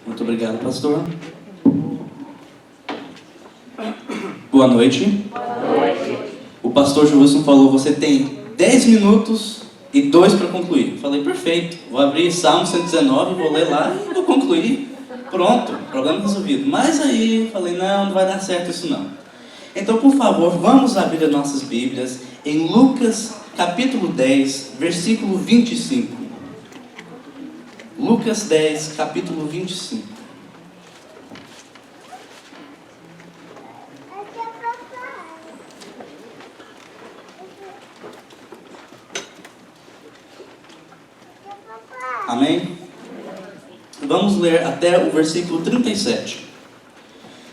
Muito obrigado, pastor. Boa noite. Boa noite. O pastor Gilson falou, você tem 10 minutos e 2 para concluir. Falei, perfeito. Vou abrir Salmo 119, vou ler lá e vou concluir. Pronto, problema resolvido. Mas aí, falei, não vai dar certo isso não. Então, por favor, vamos abrir as nossas Bíblias em Lucas, capítulo 10, versículo 25. Lucas 10, capítulo 25. Amém? Vamos ler até o versículo 37.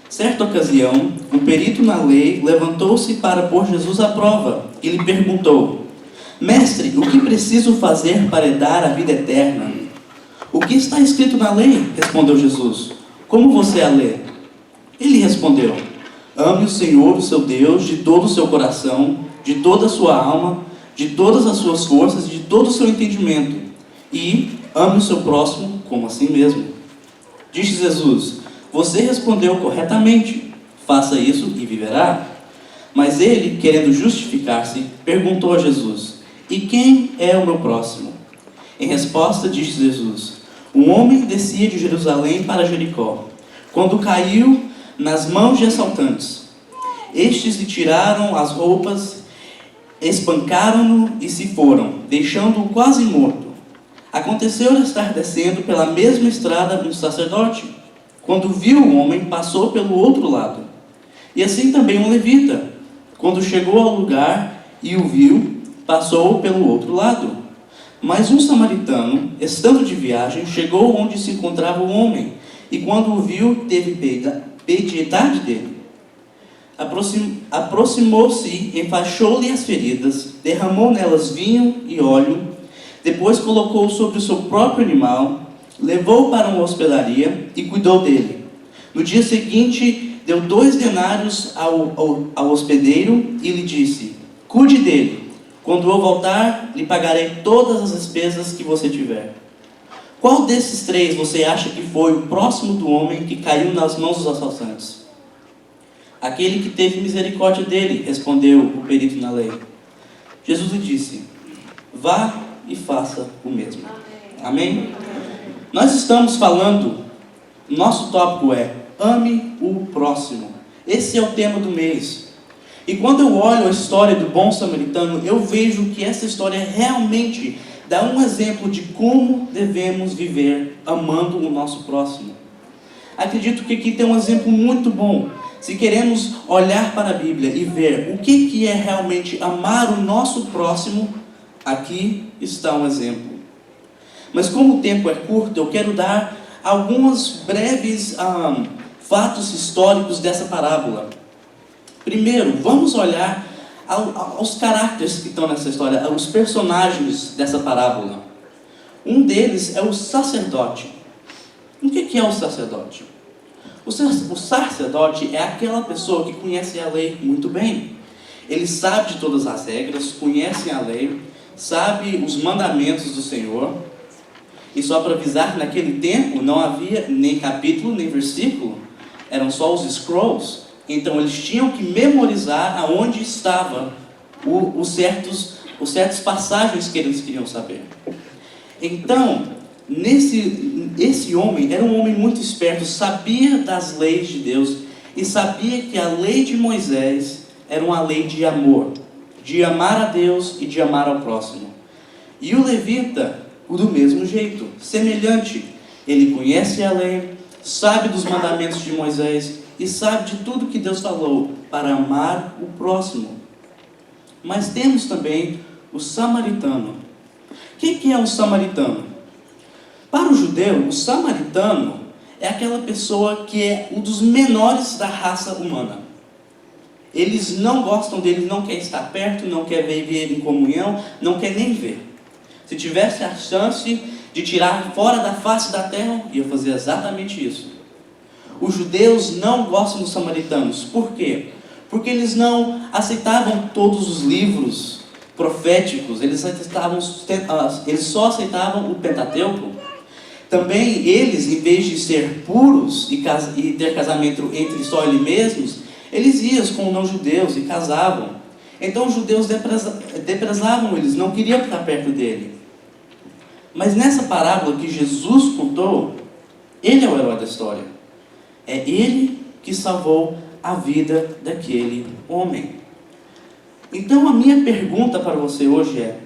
Certa ocasião, um perito na lei levantou-se para pôr Jesus à prova e lhe perguntou: Mestre, o que preciso fazer para herdar a vida eterna? O que está escrito na lei? Respondeu Jesus. Como você a lê? Ele respondeu: Ame o Senhor, o seu Deus, de todo o seu coração, de toda a sua alma, de todas as suas forças, de todo o seu entendimento. E ame o seu próximo como a si mesmo. Disse Jesus: Você respondeu corretamente. Faça isso e viverá. Mas ele, querendo justificar-se, perguntou a Jesus: E quem é o meu próximo? Em resposta, disse Jesus: Um homem descia de Jerusalém para Jericó, quando caiu nas mãos de assaltantes. Estes lhe tiraram as roupas, espancaram-no e se foram, deixando-o quase morto. Aconteceu de estar descendo pela mesma estrada um sacerdote. Quando viu o homem, passou pelo outro lado. E assim também um levita. Quando chegou ao lugar e o viu, passou pelo outro lado. Mas um samaritano, estando de viagem, chegou onde se encontrava o homem, e quando o viu, teve piedade dele. Aproximou-se, enfaixou-lhe as feridas, derramou nelas vinho e óleo, depois colocou sobre o seu próprio animal, levou-o para uma hospedaria e cuidou dele. No dia seguinte, deu 2 denários ao hospedeiro e lhe disse: Cuide dele. Quando eu voltar, lhe pagarei todas as despesas que você tiver. Qual desses 3 você acha que foi o próximo do homem que caiu nas mãos dos assaltantes? Aquele que teve misericórdia dele, respondeu o perito na lei. Jesus lhe disse: Vá e faça o mesmo. Amém? Nós estamos falando, nosso tópico é ame o próximo. Esse é o tema do mês. E quando eu olho a história do bom samaritano, eu vejo que essa história realmente dá um exemplo de como devemos viver amando o nosso próximo. Acredito que aqui tem um exemplo muito bom. Se queremos olhar para a Bíblia e ver o que é realmente amar o nosso próximo, aqui está um exemplo. Mas como o tempo é curto, eu quero dar alguns breves fatos históricos dessa parábola. Primeiro, vamos olhar aos caracteres que estão nessa história, aos personagens dessa parábola. Um deles é o sacerdote. O que é o sacerdote? O sacerdote é aquela pessoa que conhece a lei muito bem. Ele sabe de todas as regras, conhece a lei, sabe os mandamentos do Senhor. E só para avisar, naquele tempo não havia nem capítulo, nem versículo. Eram só os scrolls. Então eles tinham que memorizar aonde estavam os certos passagens que eles queriam saber. Então, esse homem era um homem muito esperto, sabia das leis de Deus e sabia que a lei de Moisés era uma lei de amor, de amar a Deus e de amar ao próximo. E o levita, do mesmo jeito, semelhante. Ele conhece a lei, sabe dos mandamentos de Moisés e sabe de tudo que Deus falou para amar o próximo. Mas temos também o samaritano. Quem que é um samaritano? Para o judeu, o samaritano é aquela pessoa que é um dos menores da raça humana. Eles não gostam dele, não querem estar perto, não querem viver em comunhão, não querem nem ver. Se tivesse a chance de tirar fora da face da terra, ia fazer exatamente isso. Os judeus não gostam dos samaritanos. Por quê? Porque eles não aceitavam todos os livros proféticos, eles só aceitavam o Pentateuco. Também eles, em vez de ser puros e ter casamento entre só eles mesmos, eles iam com não-judeus e casavam. Então os judeus deprezavam eles, não queriam ficar perto dele. Mas nessa parábola que Jesus contou, ele é o herói da história. É ele que salvou a vida daquele homem. Então a minha pergunta para você hoje é: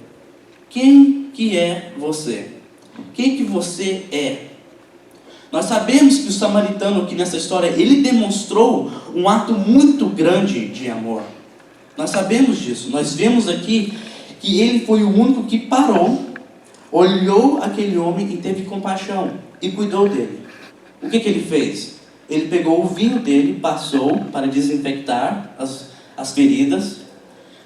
quem que é você? Quem que você é? Nós sabemos que o samaritano aqui nessa história, ele demonstrou um ato muito grande de amor. Nós sabemos disso. Nós vemos aqui que ele foi o único que parou, olhou aquele homem e teve compaixão e cuidou dele. O que ele fez? Ele pegou o vinho dele, passou para desinfectar as feridas,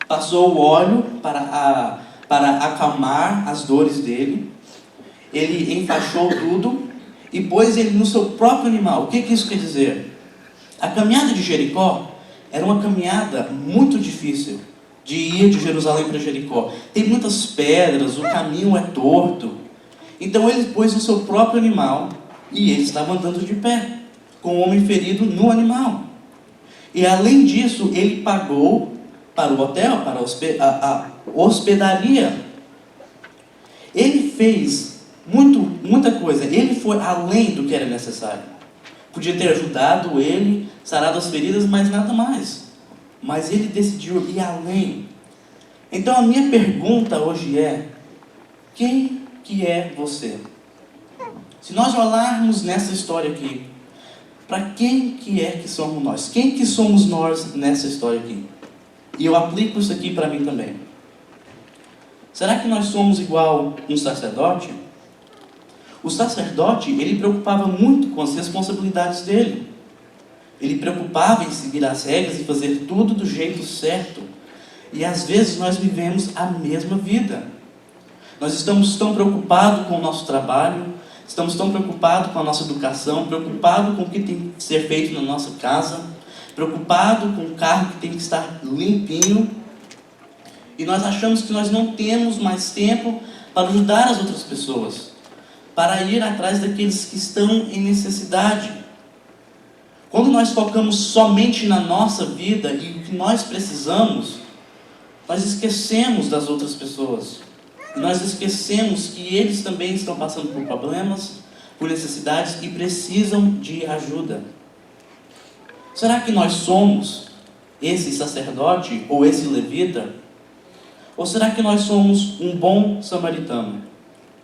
passou o óleo para acalmar as dores dele, ele enfaixou tudo e pôs ele no seu próprio animal. O que isso quer dizer? A caminhada de Jericó era uma caminhada muito difícil de ir de Jerusalém para Jericó. Tem muitas pedras, o caminho é torto. Então ele pôs no seu próprio animal e ele estava andando de pé, com o homem ferido no animal. E além disso, ele pagou para o hotel, para a hospedaria. Ele fez muita coisa. Ele foi além do que era necessário. Podia ter ajudado ele, sarado as feridas, mas nada mais. Mas ele decidiu ir além. Então a minha pergunta hoje é: quem que é você? Se nós olharmos nessa história aqui, para quem que é que somos nós? Quem que somos nós nessa história aqui? E eu aplico isso aqui para mim também. Será que nós somos igual um sacerdote? O sacerdote, ele preocupava muito com as responsabilidades dele. Ele preocupava em seguir as regras e fazer tudo do jeito certo. E às vezes nós vivemos a mesma vida. Nós estamos tão preocupados com o nosso trabalho, estamos tão preocupados com a nossa educação, preocupados com o que tem que ser feito na nossa casa, preocupados com o carro que tem que estar limpinho. E nós achamos que nós não temos mais tempo para ajudar as outras pessoas, para ir atrás daqueles que estão em necessidade. Quando nós focamos somente na nossa vida e o que nós precisamos, nós esquecemos das outras pessoas. E nós esquecemos que eles também estão passando por problemas, por necessidades e precisam de ajuda. Será que nós somos esse sacerdote ou esse levita? Ou será que nós somos um bom samaritano?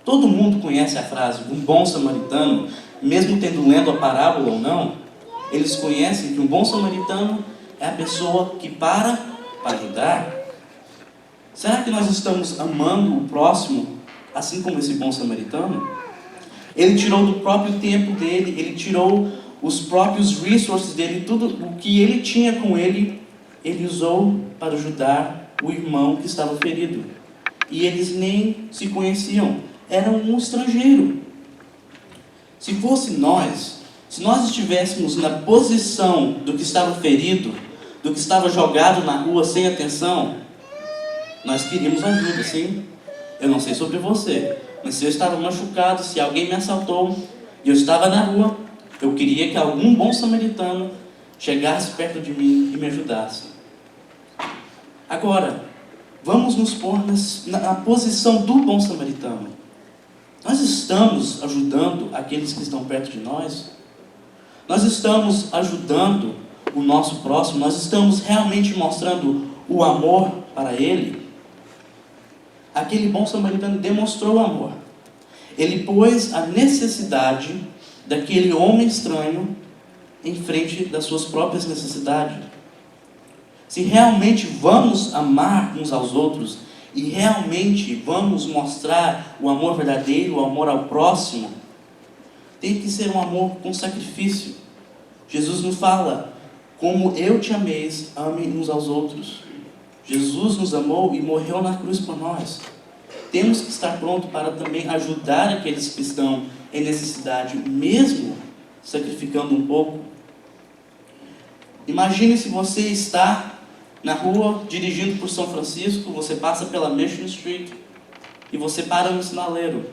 Todo mundo conhece a frase, um bom samaritano, mesmo tendo lendo a parábola ou não, eles conhecem que um bom samaritano é a pessoa que para ajudar. Será que nós estamos amando o próximo, assim como esse bom samaritano? Ele tirou do próprio tempo dele, ele tirou os próprios resources dele, tudo o que ele tinha com ele, ele usou para ajudar o irmão que estava ferido. E eles nem se conheciam, eram um estrangeiro. Se fosse nós, se nós estivéssemos na posição do que estava ferido, do que estava jogado na rua sem atenção, nós queríamos ajuda, sim? Eu não sei sobre você, mas se eu estava machucado, se alguém me assaltou e eu estava na rua, eu queria que algum bom samaritano chegasse perto de mim e me ajudasse. Agora, vamos nos pôr na posição do bom samaritano. Nós estamos ajudando aqueles que estão perto de nós? Nós estamos ajudando o nosso próximo? Nós estamos realmente mostrando o amor para ele? Aquele bom samaritano demonstrou o amor. Ele pôs a necessidade daquele homem estranho em frente das suas próprias necessidades. Se realmente vamos amar uns aos outros e realmente vamos mostrar o amor verdadeiro, o amor ao próximo, tem que ser um amor com sacrifício. Jesus nos fala: como eu te ameis, amem uns aos outros. Jesus nos amou e morreu na cruz por nós. Temos que estar prontos para também ajudar aqueles que estão em necessidade, mesmo sacrificando um pouco. Imagine se você está na rua, dirigindo por São Francisco, você passa pela Mission Street e você para no sinaleiro.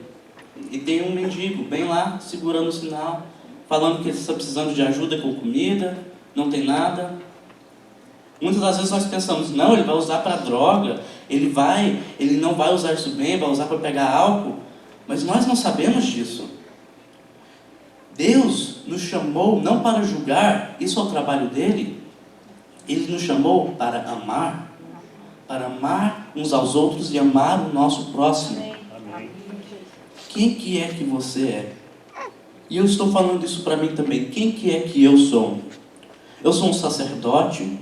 E tem um mendigo bem lá, segurando o sinal, falando que ele está precisando de ajuda com comida, não tem nada. Muitas das vezes nós pensamos, não, ele vai usar para droga, ele não vai usar isso bem, vai usar para pegar álcool. Mas nós não sabemos disso. Deus nos chamou não para julgar, isso é o trabalho dele. Ele nos chamou para amar uns aos outros e amar o nosso próximo. Quem que é que você é? E eu estou falando isso para mim também. Quem que é que eu sou? Eu sou um sacerdote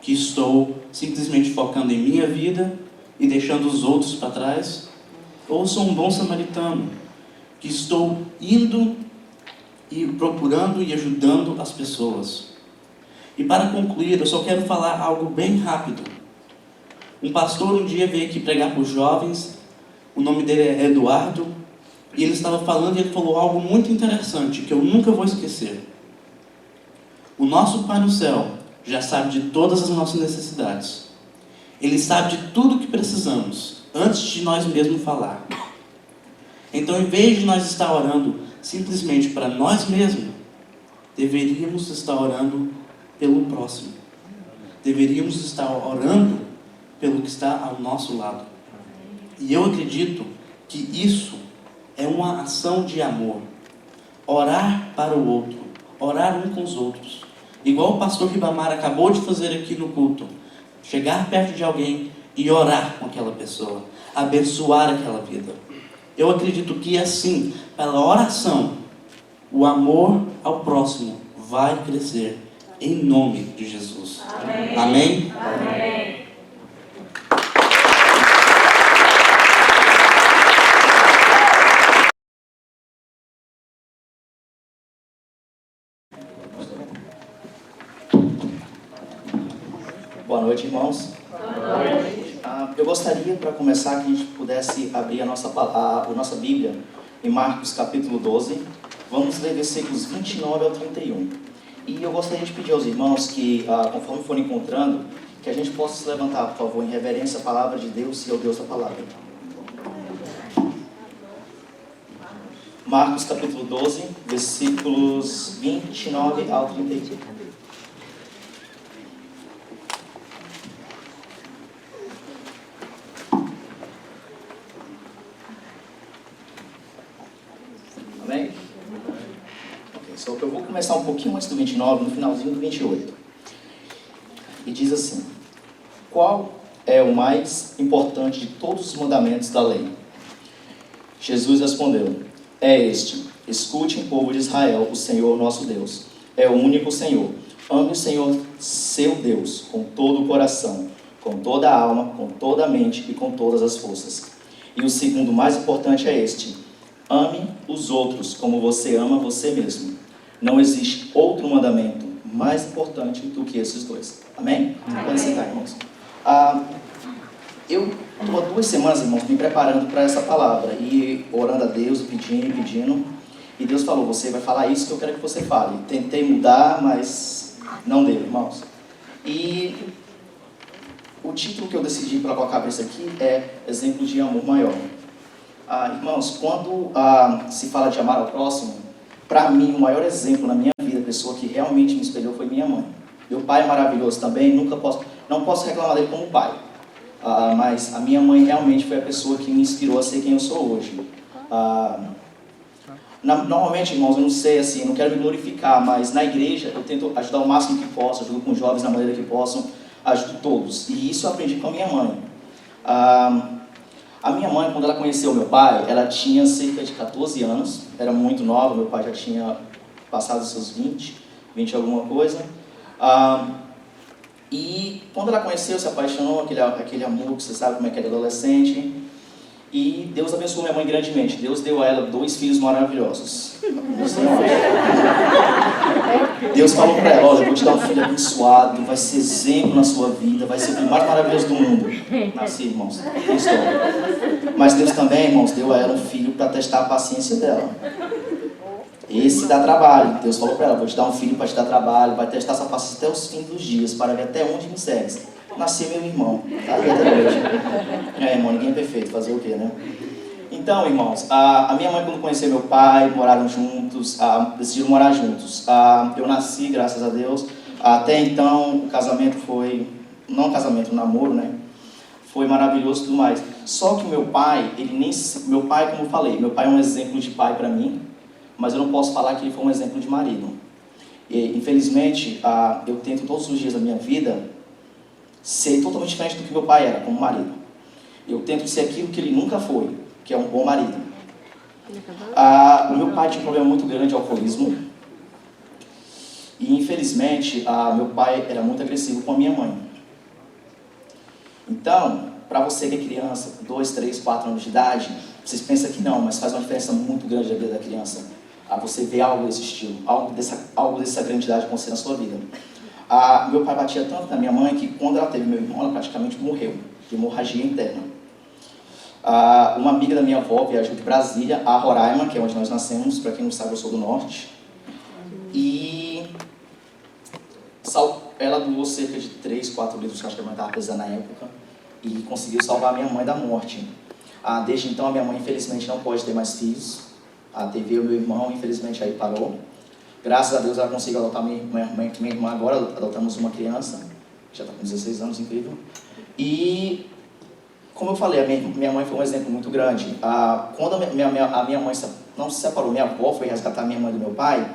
que estou simplesmente focando em minha vida e deixando os outros para trás? Ou sou um bom samaritano que estou indo e procurando e ajudando as pessoas? E para concluir, eu só quero falar algo bem rápido. Um pastor um dia veio aqui pregar para os jovens, o nome dele é Eduardo, e ele estava falando e ele falou algo muito interessante, que eu nunca vou esquecer. O nosso Pai no céu já sabe de todas as nossas necessidades. Ele sabe de tudo que precisamos, antes de nós mesmos falar. Então, em vez de nós estar orando simplesmente para nós mesmos, deveríamos estar orando pelo próximo. Deveríamos estar orando pelo que está ao nosso lado. E eu acredito que isso é uma ação de amor. Orar para o outro. Orar um com os outros. Igual o pastor Ribamar acabou de fazer aqui no culto. Chegar perto de alguém e orar com aquela pessoa. Abençoar aquela vida. Eu acredito que assim, pela oração, o amor ao próximo vai crescer. Em nome de Jesus. Amém? Amém? Amém. Boa noite, irmãos. Boa noite. Eu gostaria, para começar, que a gente pudesse abrir a nossa Bíblia em Marcos capítulo 12. Vamos ler versículos 29 ao 31. E eu gostaria de pedir aos irmãos que, conforme forem encontrando, que a gente possa se levantar, por favor, em reverência à palavra de Deus e ao Deus da palavra. Marcos capítulo 12, versículos 29 ao 31. Amém? Ok, só que eu vou começar um pouquinho antes do 29, no finalzinho do 28. E diz assim: qual é o mais importante de todos os mandamentos da lei? Jesus respondeu: é este: escute, povo de Israel, o Senhor nosso Deus é o único Senhor. Ame o Senhor seu Deus com todo o coração, com toda a alma, com toda a mente e com todas as forças. E o segundo mais importante é este: ame os outros como você ama você mesmo. Não existe outro mandamento mais importante do que esses dois. Amém? Podem sentar, irmãos. Eu estou há 2 semanas, irmãos, me preparando para essa palavra e orando a Deus, pedindo. E Deus falou: você vai falar isso que eu quero que você fale. Tentei mudar, mas não deu, irmãos. E o título que eu decidi para colocar para isso aqui é Exemplo de Amor Maior. Irmãos, quando se fala de amar ao próximo, para mim, o maior exemplo na minha vida, a pessoa que realmente me espelhou foi minha mãe. Meu pai é maravilhoso também, não posso reclamar dele como pai. Mas a minha mãe realmente foi a pessoa que me inspirou a ser quem eu sou hoje. Normalmente, irmãos, eu não sei, assim, não quero me glorificar, mas na igreja eu tento ajudar o máximo que posso, ajudo com os jovens na maneira que possam, ajudo todos. E isso eu aprendi com a minha mãe. A minha mãe, quando ela conheceu meu pai, ela tinha cerca de 14 anos, era muito nova, meu pai já tinha passado os seus 20 alguma coisa. E quando ela conheceu, se apaixonou, aquele amor que você sabe como é que é adolescente. E Deus abençoou minha mãe grandemente. Deus deu a ela 2 filhos maravilhosos. Deus falou para ela: olha, eu vou te dar um filho abençoado, vai ser exemplo na sua vida, vai ser o filho mais maravilhoso do mundo. Assim, irmãos, mas Deus também, irmãos, deu a ela um filho para testar a paciência dela. Esse dá trabalho. Deus falou para ela: vou te dar um filho para te dar trabalho, vai testar essa paciência até os fins dos dias, para ver até onde me segues. Nasceu meu irmão, tá? Até hoje. Irmão, ninguém é perfeito, fazer o quê, né? Então, irmãos, a minha mãe, quando conheceu meu pai, moraram juntos, decidiram morar juntos. Eu nasci, graças a Deus. Até então, o casamento foi, não casamento, um namoro, né? Foi maravilhoso e tudo mais. Só que meu pai, meu pai, como eu falei, meu pai é um exemplo de pai para mim, mas eu não posso falar que ele foi um exemplo de marido. E, infelizmente, eu tento todos os dias da minha vida ser totalmente diferente do que meu pai era como marido. Eu tento ser aquilo que ele nunca foi, que é um bom marido. O meu pai tinha um problema muito grande de alcoolismo. E, infelizmente, meu pai era muito agressivo com a minha mãe. Então, para você que é criança, 2, 3, 4 anos de idade, vocês pensam que não, mas faz uma diferença muito grande na vida da criança. Você vê algo desse estilo, algo dessa grandidade acontecer na sua vida. Meu pai batia tanto na minha mãe que quando ela teve meu irmão, ela praticamente morreu, de hemorragia interna. Uma amiga da minha avó viajou de Brasília a Roraima, que é onde nós nascemos. Para quem não sabe, eu sou do norte. E ela doou cerca de 3, 4 litros, que acho que a minha mãe estava pesando na época, e conseguiu salvar a minha mãe da morte. Desde então, a minha mãe, infelizmente, não pode ter mais filhos. Teve eu e meu irmão, infelizmente, aí parou. Graças a Deus, ela conseguiu adotar minha irmã agora. Adotamos uma criança, já está com 16 anos, incrível. E, como eu falei, a minha mãe foi um exemplo muito grande. Quando a minha mãe não se separou, minha avó foi resgatar a minha mãe do meu pai.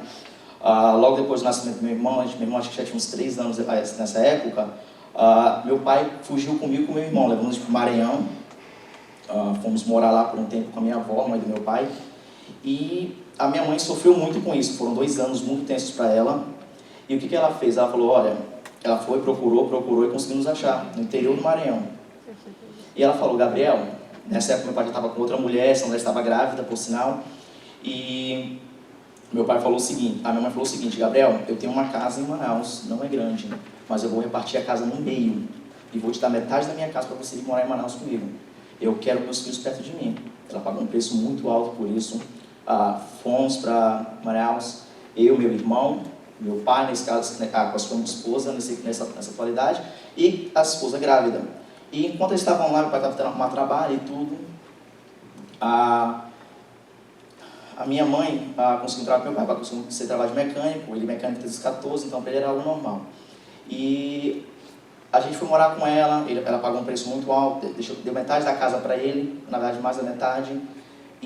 Logo depois do nascimento do meu irmão acho que já tinha uns 3 anos nessa época, meu pai fugiu comigo e com meu irmão, levamos para o Maranhão. Fomos morar lá por um tempo com a minha avó, mãe do meu pai. E a minha mãe sofreu muito com isso, foram 2 anos muito tensos para ela. E o que ela fez? Ela falou, olha, ela foi, procurou e conseguiu nos achar, no interior do Maranhão. E ela falou, Gabriel, nessa época meu pai já estava com outra mulher, essa mulher estava grávida, por sinal. E meu pai falou o seguinte, a minha mãe falou o seguinte, Gabriel, eu tenho uma casa em Manaus, não é grande, mas eu vou repartir a casa no meio. E vou te dar metade da minha casa para você ir morar em Manaus comigo. Eu quero meus filhos perto de mim. Ela pagou um preço muito alto por isso. Fomos para Manaus, eu, meu irmão, meu pai, nesse caso, com a sua esposa, nessa atualidade, e a esposa grávida. E enquanto eles estavam lá, meu pai estava tendo um trabalho e tudo, a minha mãe conseguiu trabalhar com meu pai, conseguiu ser trabalho de mecânico, ele mecânico desde os 14, então para ele era algo normal. E a gente foi morar com ela, ela pagou um preço muito alto, deu metade da casa para ele, na verdade mais da metade.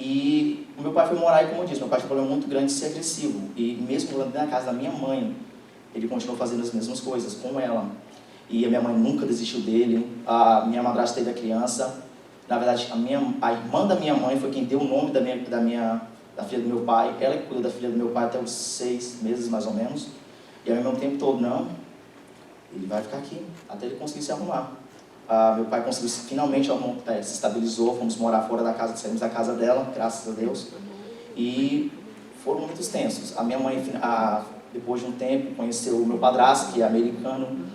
E o meu pai foi morar, e como eu disse, meu pai tinha um problema muito grande de ser agressivo. E mesmo morando na casa da minha mãe, ele continuou fazendo as mesmas coisas com ela. E a minha mãe nunca desistiu dele. A minha madrasta teve a criança. Na verdade, a irmã da minha mãe foi quem deu o nome da filha do meu pai. Ela que cuidou da filha do meu pai até uns 6 meses, mais ou menos. E ao mesmo tempo todo, não, ele vai ficar aqui, até ele conseguir se arrumar. Meu pai conseguiu finalmente se estabilizou, fomos morar fora da casa, saímos da casa dela, graças a Deus. E foram muito tensos. A minha mãe, depois de um tempo, conheceu o meu padrasto, que é americano,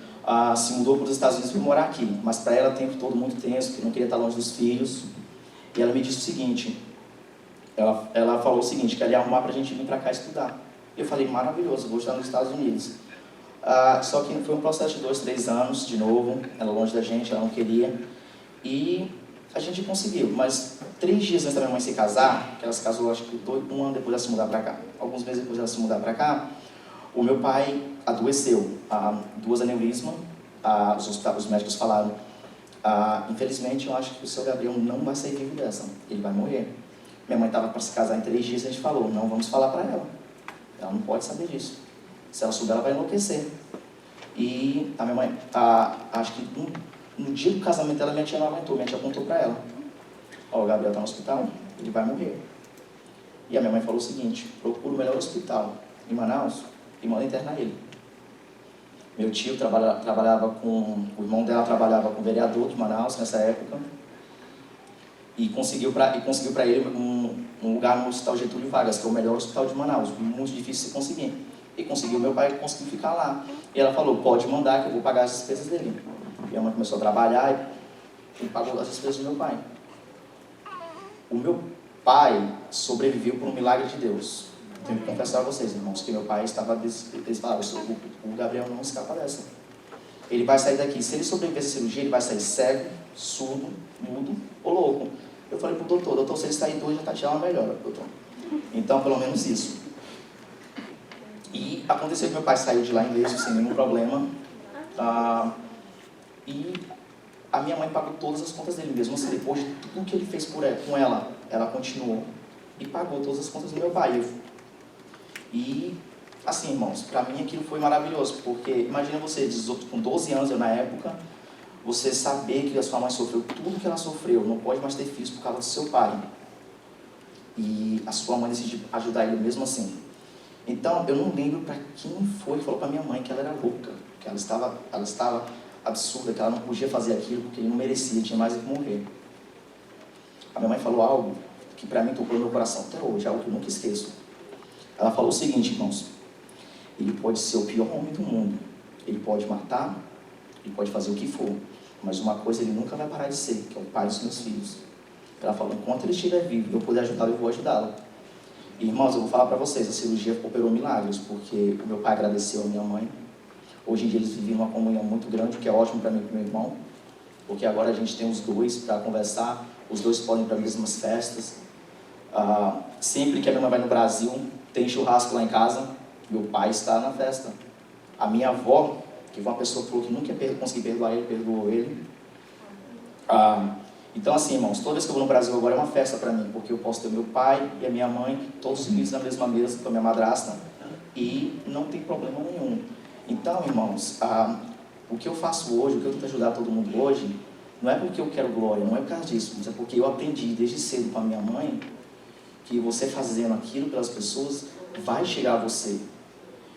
se mudou para os Estados Unidos e veio morar aqui. Mas para ela, o tempo todo muito tenso, que não queria estar longe dos filhos. E ela me disse o seguinte, ela falou o seguinte, que ela ia arrumar para a gente vir para cá estudar. Eu falei, maravilhoso, vou estudar nos Estados Unidos. Só que foi um processo de 2, 3 anos, de novo, ela longe da gente, ela não queria. E a gente conseguiu, mas 3 dias antes da minha mãe se casar, que ela se casou acho que 1 ano depois dela se mudar para cá, alguns meses depois dela se mudar para cá, o meu pai adoeceu, 2 aneurismas, os médicos falaram, infelizmente eu acho que o seu Gabriel não vai sair vivo dessa, ele vai morrer. Minha mãe estava para se casar em 3 dias e a gente falou, não vamos falar para ela não pode saber disso. Se ela souber, ela vai enlouquecer. E a minha mãe, acho que no dia do casamento dela, minha tia não aguentou. Minha tia contou para ela, o Gabriel está no hospital, ele vai morrer. E a minha mãe falou o seguinte, procura o melhor hospital em Manaus e manda internar ele. Meu tio trabalhava com, o irmão dela trabalhava com o vereador de Manaus nessa época, e conseguiu para ele um lugar no Hospital Getúlio Vargas, que é o melhor hospital de Manaus, muito difícil de conseguir. E conseguiu, meu pai conseguiu ficar lá. E ela falou, pode mandar que eu vou pagar as despesas dele. E minha mãe começou a trabalhar e pagou as despesas do meu pai. O meu pai sobreviveu por um milagre de Deus. Tenho que confessar a vocês, irmãos, que meu pai estava o Gabriel não escapa dessa. Ele vai sair daqui. Se ele sobreviver à cirurgia, ele vai sair cego, surdo, mudo ou louco. Eu falei pro doutor, se ele sair 2, já já uma melhora, doutor. Então, pelo menos isso. E aconteceu que meu pai saiu de lá ileso, sem nenhum problema. E a minha mãe pagou todas as contas dele, mesmo assim, depois de tudo que ele fez com ela continuou e pagou todas as contas do meu pai. E, assim, irmãos, para mim aquilo foi maravilhoso, porque imagina você, com 12 anos, eu na época, você saber que a sua mãe sofreu tudo que ela sofreu, não pode mais ter filhos por causa do seu pai. E a sua mãe decidiu ajudar ele mesmo assim. Então, eu não lembro para quem foi que falou para minha mãe que ela era louca, que ela estava absurda, que ela não podia fazer aquilo porque ele não merecia, tinha mais do que morrer. A minha mãe falou algo que para mim tocou no meu coração até hoje, algo que eu nunca esqueço. Ela falou o seguinte, irmãos: ele pode ser o pior homem do mundo, ele pode matar, ele pode fazer o que for, mas uma coisa ele nunca vai parar de ser, que é o pai dos meus filhos. Ela falou: enquanto ele estiver vivo e eu puder ajudá-lo, eu vou ajudá-lo. E, irmãos, eu vou falar para vocês, a cirurgia operou milagres, porque o meu pai agradeceu a minha mãe. Hoje em dia eles vivem uma comunhão muito grande, o que é ótimo para mim e para o meu irmão, porque agora a gente tem os dois para conversar, os dois podem ir para as mesmas festas. Sempre que a minha mãe vai no Brasil, tem churrasco lá em casa, meu pai está na festa. A minha avó, que foi uma pessoa que falou que nunca ia conseguir perdoar ele, perdoou ele. Então, assim, irmãos, toda vez que eu vou no Brasil agora é uma festa para mim, porque eu posso ter meu pai e a minha mãe, todos unidos na mesma mesa com a minha madrasta, e não tem problema nenhum. Então, irmãos, o que eu faço hoje, o que eu tento ajudar todo mundo hoje, não é porque eu quero glória, não é por causa disso, mas é porque eu aprendi desde cedo com a minha mãe que você fazendo aquilo pelas pessoas vai chegar a você.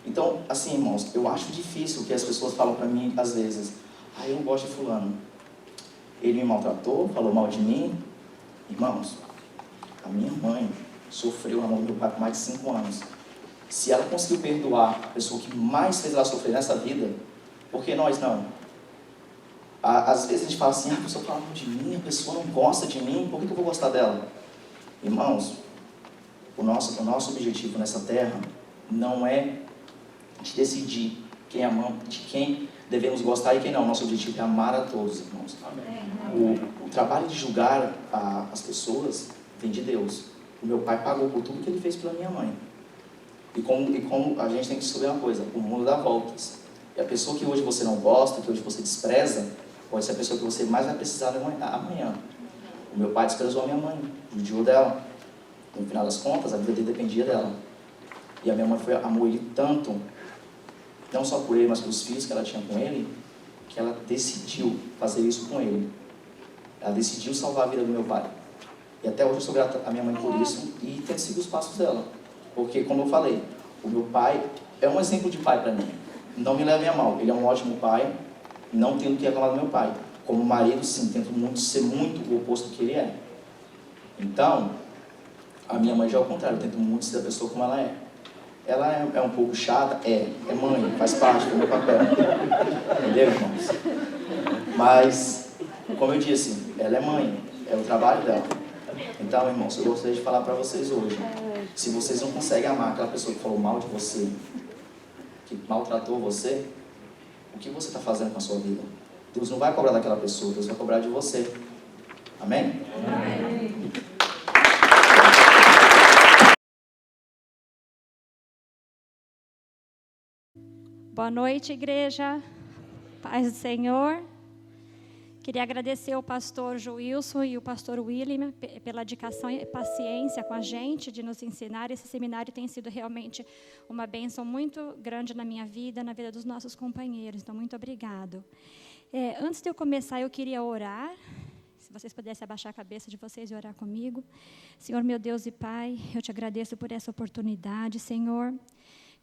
Então, assim, irmãos, eu acho difícil que as pessoas falam para mim, às vezes: eu não gosto de fulano, ele me maltratou, falou mal de mim. Irmãos, a minha mãe sofreu na mão do meu pai por mais de 5 anos. Se ela conseguiu perdoar a pessoa que mais fez ela sofrer nessa vida, por que nós não? Às vezes a gente fala assim: a pessoa fala mal de mim, a pessoa não gosta de mim, por que eu vou gostar dela? Irmãos, o nosso objetivo nessa terra não é de decidir de quem devemos gostar e quem não. Nosso objetivo é amar a todos, irmãos. O trabalho de julgar as pessoas vem de Deus. O meu pai pagou por tudo que ele fez pela minha mãe. E como a gente tem que descobrir uma coisa: o mundo dá voltas. E a pessoa que hoje você não gosta, que hoje você despreza, pode ser a pessoa que você mais vai precisar amanhã. O meu pai desprezou a minha mãe, judiou dela. No final das contas, a vida dele dependia dela. E a minha mãe amou ele tanto, não só por ele, mas pelos filhos que ela tinha com ele, que ela decidiu fazer isso com ele. Ela decidiu salvar a vida do meu pai. E até hoje eu sou grato à minha mãe por isso e tento seguir os passos dela. Porque, como eu falei, o meu pai é um exemplo de pai para mim. Não me levem a mal, ele é um ótimo pai, não tenho o que reclamar do meu pai. Como marido, sim, tento ser muito o oposto do que ele é. Então, a minha mãe já é o contrário, eu tento muito ser a pessoa como ela é. Ela é um pouco chata? É mãe, faz parte do meu papel. Entendeu, irmãos? Mas, como eu disse, ela é mãe, é o trabalho dela. Então, irmãos, eu gostaria de falar para vocês hoje: se vocês não conseguem amar aquela pessoa que falou mal de você, que maltratou você, o que você está fazendo com a sua vida? Deus não vai cobrar daquela pessoa, Deus vai cobrar de você. Amém? Amém. Boa noite, igreja. Paz do Senhor. Queria agradecer ao pastor Joilson e o pastor William pela dedicação e paciência com a gente de nos ensinar. Esse seminário tem sido realmente uma bênção muito grande na minha vida, na vida dos nossos companheiros. Então, muito obrigado. Antes de eu começar, eu queria orar. Se vocês pudessem abaixar a cabeça de vocês e orar comigo. Senhor, meu Deus e Pai, eu te agradeço por essa oportunidade, Senhor.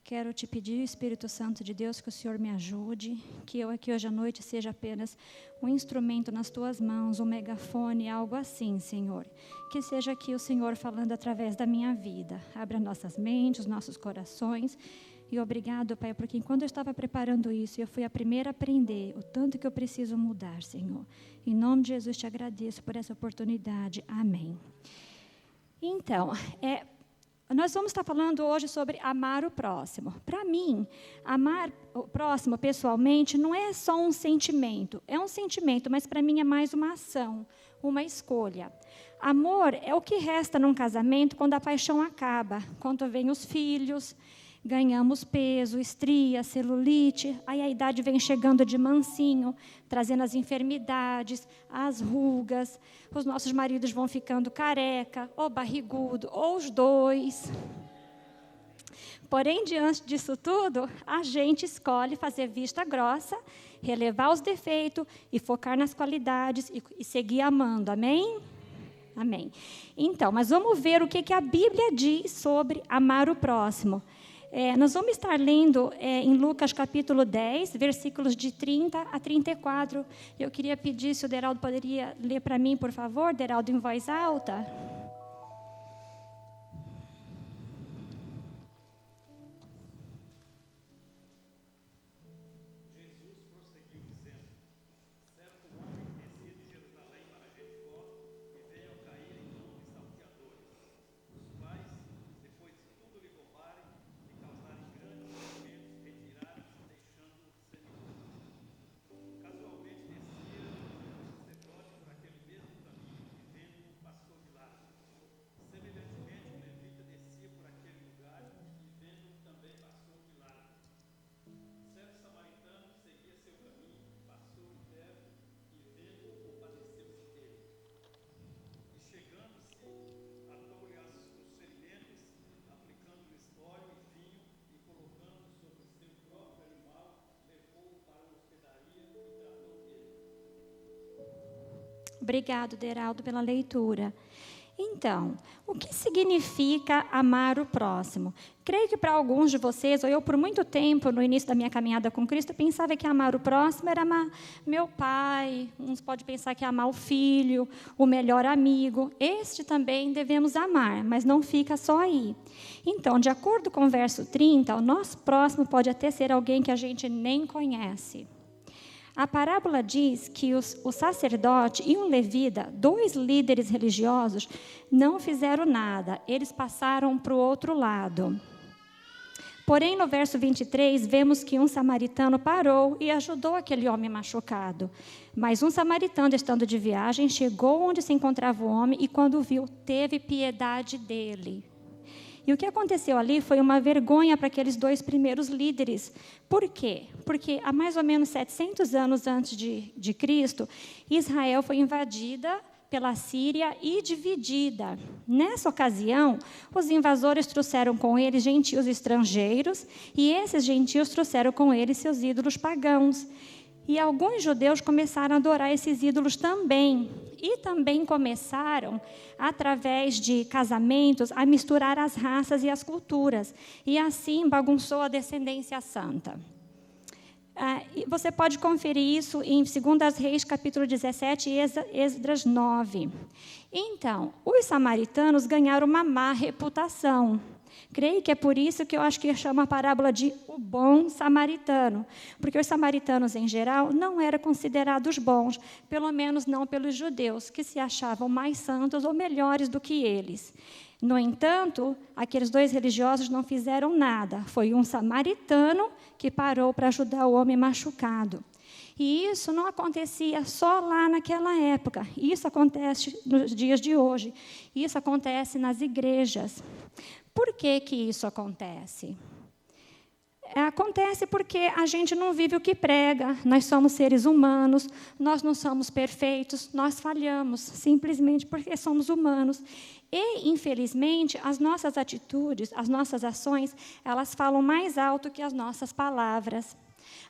Quero te pedir, Espírito Santo de Deus, que o Senhor me ajude, que eu aqui hoje à noite seja apenas um instrumento nas tuas mãos, um megafone, algo assim, Senhor. Que seja aqui o Senhor falando através da minha vida. Abra nossas mentes, nossos corações. E obrigado, Pai, porque enquanto eu estava preparando isso, eu fui a primeira a aprender o tanto que eu preciso mudar, Senhor. Em nome de Jesus, te agradeço por essa oportunidade. Amém. Então, Nós vamos estar falando hoje sobre amar o próximo. Para mim, amar o próximo pessoalmente não é só um sentimento. É um sentimento, mas para mim é mais uma ação, uma escolha. Amor é o que resta num casamento quando a paixão acaba, quando vêm os filhos, ganhamos peso, estria, celulite, aí a idade vem chegando de mansinho, trazendo as enfermidades, as rugas, os nossos maridos vão ficando careca, ou barrigudo, ou os dois. Porém, diante disso tudo, a gente escolhe fazer vista grossa, relevar os defeitos e focar nas qualidades e seguir amando, amém? Amém. Então, mas vamos ver o que a Bíblia diz sobre amar o próximo. Nós vamos estar lendo em Lucas capítulo 10, versículos de 30 a 34. Eu queria pedir se o Deraldo poderia ler para mim, por favor, Deraldo, em voz alta. Obrigado, Deraldo, pela leitura. Então, o que significa amar o próximo? Creio que para alguns de vocês, ou eu por muito tempo, no início da minha caminhada com Cristo, pensava que amar o próximo era amar meu pai, uns podem pensar que é amar o filho, o melhor amigo. Este também devemos amar, mas não fica só aí. Então, de acordo com o verso 30, o nosso próximo pode até ser alguém que a gente nem conhece. A parábola diz que o sacerdote e um levita, 2 líderes religiosos, não fizeram nada, eles passaram para o outro lado. Porém, no verso 23, vemos que um samaritano parou e ajudou aquele homem machucado. Mas um samaritano, estando de viagem, chegou onde se encontrava o homem e, quando o viu, teve piedade dele. E o que aconteceu ali foi uma vergonha para aqueles 2 primeiros líderes. Por quê? Porque há mais ou menos 700 anos antes de Cristo, Israel foi invadida pela Síria e dividida. Nessa ocasião, os invasores trouxeram com eles gentios estrangeiros, e esses gentios trouxeram com eles seus ídolos pagãos. E alguns judeus começaram a adorar esses ídolos também. E também começaram, através de casamentos, a misturar as raças e as culturas. E assim bagunçou a descendência santa. Você pode conferir isso em 2 Reis, capítulo 17, e Esdras 9. Então, os samaritanos ganharam uma má reputação. Creio que é por isso que eu acho que chama a parábola de o bom samaritano, porque os samaritanos, em geral, não eram considerados bons, pelo menos não pelos judeus, que se achavam mais santos ou melhores do que eles. No entanto, aqueles 2 religiosos não fizeram nada. Foi um samaritano que parou para ajudar o homem machucado. E isso não acontecia só lá naquela época. Isso acontece nos dias de hoje. Isso acontece nas igrejas. Por que isso acontece? Acontece porque a gente não vive o que prega. Nós somos seres humanos, nós não somos perfeitos, nós falhamos, simplesmente porque somos humanos. E, infelizmente, as nossas atitudes, as nossas ações, elas falam mais alto que as nossas palavras.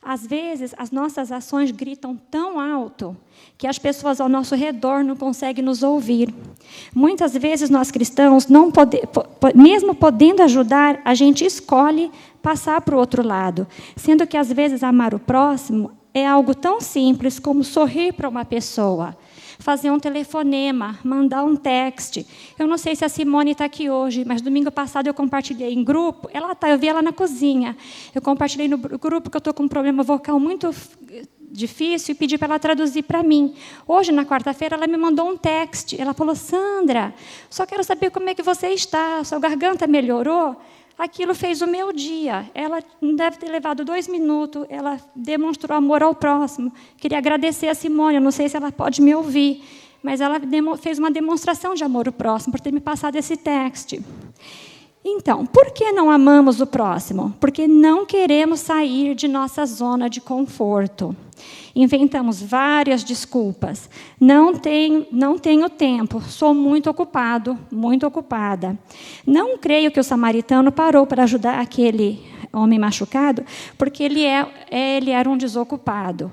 Às vezes, as nossas ações gritam tão alto que as pessoas ao nosso redor não conseguem nos ouvir. Muitas vezes, nós cristãos, mesmo podendo ajudar, a gente escolhe passar para o outro lado, sendo que, às vezes, amar o próximo é algo tão simples como sorrir para uma pessoa, fazer um telefonema, mandar um text. Eu não sei se a Simone está aqui hoje, mas domingo passado eu compartilhei em grupo. Eu vi ela na cozinha. Eu compartilhei no grupo que eu estou com um problema vocal muito difícil e pedi para ela traduzir para mim. Hoje, na quarta-feira, ela me mandou um text. Ela falou: Sandra, só quero saber como é que você está. Sua garganta melhorou? Aquilo fez o meu dia. Ela não deve ter levado 2 minutos. Ela demonstrou amor ao próximo. Queria agradecer a Simone. Eu não sei se ela pode me ouvir, mas ela fez uma demonstração de amor ao próximo por ter me passado esse text. Então, por que não amamos o próximo? Porque não queremos sair de nossa zona de conforto. Inventamos várias desculpas. Não tenho tempo, sou muito ocupado, muito ocupada. Não creio que o samaritano parou para ajudar aquele homem machucado, porque ele era um desocupado.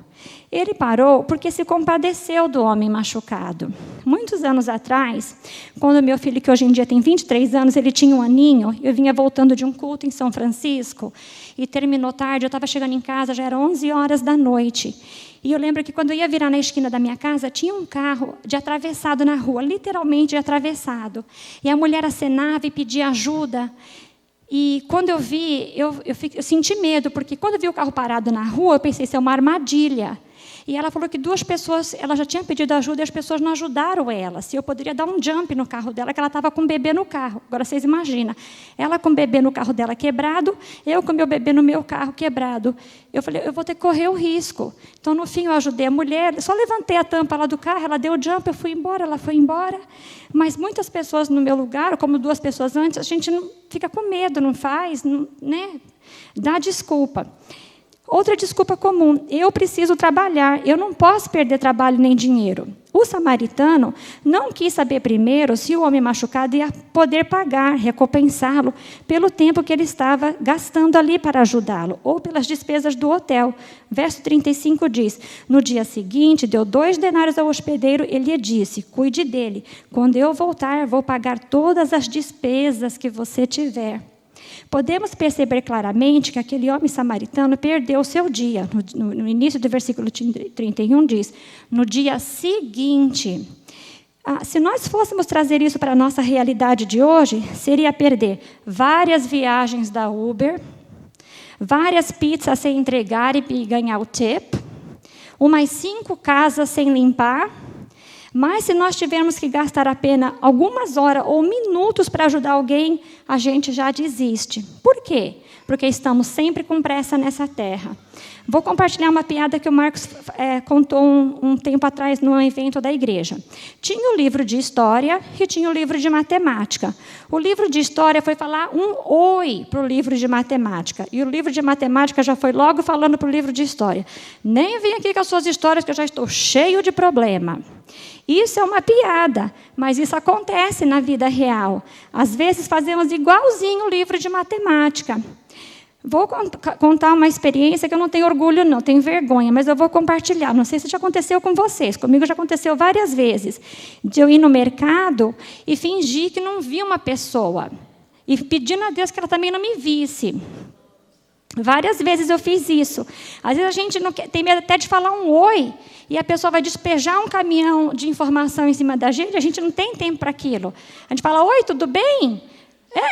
Ele parou porque se compadeceu do homem machucado. Muitos anos atrás, quando meu filho, que hoje em dia tem 23 anos, ele tinha 1 aninho, eu vinha voltando de um culto em São Francisco, e terminou tarde, eu estava chegando em casa, já era 11 horas da noite. E eu lembro que quando eu ia virar na esquina da minha casa, tinha um carro de atravessado na rua, literalmente de atravessado. E a mulher acenava e pedia ajuda. E quando eu vi, eu senti medo, porque quando eu vi o carro parado na rua, eu pensei, isso é uma armadilha. E ela falou que 2 pessoas, ela já tinha pedido ajuda e as pessoas não ajudaram ela. Se eu poderia dar um jump no carro dela, que ela estava com um bebê no carro. Agora, vocês imaginam. Ela com o bebê no carro dela quebrado, eu com o meu bebê no meu carro quebrado. Eu falei, eu vou ter que correr o risco. Então, no fim, eu ajudei a mulher, só levantei a tampa lá do carro, ela deu o jump, eu fui embora, ela foi embora. Mas muitas pessoas no meu lugar, como 2 pessoas antes, a gente não fica com medo, não faz, né? Dá desculpa. Outra desculpa comum, eu preciso trabalhar, eu não posso perder trabalho nem dinheiro. O samaritano não quis saber primeiro se o homem machucado ia poder pagar, recompensá-lo pelo tempo que ele estava gastando ali para ajudá-lo, ou pelas despesas do hotel. Verso 35 diz, no dia seguinte, deu 2 denários ao hospedeiro, ele lhe disse, cuide dele, quando eu voltar, vou pagar todas as despesas que você tiver. Podemos perceber claramente que aquele homem samaritano perdeu o seu dia. No início do versículo 31 diz, no dia seguinte. Se nós fôssemos trazer isso para a nossa realidade de hoje, seria perder várias viagens da Uber, várias pizzas sem entregar e ganhar o tip, umas 5 casas sem limpar. Mas se nós tivermos que gastar apenas algumas horas ou minutos para ajudar alguém, a gente já desiste. Por quê? Porque estamos sempre com pressa nessa terra. Vou compartilhar uma piada que o Marcos contou um tempo atrás num evento da igreja. Tinha o livro de história e tinha o livro de matemática. O livro de história foi falar um oi para o livro de matemática. E o livro de matemática já foi logo falando para o livro de história. Nem vem aqui com as suas histórias que eu já estou cheio de problema. Isso é uma piada, mas isso acontece na vida real. Às vezes fazemos igualzinho o livro de matemática. Vou contar uma experiência que eu não tenho orgulho, não, tenho vergonha, mas eu vou compartilhar. Não sei se já aconteceu com vocês, comigo já aconteceu várias vezes. De eu ir no mercado e fingir que não vi uma pessoa. E pedindo a Deus que ela também não me visse. Várias vezes eu fiz isso. Às vezes a gente não tem medo até de falar um oi, e a pessoa vai despejar um caminhão de informação em cima da gente, a gente não tem tempo para aquilo. A gente fala, oi, tudo bem?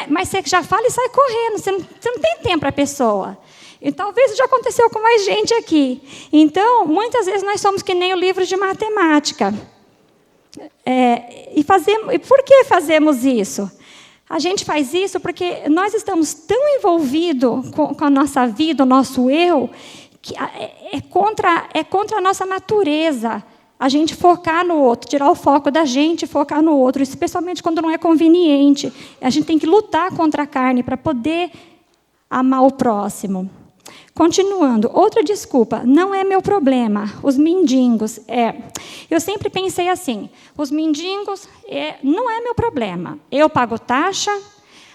Mas você já fala e sai correndo, você não tem tempo para a pessoa. E talvez isso já aconteceu com mais gente aqui. Então, muitas vezes nós somos que nem o livro de matemática. E por que fazemos isso? A gente faz isso porque nós estamos tão envolvidos com a nossa vida, o nosso eu, que é contra a nossa natureza a gente focar no outro, tirar o foco da gente e focar no outro, especialmente quando não é conveniente. A gente tem que lutar contra a carne para poder amar o próximo. Continuando, outra desculpa, não é meu problema, os mendigos. Eu sempre pensei assim, os mendigos não é meu problema. Eu pago taxa,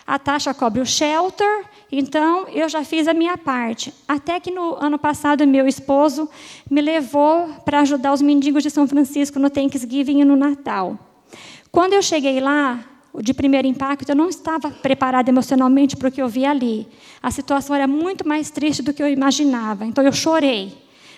a taxa cobre o shelter, então eu já fiz a minha parte. Até que no ano passado, meu esposo me levou para ajudar os mendigos de São Francisco no Thanksgiving e no Natal. Quando eu cheguei lá, de primeiro impacto, eu não estava preparada emocionalmente para o que eu vi ali. A situação era muito mais triste do que eu imaginava, então eu chorei.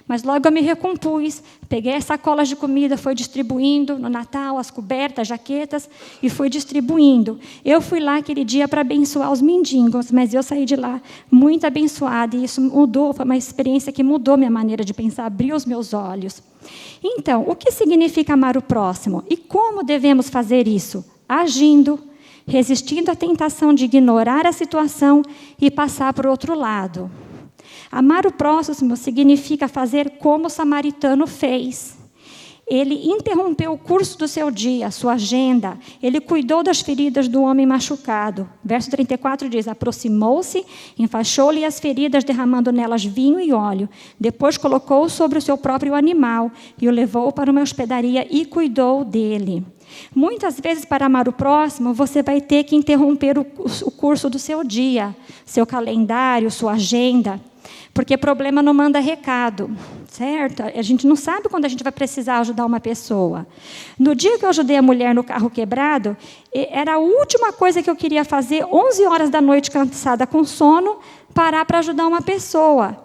Mas logo eu me recompus, peguei as sacolas de comida, fui distribuindo no Natal, as cobertas, as jaquetas, e fui distribuindo. Eu fui lá aquele dia para abençoar os mendigos, mas eu saí de lá muito abençoada, e isso mudou, foi uma experiência que mudou minha maneira de pensar, abriu os meus olhos. Então, o que significa amar o próximo? E como devemos fazer isso? Agindo, resistindo à tentação de ignorar a situação e passar para o outro lado. Amar o próximo significa fazer como o samaritano fez. Ele interrompeu o curso do seu dia, sua agenda. Ele cuidou das feridas do homem machucado. Verso 34 diz, aproximou-se, enfaixou-lhe as feridas, derramando nelas vinho e óleo. Depois colocou-o sobre o seu próprio animal e o levou para uma hospedaria e cuidou dele. Muitas vezes, para amar o próximo, você vai ter que interromper o curso do seu dia, seu calendário, sua agenda, porque problema não manda recado, certo? A gente não sabe quando a gente vai precisar ajudar uma pessoa. No dia que eu ajudei a mulher no carro quebrado, era a última coisa que eu queria fazer, 11 horas da noite, cansada com sono, parar para ajudar uma pessoa.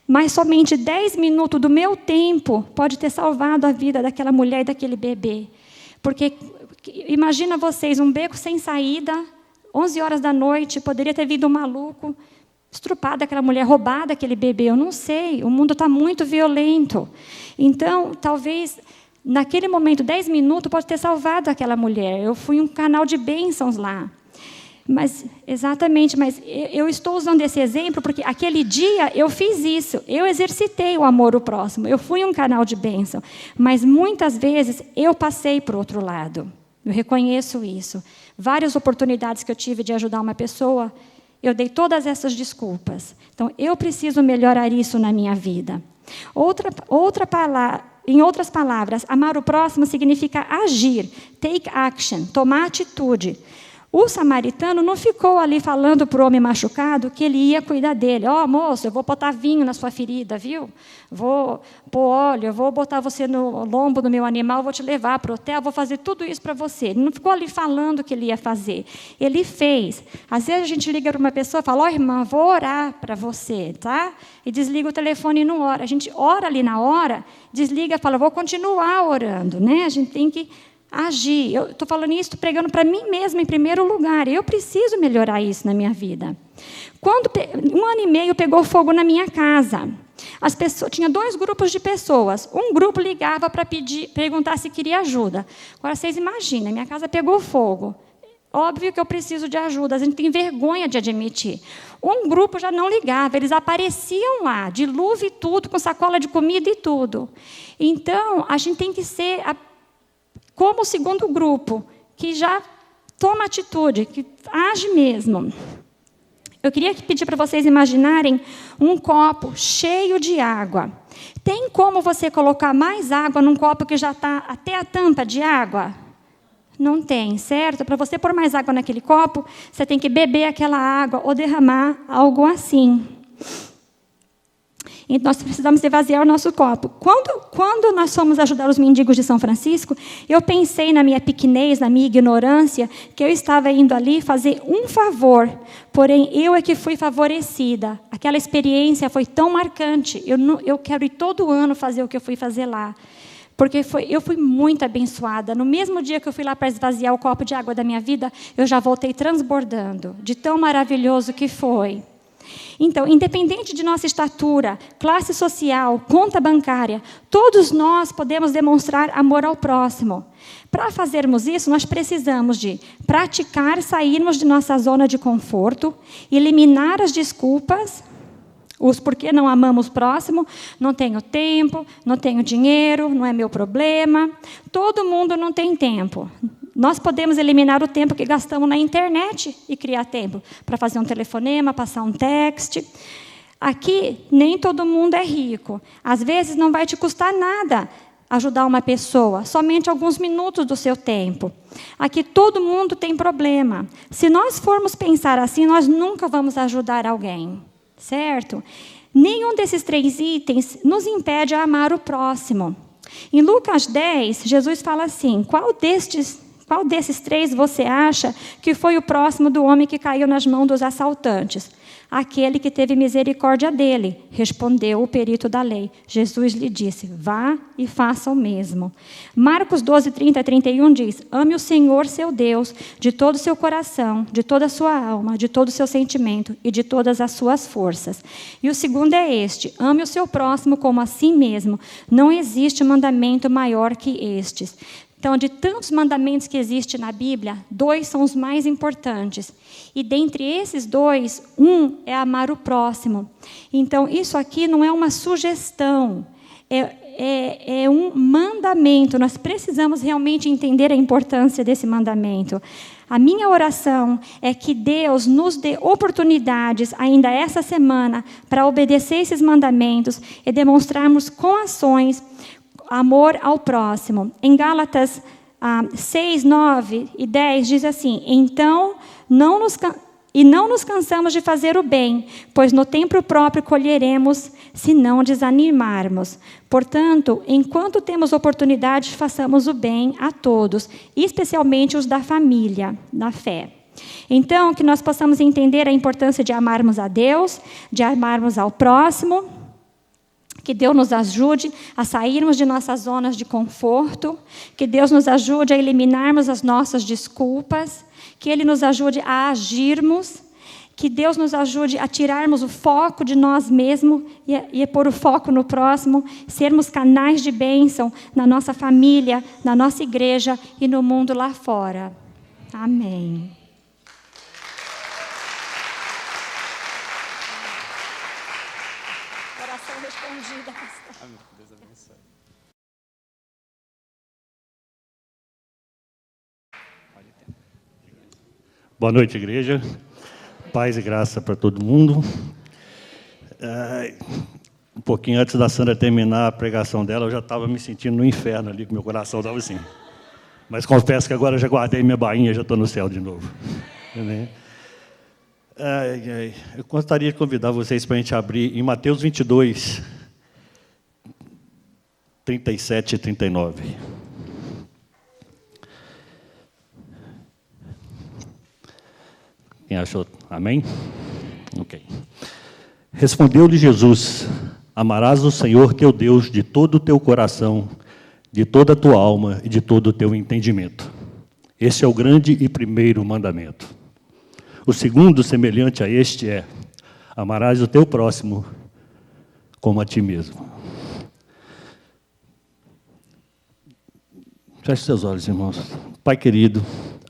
Mas somente 10 minutos do meu tempo pode ter salvado a vida daquela mulher e daquele bebê. Porque, imagina vocês, um beco sem saída, 11 horas da noite, poderia ter vindo um maluco, estrupado aquela mulher, roubado aquele bebê, eu não sei, o mundo está muito violento. Então, talvez, naquele momento, 10 minutos, pode ter salvado aquela mulher. Eu fui um canal de bênçãos lá. Mas, exatamente, mas eu estou usando esse exemplo porque aquele dia eu fiz isso, eu exercitei o amor ao próximo, eu fui um canal de bênção, mas muitas vezes eu passei para o outro lado, eu reconheço isso. Várias oportunidades que eu tive de ajudar uma pessoa, eu dei todas essas desculpas. Então, eu preciso melhorar isso na minha vida. Em outras palavras, amar o próximo significa agir, take action, tomar atitude. O samaritano não ficou ali falando para o homem machucado que ele ia cuidar dele. Ó, moço, eu vou botar vinho na sua ferida, viu? Vou pôr óleo, eu vou botar você no lombo do meu animal, vou te levar para o hotel, vou fazer tudo isso para você. Ele não ficou ali falando o que ele ia fazer. Ele fez. Às vezes a gente liga para uma pessoa e fala, ó, irmã, vou orar para você, tá? E desliga o telefone e não ora. A gente ora ali na hora, desliga e fala, vou continuar orando, né? A gente tem que agir. Eu estou falando isso, pregando para mim mesma em primeiro lugar. Eu preciso melhorar isso na minha vida. Quando 1 ano e meio pegou fogo na minha casa, tinha 2 grupos de pessoas. Um grupo ligava para perguntar se queria ajuda. Agora, vocês imaginem, minha casa pegou fogo. Óbvio que eu preciso de ajuda, a gente tem vergonha de admitir. Um grupo já não ligava, eles apareciam lá, de luva e tudo, com sacola de comida e tudo. Então, a gente tem que ser como o segundo grupo, que já toma atitude, que age mesmo. Eu queria pedir para vocês imaginarem um copo cheio de água. Tem como você colocar mais água num copo que já está até a tampa de água? Não tem, certo? Para você pôr mais água naquele copo, você tem que beber aquela água ou derramar algo assim. E nós precisamos esvaziar o nosso copo. Quando nós fomos ajudar os mendigos de São Francisco, eu pensei na minha pequenez, na minha ignorância, que eu estava indo ali fazer um favor, porém eu é que fui favorecida. Aquela experiência foi tão marcante. Eu quero ir todo ano fazer o que eu fui fazer lá. Porque eu fui muito abençoada. No mesmo dia que eu fui lá para esvaziar o copo de água da minha vida, eu já voltei transbordando, de tão maravilhoso que foi. Então, independente de nossa estatura, classe social, conta bancária, todos nós podemos demonstrar amor ao próximo. Para fazermos isso, nós precisamos de praticar, sairmos de nossa zona de conforto, eliminar as desculpas, os porquê não amamos o próximo, não tenho tempo, não tenho dinheiro, não é meu problema. Todo mundo não tem tempo. Nós podemos eliminar o tempo que gastamos na internet e criar tempo para fazer um telefonema, passar um text. Aqui, nem todo mundo é rico. Às vezes, não vai te custar nada ajudar uma pessoa, somente alguns minutos do seu tempo. Aqui, todo mundo tem problema. Se nós formos pensar assim, nós nunca vamos ajudar alguém, certo? Nenhum desses 3 itens nos impede a amar o próximo. Em Lucas 10, Jesus fala assim, qual desses 3 você acha que foi o próximo do homem que caiu nas mãos dos assaltantes? aquele que teve misericórdia dele, respondeu o perito da lei. Jesus lhe disse: vá e faça o mesmo. Marcos 12, 30 a 31 diz: ame o Senhor seu Deus de todo o seu coração, de toda a sua alma, de todo o seu sentimento e de todas as suas forças. E o segundo é este: ame o seu próximo como a si mesmo. Não existe mandamento maior que estes. Então, de tantos mandamentos que existem na Bíblia, 2 são os mais importantes. E dentre esses 2, um é amar o próximo. Então, isso aqui não é uma sugestão, é um mandamento. Nós precisamos realmente entender a importância desse mandamento. A minha oração é que Deus nos dê oportunidades, ainda essa semana, para obedecer esses mandamentos e demonstrarmos com ações amor ao próximo. Em Gálatas 6, 9 e 10 diz assim: então, não nos cansamos de fazer o bem, pois no tempo próprio colheremos, se não desanimarmos. Portanto, enquanto temos oportunidade, façamos o bem a todos, especialmente os da família, da fé. Então, que nós possamos entender a importância de amarmos a Deus, de amarmos ao próximo. Que Deus nos ajude a sairmos de nossas zonas de conforto, que Deus nos ajude a eliminarmos as nossas desculpas, que Ele nos ajude a agirmos, que Deus nos ajude a tirarmos o foco de nós mesmos e a pôr o foco no próximo, sermos canais de bênção na nossa família, na nossa igreja e no mundo lá fora. Amém. Oração respondida, pastor. Deus abençoe. Boa noite, igreja. Paz e graça para todo mundo. Um pouquinho antes da Sandra terminar a pregação dela, eu já estava me sentindo no inferno ali, que meu coração estava assim. Mas confesso que agora já guardei minha bainha, já estou no céu de novo. Eu gostaria de convidar vocês para a gente abrir em Mateus 22, 37 e 39. Quem achou? Amém? Ok. Respondeu-lhe Jesus: amarás o Senhor teu Deus de todo o teu coração, de toda a tua alma e de todo o teu entendimento. Esse é o grande e primeiro mandamento. O segundo, semelhante a este, é: amarás o teu próximo como a ti mesmo. Feche seus olhos, irmãos. Pai querido,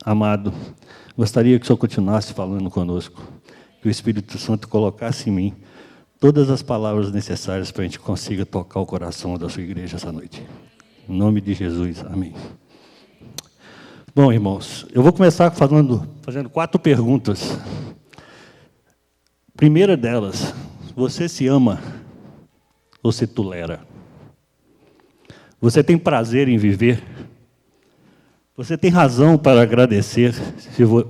amado, gostaria que o Senhor continuasse falando conosco, que o Espírito Santo colocasse em mim todas as palavras necessárias para a gente consiga tocar o coração da sua igreja essa noite. Em nome de Jesus, amém. Bom, irmãos, eu vou começar fazendo 4 perguntas. Primeira delas: você se ama ou se tolera? Você tem prazer em viver? Você tem razão para agradecer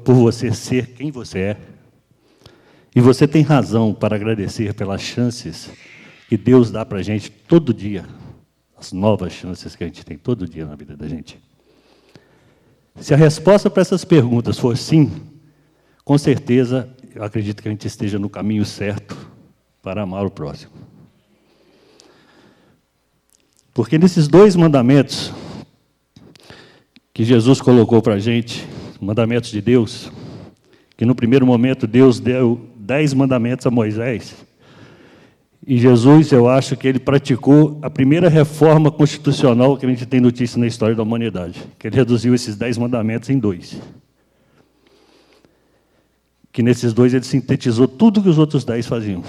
por você ser quem você é? E você tem razão para agradecer pelas chances que Deus dá para a gente todo dia, as novas chances que a gente tem todo dia na vida da gente? Se a resposta para essas perguntas for sim, com certeza, eu acredito que a gente esteja no caminho certo para amar o próximo. Porque nesses 2 mandamentos que Jesus colocou para a gente, mandamentos de Deus, que no primeiro momento Deus deu 10 mandamentos a Moisés, e Jesus, eu acho que ele praticou a primeira reforma constitucional que a gente tem notícia na história da humanidade, que ele reduziu esses 10 mandamentos em 2. Que nesses 2 ele sintetizou tudo que os outros 10 faziam.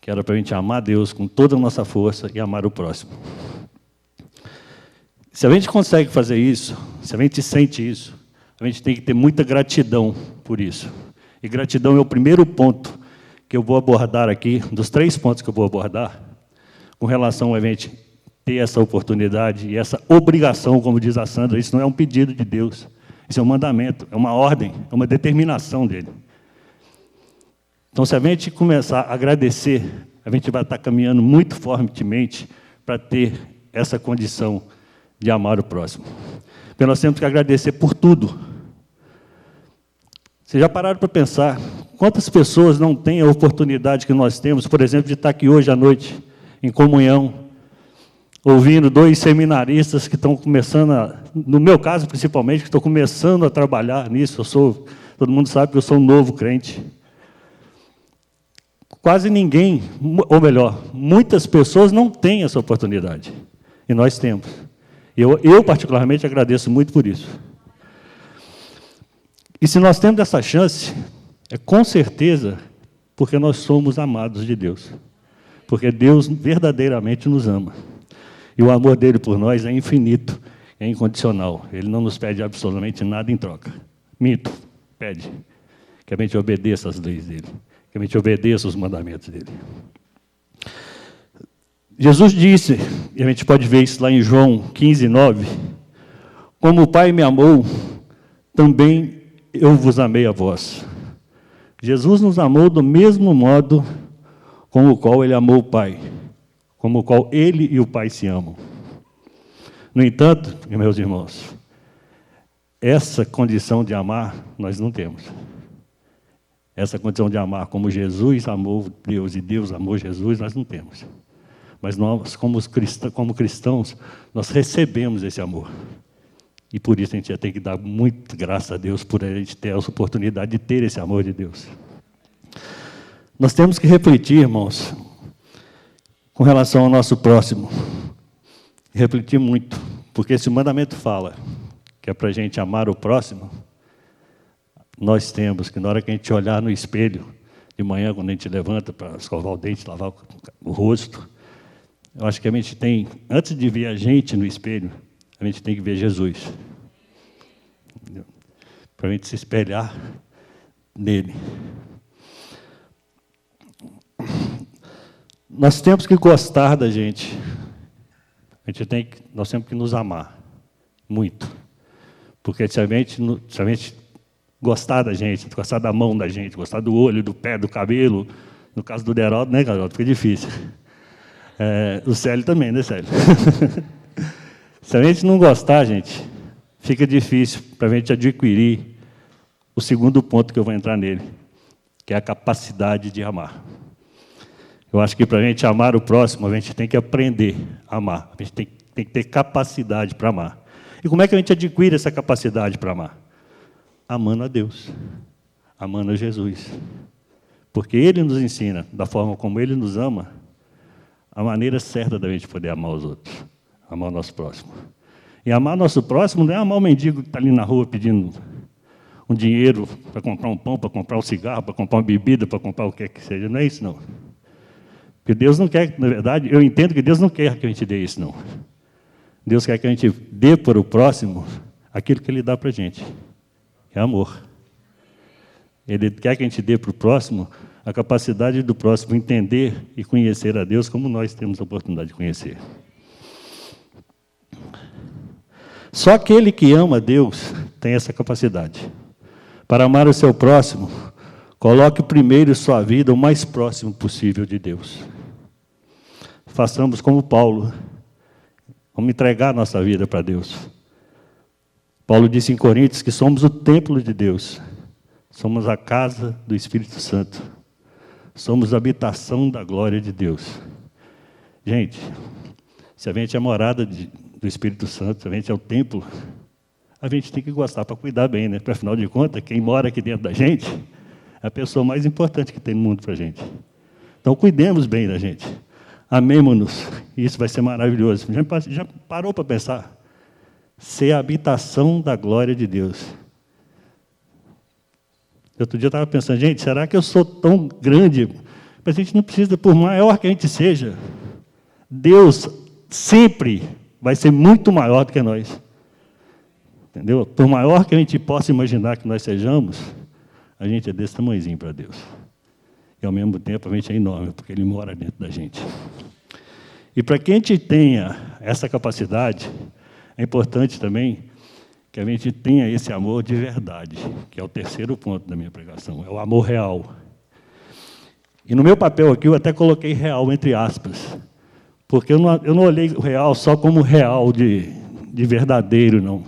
Que era para a gente amar Deus com toda a nossa força e amar o próximo. Se a gente consegue fazer isso, se a gente sente isso, a gente tem que ter muita gratidão por isso. E gratidão é o primeiro ponto que eu vou abordar aqui, dos 3 pontos que eu vou abordar, com relação a gente ter essa oportunidade e essa obrigação, como diz a Sandra. Isso não é um pedido de Deus, isso é um mandamento, é uma ordem, é uma determinação dele. Então, se a gente começar a agradecer, a gente vai estar caminhando muito fortemente para ter essa condição de amar o próximo. Porque nós temos que agradecer por tudo. Vocês já pararam para pensar Quantas pessoas não têm a oportunidade que nós temos, por exemplo, de estar aqui hoje à noite, em comunhão, ouvindo 2 seminaristas que estão começando, no meu caso principalmente, que estou começando a trabalhar nisso. Todo mundo sabe que eu sou um novo crente. Quase ninguém, ou melhor, muitas pessoas não têm essa oportunidade. E nós temos. Eu particularmente, agradeço muito por isso. E se nós temos essa chance, é com certeza porque nós somos amados de Deus. Porque Deus verdadeiramente nos ama. E o amor dele por nós é infinito, é incondicional. Ele não nos pede absolutamente nada em troca. Minto, pede que a gente obedeça às leis dele, que a gente obedeça os mandamentos dele. Jesus disse, e a gente pode ver isso lá em João 15, 9, como o Pai me amou, também eu vos amei a vós. Jesus nos amou do mesmo modo com o qual ele amou o Pai, como o qual ele e o Pai se amam. No entanto, meus irmãos, essa condição de amar nós não temos. Essa condição de amar como Jesus amou Deus e Deus amou Jesus, nós não temos. Mas nós, como cristãos, nós recebemos esse amor. E por isso a gente já tem que dar muito graças a Deus por a gente ter essa oportunidade de ter esse amor de Deus. Nós temos que refletir, irmãos, com relação ao nosso próximo. Refletir muito, porque esse mandamento fala que é para a gente amar o próximo. Nós temos que, na hora que a gente olhar no espelho, de manhã, quando a gente levanta para escovar o dente, lavar o rosto, eu acho que a gente tem, antes de ver a gente no espelho, a gente tem que ver Jesus. Para a gente se espelhar nele. Nós temos que gostar da gente. Nós temos que nos amar. Muito. Porque se a gente gostar da gente, gostar da mão da gente, gostar do olho, do pé, do cabelo, no caso do Deraldo, né, Garoto? Fica difícil. O Célio também, né, Célio? Se a gente não gostar, gente, fica difícil para a gente adquirir o segundo ponto que eu vou entrar nele, que é a capacidade de amar. Eu acho que para a gente amar o próximo, a gente tem que aprender a amar. A gente tem que ter capacidade para amar. E como é que a gente adquire essa capacidade para amar? Amando a Deus, amando a Jesus. Porque Ele nos ensina, da forma como Ele nos ama, a maneira certa da gente poder amar os outros, amar o nosso próximo. E amar o nosso próximo não é amar o mendigo que está ali na rua pedindo um dinheiro para comprar um pão, para comprar um cigarro, para comprar uma bebida, para comprar o que quer que seja. Não é isso, não. Porque Deus não quer, na verdade, eu entendo que Deus não quer que a gente dê isso, não. Deus quer que a gente dê para o próximo aquilo que Ele dá para a gente. É amor. Ele quer que a gente dê para o próximo a capacidade do próximo entender e conhecer a Deus como nós temos a oportunidade de conhecer. Só aquele que ama a Deus tem essa capacidade. Para amar o seu próximo, coloque primeiro sua vida o mais próximo possível de Deus. Façamos como Paulo. Vamos entregar a nossa vida para Deus. Paulo disse em Coríntios que somos o templo de Deus. Somos a casa do Espírito Santo. Somos a habitação da glória de Deus. Gente, se a gente é morada do Espírito Santo, se a gente é o templo, a gente tem que gostar para cuidar bem, né? Porque, afinal de contas, quem mora aqui dentro da gente é a pessoa mais importante que tem no mundo para a gente. Então, cuidemos bem da gente. Amemo-nos. Isso vai ser maravilhoso. Já parou para pensar? Ser a habitação da glória de Deus. Outro dia eu estava pensando, gente, será que eu sou tão grande? Mas a gente não precisa, por maior que a gente seja, Deus sempre vai ser muito maior do que nós. Entendeu? Por maior que a gente possa imaginar que nós sejamos, a gente é desse tamanhozinho para Deus. E, ao mesmo tempo, a gente é enorme, porque Ele mora dentro da gente. E para que a gente tenha essa capacidade, é importante também que a gente tenha esse amor de verdade, que é o terceiro ponto da minha pregação, é o amor real. E no meu papel aqui, eu até coloquei real entre aspas, porque eu não olhei o real só como real de verdadeiro, não.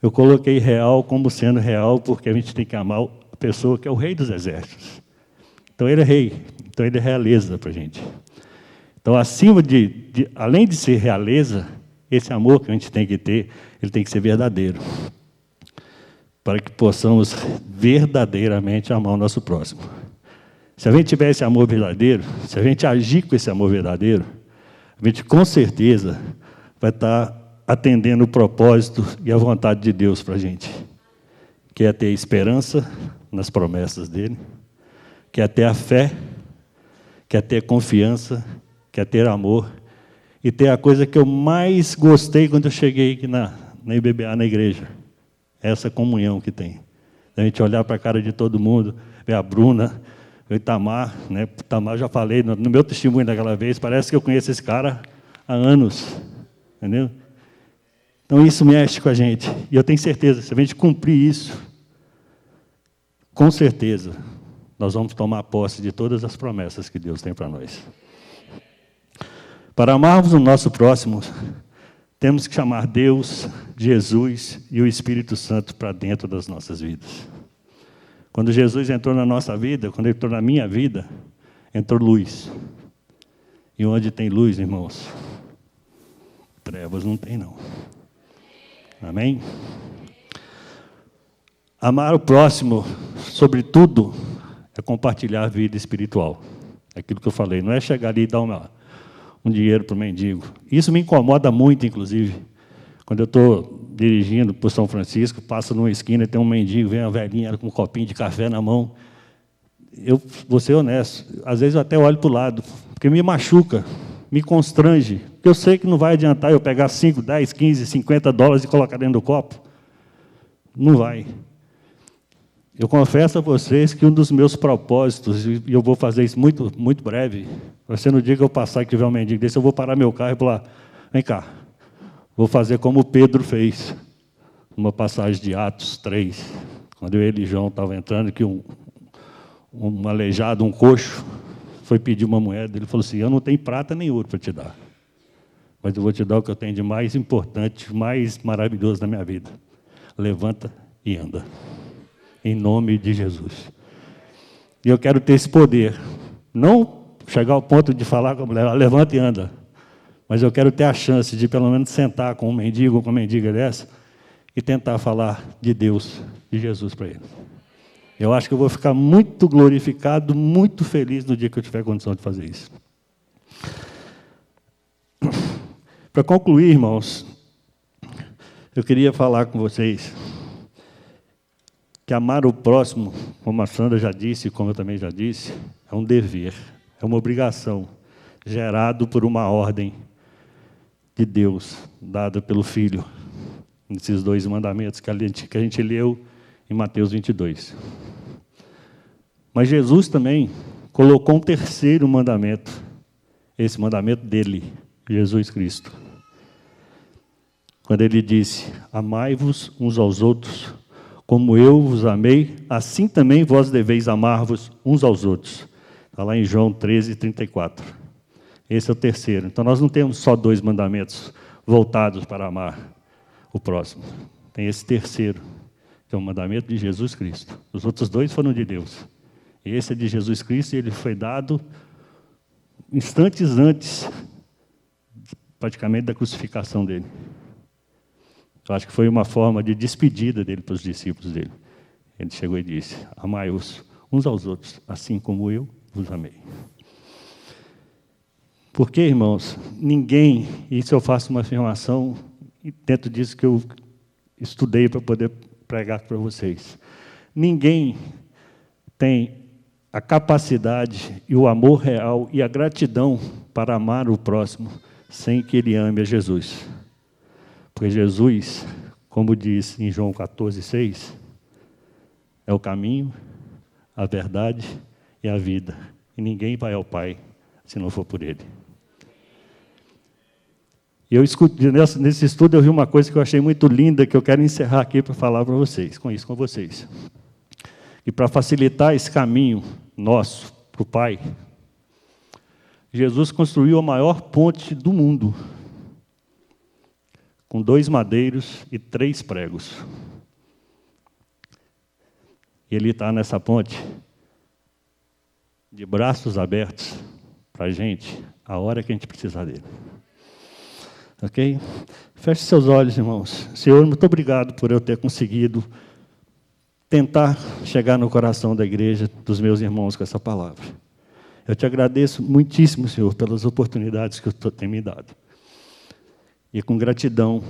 Eu coloquei real como sendo real, porque a gente tem que amar pessoa que é o rei dos exércitos. Então ele é rei, então ele é realeza para a gente. Então, além de ser realeza, esse amor que a gente tem que ter, ele tem que ser verdadeiro. Para que possamos verdadeiramente amar o nosso próximo. Se a gente tiver esse amor verdadeiro, se a gente agir com esse amor verdadeiro, a gente com certeza vai estar atendendo o propósito e a vontade de Deus para a gente. Que é ter esperança nas promessas dele, que é ter a fé, que é ter confiança, que é ter amor, e ter a coisa que eu mais gostei quando eu cheguei aqui na IBBA, na igreja, essa comunhão que tem. A gente olhar para a cara de todo mundo, ver a Bruna, ver o Itamar, né? O Itamar, já falei no meu testemunho daquela vez, parece que eu conheço esse cara há anos, entendeu? Então isso mexe com a gente, e eu tenho certeza, se a gente cumprir isso, com certeza, nós vamos tomar posse de todas as promessas que Deus tem para nós. Para amarmos o nosso próximo, temos que chamar Deus, Jesus e o Espírito Santo para dentro das nossas vidas. Quando Jesus entrou na nossa vida, quando ele entrou na minha vida, entrou luz. E onde tem luz, irmãos, trevas não tem, não. Amém? Amar o próximo, sobretudo, é compartilhar a vida espiritual. É aquilo que eu falei, não é chegar ali e dar um dinheiro para o mendigo. Isso me incomoda muito, inclusive. Quando eu estou dirigindo para São Francisco, passo numa esquina e tem um mendigo, vem uma velhinha com um copinho de café na mão. Eu vou ser honesto, às vezes eu até olho para o lado, porque me machuca, me constrange. Porque eu sei que não vai adiantar eu pegar 5, 10, 15, 50 dólares e colocar dentro do copo. Não vai. Eu confesso a vocês que um dos meus propósitos, e eu vou fazer isso muito, muito breve, vai ser no dia que eu passar e tiver um mendigo desse, eu vou parar meu carro e falar, vem cá, vou fazer como Pedro fez, numa passagem de Atos 3, quando ele e João estavam entrando, que um aleijado, um coxo, foi pedir uma moeda, ele falou assim, eu não tenho prata nem ouro para te dar, mas eu vou te dar o que eu tenho de mais importante, mais maravilhoso na minha vida. Levanta e anda. Em nome de Jesus. E eu quero ter esse poder. Não chegar ao ponto de falar com a mulher, levanta e anda. Mas eu quero ter a chance de, pelo menos, sentar com um mendigo ou com uma mendiga dessa e tentar falar de Deus, de Jesus para ele. Eu acho que eu vou ficar muito glorificado, muito feliz no dia que eu tiver condição de fazer isso. Para concluir, irmãos, eu queria falar com vocês que amar o próximo, como a Sandra já disse, como eu também já disse, é um dever, é uma obrigação, gerado por uma ordem de Deus, dada pelo Filho, nesses 2 mandamentos que a gente leu em Mateus 22. Mas Jesus também colocou um 3º mandamento, esse mandamento dele, Jesus Cristo. Quando ele disse, amai-vos uns aos outros, como eu vos amei, assim também vós deveis amar-vos uns aos outros. Está lá em João 13, 34. Esse é o 3º. Então, nós não temos só 2 mandamentos voltados para amar o próximo. Tem esse 3º, que é o mandamento de Jesus Cristo. Os outros 2 foram de Deus. E esse é de Jesus Cristo, e ele foi dado instantes antes, praticamente, da crucificação dele. Eu acho que foi uma forma de despedida dele para os discípulos dele. Ele chegou e disse, amai-os uns aos outros, assim como eu vos amei. Porque, irmãos, ninguém, isso eu faço uma afirmação, dentro disso que eu estudei para poder pregar para vocês, ninguém tem a capacidade e o amor real e a gratidão para amar o próximo sem que ele ame a Jesus. Porque Jesus, como diz em João 14, 6, é o caminho, a verdade e a vida. E ninguém vai ao Pai se não for por Ele. E eu nesse estudo eu vi uma coisa que eu achei muito linda, que eu quero encerrar aqui para falar para vocês, com vocês. E para facilitar esse caminho nosso para o Pai, Jesus construiu a maior ponte do mundo, com 2 madeiros e 3 pregos. E Ele está nessa ponte, de braços abertos para a gente, a hora que a gente precisar dele. Ok? Feche seus olhos, irmãos. Senhor, muito obrigado por eu ter conseguido tentar chegar no coração da igreja, dos meus irmãos, com essa palavra. Eu te agradeço muitíssimo, Senhor, pelas oportunidades que o Senhor tem me dado. E com gratidão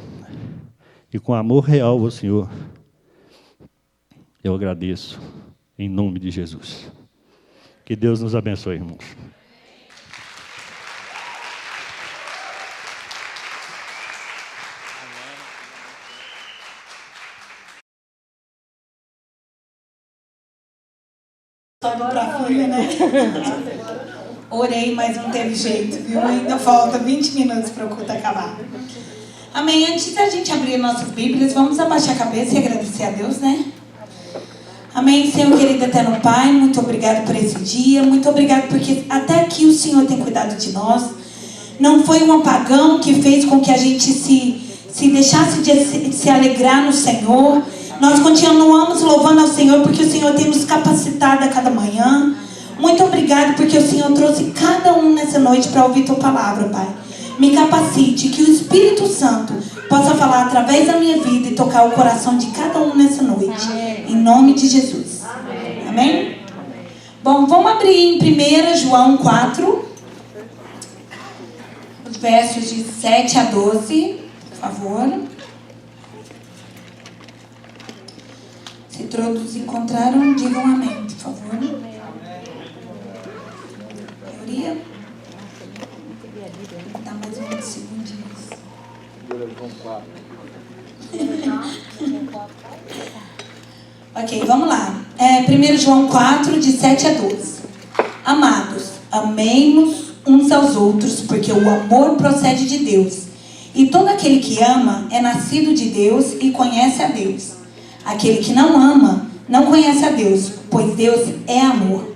e com amor real ao Senhor, eu agradeço em nome de Jesus. Que Deus nos abençoe, irmãos. Sobe pra filha, né? Orei, mas não teve jeito, viu? Ainda falta 20 minutos para o culto acabar. Amém? Antes da gente abrir nossas Bíblias, vamos abaixar a cabeça e agradecer a Deus, né? Amém, Senhor querido eterno Pai, muito obrigado por esse dia, muito obrigado porque até aqui o Senhor tem cuidado de nós. Não foi um apagão que fez com que a gente se deixasse de se alegrar no Senhor. Nós continuamos louvando ao Senhor porque o Senhor tem nos capacitado a cada manhã. Muito obrigado porque o Senhor trouxe cada um nessa noite para ouvir Tua palavra, Pai. Me capacite, que o Espírito Santo possa falar através da minha vida e tocar o coração de cada um nessa noite. Em nome de Jesus. Amém? Bom, vamos abrir em 1 João 4, os versos de 7 a 12, por favor. Se todos encontraram, digam amém, por favor. Maioria? Dá mais uns segundinhos. Ok, vamos lá. 1 João 4, de 7 a 12. Amados, amemos uns aos outros, porque o amor procede de Deus. E todo aquele que ama é nascido de Deus e conhece a Deus. Aquele que não ama não conhece a Deus, pois Deus é amor.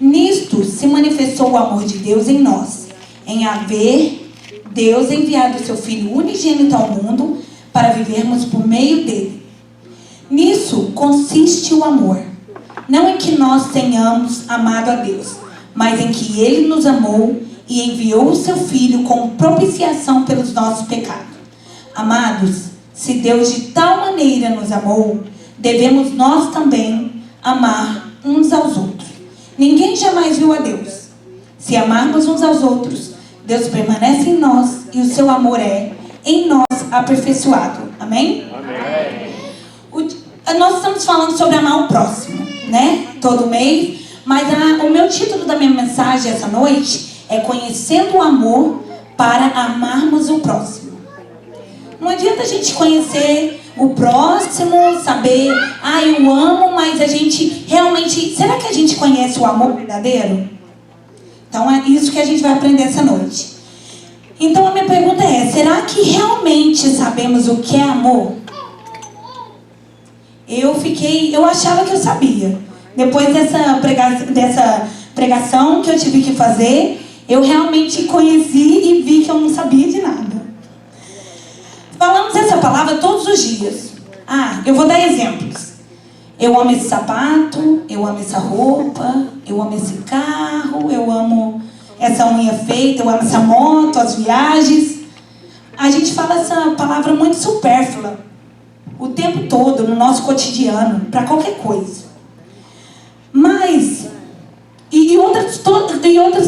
Nisto se manifestou o amor de Deus em nós, em haver Deus enviado o seu Filho unigênito ao mundo para vivermos por meio dele. Nisso consiste o amor, não em que nós tenhamos amado a Deus, mas em que Ele nos amou e enviou o seu Filho como propiciação pelos nossos pecados. Amados, se Deus de tal maneira nos amou, devemos nós também amar uns aos outros. Ninguém jamais viu a Deus. Se amarmos uns aos outros, Deus permanece em nós e o seu amor é em nós aperfeiçoado. Amém? Amém. Nós estamos falando sobre amar o próximo, né? Todo mês. Mas o meu título da minha mensagem essa noite é Conhecendo o Amor para Amarmos o Próximo. Não adianta a gente conhecer o próximo, saber, eu amo, mas a gente realmente... Será que a gente conhece o amor verdadeiro? Então é isso que a gente vai aprender essa noite. Então a minha pergunta é, será que realmente sabemos o que é amor? Eu achava que eu sabia. Depois dessa pregação que eu tive que fazer, eu realmente conheci e vi que eu não sabia de nada. Falamos essa palavra todos os dias. Eu vou dar exemplos. Eu amo esse sapato, eu amo essa roupa, eu amo esse carro, eu amo essa unha feita, eu amo essa moto, as viagens. A gente fala essa palavra muito supérflua o tempo todo, no nosso cotidiano, para qualquer coisa. Mas, e outras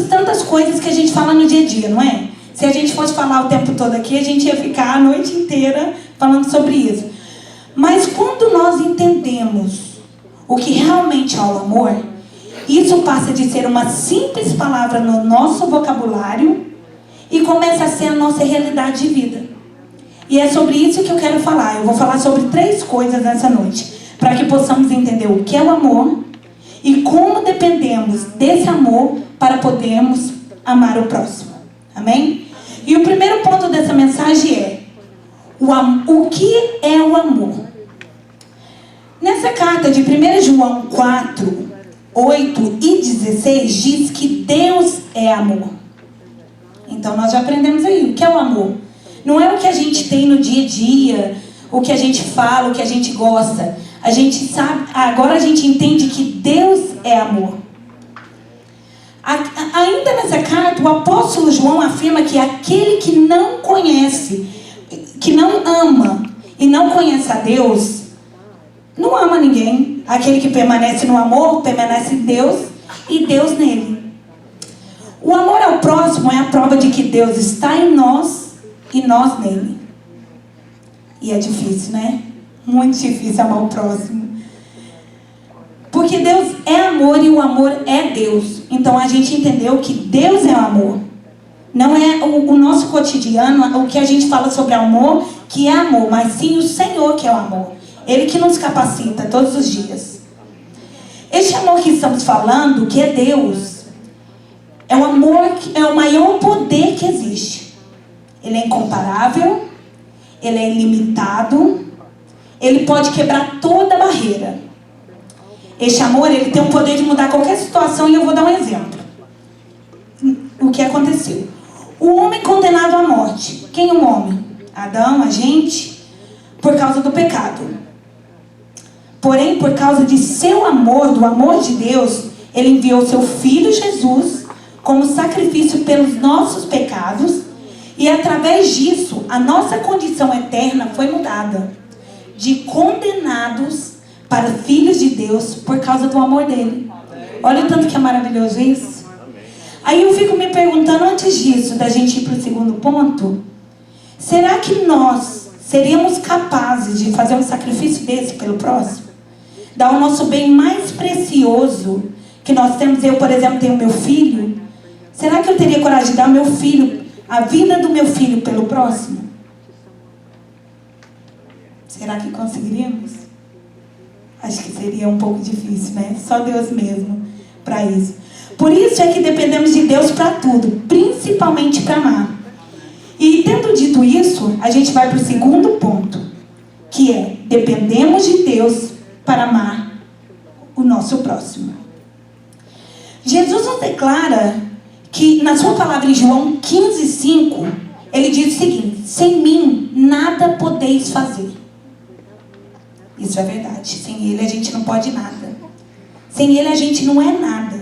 tantas coisas que a gente fala no dia a dia, não é? Se a gente fosse falar o tempo todo aqui, a gente ia ficar a noite inteira falando sobre isso. Mas quando nós entendemos o que realmente é o amor, isso passa de ser uma simples palavra no nosso vocabulário e começa a ser a nossa realidade de vida. E é sobre isso que eu quero falar. Eu vou falar sobre 3 coisas nessa noite, para que possamos entender o que é o amor e como dependemos desse amor para podermos amar o próximo. Amém? E o primeiro ponto dessa mensagem é o que é o amor. Nessa carta de 1 João 4, 8 e 16 diz que Deus é amor. Então nós já aprendemos aí o que é o amor. Não é o que a gente tem no dia a dia, o que a gente fala, o que a gente gosta. A gente sabe, agora a gente entende que Deus é amor. Ainda nessa carta, o apóstolo João afirma que aquele que não conhece, que não ama e não conhece a Deus, não ama ninguém. Aquele que permanece no amor, permanece em Deus e Deus nele. O amor ao próximo é a prova de que Deus está em nós e nós nele. E é difícil, né? Muito difícil amar o próximo. Porque Deus é amor e o amor é Deus. Então a gente entendeu que Deus é o amor. Não é o nosso cotidiano, o que a gente fala sobre amor, que é amor, mas sim o Senhor que é o amor. Ele que nos capacita todos os dias. Este amor que estamos falando, que é Deus, é o amor, é o maior poder que existe. Ele é incomparável, ele é ilimitado, ele pode quebrar toda barreira. Este amor, ele tem o poder de mudar qualquer situação, e eu vou dar um exemplo. O que aconteceu? O homem condenado à morte. Quem é o homem? Adão, a gente, por causa do pecado. Porém, por causa de seu amor, do amor de Deus, ele enviou seu Filho Jesus como sacrifício pelos nossos pecados, e através disso, a nossa condição eterna foi mudada. De condenados para filhos de Deus por causa do amor dele. Olha o tanto que é maravilhoso isso. Aí eu fico me perguntando, antes disso, da gente ir para o segundo ponto, será que nós seríamos capazes de fazer um sacrifício desse pelo próximo? Dar o nosso bem mais precioso que nós temos. Eu, por exemplo, tenho meu filho. Será que eu teria coragem de dar meu filho, a vida do meu filho pelo próximo? Será que conseguiríamos? Acho que seria um pouco difícil, né? Só Deus mesmo para isso. Por isso é que dependemos de Deus para tudo, principalmente para amar. E tendo dito isso, a gente vai para o segundo ponto, que é: dependemos de Deus para amar o nosso próximo. Jesus nos declara que, na sua palavra em João 15:5, ele diz o seguinte: sem mim nada podeis fazer. Isso é verdade. Sem ele a gente não pode nada. Sem ele a gente não é nada.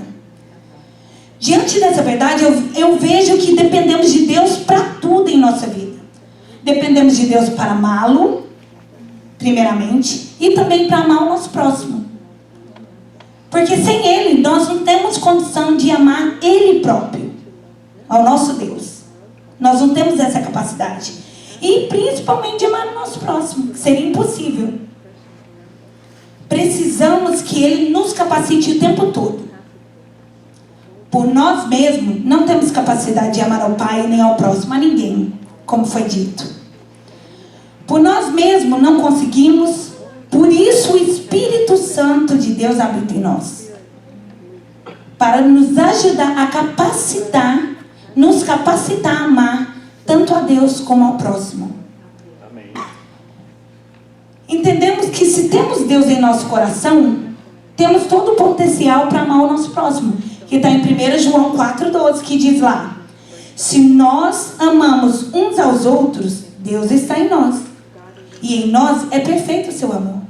Diante dessa verdade, eu vejo que dependemos de Deus para tudo em nossa vida. Dependemos de Deus para amá-lo, primeiramente, e também para amar o nosso próximo. Porque sem ele, nós não temos condição de amar ele próprio, ao nosso Deus. Nós não temos essa capacidade. E principalmente de amar o nosso próximo, que seria impossível. Precisamos que ele nos capacite o tempo todo. Por nós mesmos, não temos capacidade de amar ao Pai nem ao próximo, a ninguém, como foi dito. Por nós mesmos não conseguimos, por isso o Espírito Santo de Deus habita em nós. Para nos ajudar a capacitar, nos capacitar a amar tanto a Deus como ao próximo. Amém. Entendemos que se temos Deus em nosso coração, temos todo o potencial para amar o nosso próximo. Que está em 1 João 4,12, que diz lá: se nós amamos uns aos outros, Deus está em nós. E em nós é perfeito o seu amor.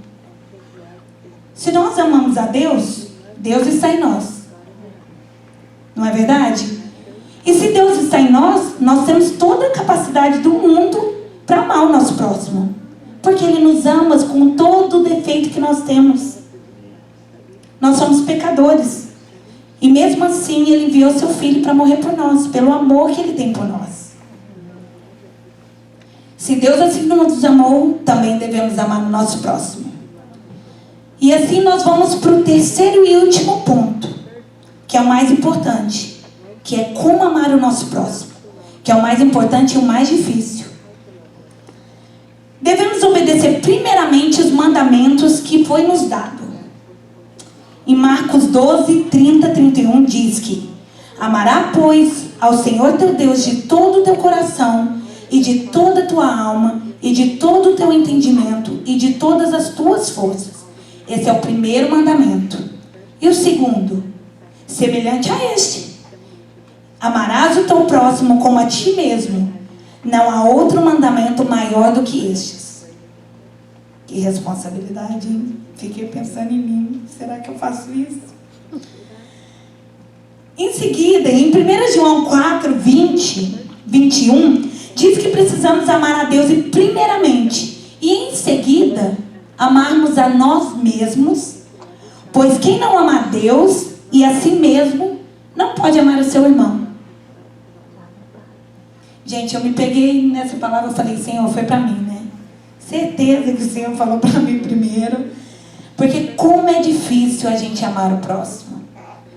Se nós amamos a Deus, Deus está em nós. Não é verdade? E se Deus está em nós, nós temos toda a capacidade do mundo para amar o nosso próximo. Porque Ele nos ama com todo o defeito que nós temos. Nós somos pecadores. E mesmo assim, Ele enviou seu Filho para morrer por nós, pelo amor que Ele tem por nós. Se Deus assim nos amou, também devemos amar o nosso próximo. E assim nós vamos para o terceiro e último ponto, que é o mais importante, que é como amar o nosso próximo, que é o mais importante e o mais difícil. Devemos obedecer primeiramente os mandamentos que foi nos dado. Em Marcos 12, 30, 31 diz que: amará, pois, ao Senhor teu Deus de todo o teu coração, e de toda a tua alma, e de todo o teu entendimento, e de todas as tuas forças. Esse é o primeiro mandamento. E o segundo, semelhante a este: amarás o teu próximo como a ti mesmo. Não há outro mandamento maior do que estes. Que responsabilidade, hein? Fiquei pensando em mim. Será que eu faço isso? Em seguida, em 1 João 4, 20, 21, diz que precisamos amar a Deus e primeiramente, e em seguida, amarmos a nós mesmos, pois quem não ama a Deus e a si mesmo, não pode amar o seu irmão. Gente, eu me peguei nessa palavra e falei, Senhor, foi para mim, né? Certeza que o Senhor falou para mim primeiro. Porque como é difícil a gente amar o próximo.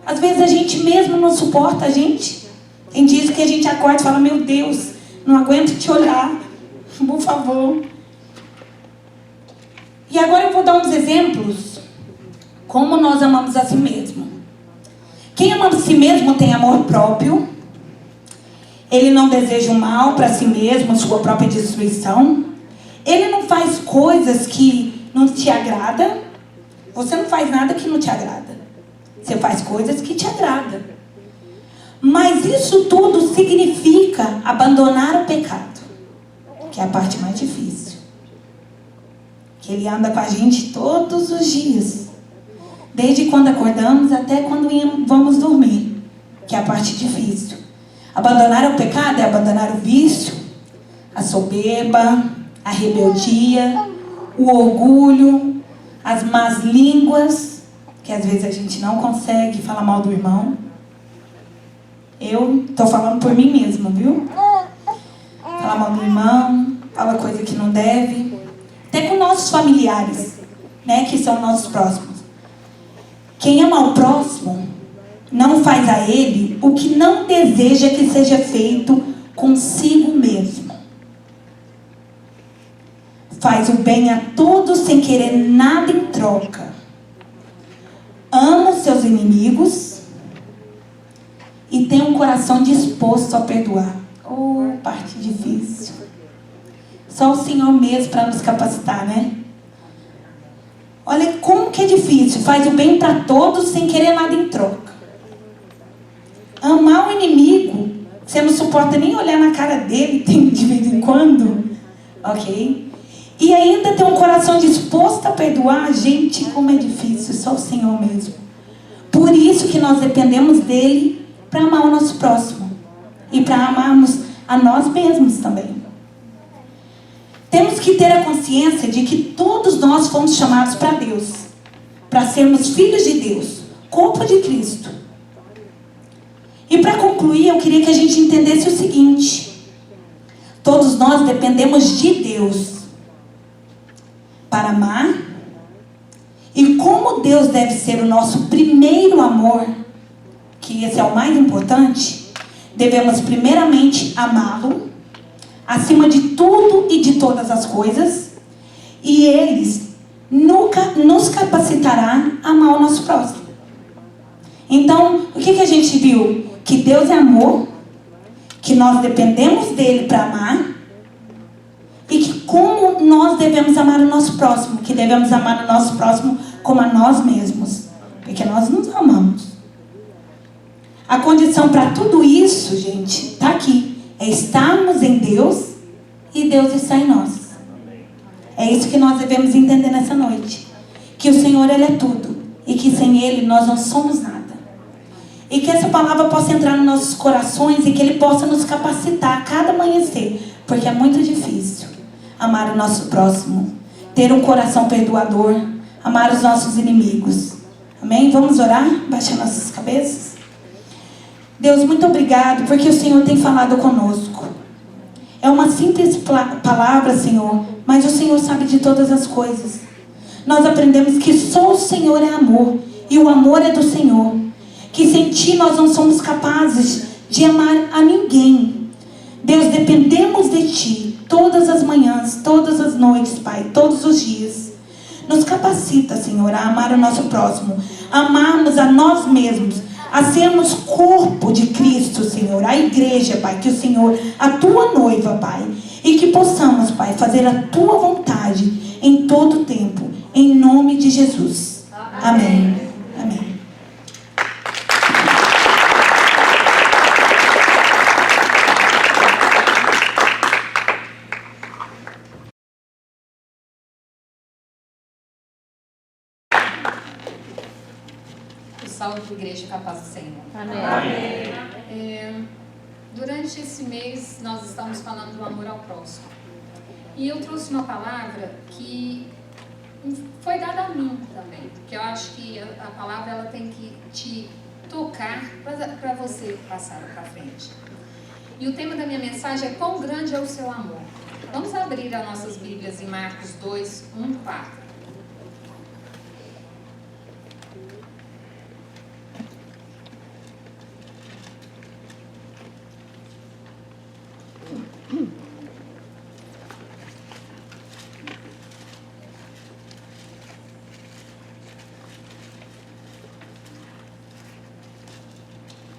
Às vezes a gente mesmo não suporta a gente. Tem dias que a gente acorda e fala, meu Deus, não aguento te olhar. Por favor. E agora eu vou dar uns exemplos. Como nós amamos a si mesmo. Quem ama a si mesmo tem amor próprio. Ele não deseja o mal para si mesmo, sua própria destruição. Ele não faz coisas que não te agradam. Você não faz nada que não te agrada. Você faz coisas que te agradam. Mas isso tudo significa abandonar o pecado. Que é a parte mais difícil. Que ele anda com a gente todos os dias. Desde quando acordamos até quando vamos dormir. Que é a parte difícil. Abandonar o pecado é abandonar o vício, a soberba, a rebeldia, o orgulho, as más línguas, que às vezes a gente não consegue falar mal do irmão. Eu estou falando por mim mesma, viu? Falar mal do irmão, fala coisa que não deve. Até com nossos familiares, né, que são nossos próximos. Quem ama o próximo não faz a ele o que não deseja que seja feito consigo mesmo. Faz o bem a todos sem querer nada em troca. Ama os seus inimigos e tem um coração disposto a perdoar. Oh, parte difícil. Só o Senhor mesmo para nos capacitar, né? Olha como que é difícil. Faz o bem para todos sem querer nada em troca. Amar o inimigo, você não suporta nem olhar na cara dele de vez em quando. Ok? E ainda ter um coração disposto a perdoar. Gente, como é difícil. Só o Senhor mesmo. Por isso que nós dependemos dele para amar o nosso próximo. E para amarmos a nós mesmos também. Temos que ter a consciência de que todos nós fomos chamados para Deus. Para sermos filhos de Deus. Corpo de Cristo. E para concluir, eu queria que a gente entendesse o seguinte. Todos nós dependemos de Deus para amar. E como Deus deve ser o nosso primeiro amor, que esse é o mais importante, devemos primeiramente amá-lo, acima de tudo e de todas as coisas, e Ele nunca nos capacitará a amar o nosso próximo. Então, o que a gente viu? Que Deus é amor, que nós dependemos dele para amar, e que como nós devemos amar o nosso próximo, que devemos amar o nosso próximo como a nós mesmos, porque nós nos amamos. A condição para tudo isso, gente, está aqui, é estarmos em Deus e Deus está em nós. É isso que nós devemos entender nessa noite, que o Senhor, Ele é tudo, e que sem Ele nós não somos nada. E que essa palavra possa entrar nos nossos corações e que Ele possa nos capacitar a cada amanhecer. Porque é muito difícil amar o nosso próximo. Ter um coração perdoador. Amar os nossos inimigos. Amém? Vamos orar? Baixar nossas cabeças. Deus, muito obrigado porque o Senhor tem falado conosco. É uma simples palavra, Senhor. Mas o Senhor sabe de todas as coisas. Nós aprendemos que só o Senhor é amor. E o amor é do Senhor. Que sem Ti nós não somos capazes de amar a ninguém. Deus, dependemos de Ti todas as manhãs, todas as noites, Pai, todos os dias. Nos capacita, Senhor, a amar o nosso próximo, a amarmos a nós mesmos, a sermos corpo de Cristo, Senhor, a igreja, Pai, que o Senhor, a Tua noiva, Pai, e que possamos, Pai, fazer a Tua vontade em todo o tempo, em nome de Jesus. Amém. Amém. Salve, igreja, com a paz do Senhor. Amém. Durante esse mês, nós estamos falando do amor ao próximo. E eu trouxe uma palavra que foi dada a mim também, porque eu acho que a palavra ela tem que te tocar para você passar para frente. E o tema da minha mensagem é: quão grande é o seu amor? Vamos abrir as nossas Bíblias em Marcos 2, 1, 4.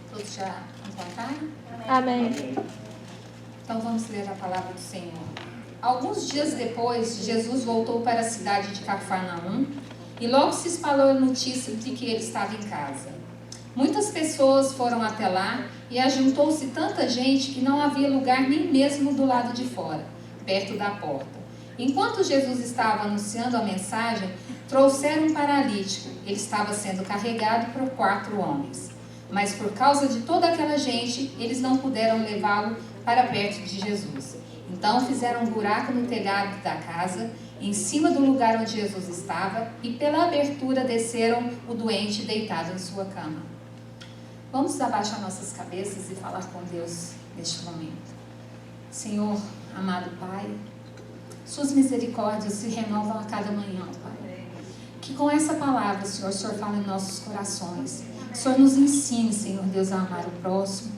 Todos já encontraram? Amém. Então vamos ler a palavra do Senhor. Alguns dias depois, Jesus voltou para a cidade de Cafarnaum e logo se espalhou a notícia de que ele estava em casa. Muitas pessoas foram até lá e ajuntou-se tanta gente que não havia lugar nem mesmo do lado de fora, perto da porta. Enquanto Jesus estava anunciando a mensagem, trouxeram um paralítico. Ele estava sendo carregado por 4 homens. Mas por causa de toda aquela gente, eles não puderam levá-lo para perto de Jesus. Então fizeram um buraco no telhado da casa, em cima do lugar onde Jesus estava, e pela abertura desceram o doente deitado em sua cama. Vamos abaixar nossas cabeças e falar com Deus neste momento. Senhor, amado Pai, suas misericórdias se renovam a cada manhã, Pai. Que com essa palavra, Senhor, o Senhor fala em nossos corações. O Senhor nos ensine, Senhor Deus, a amar o próximo,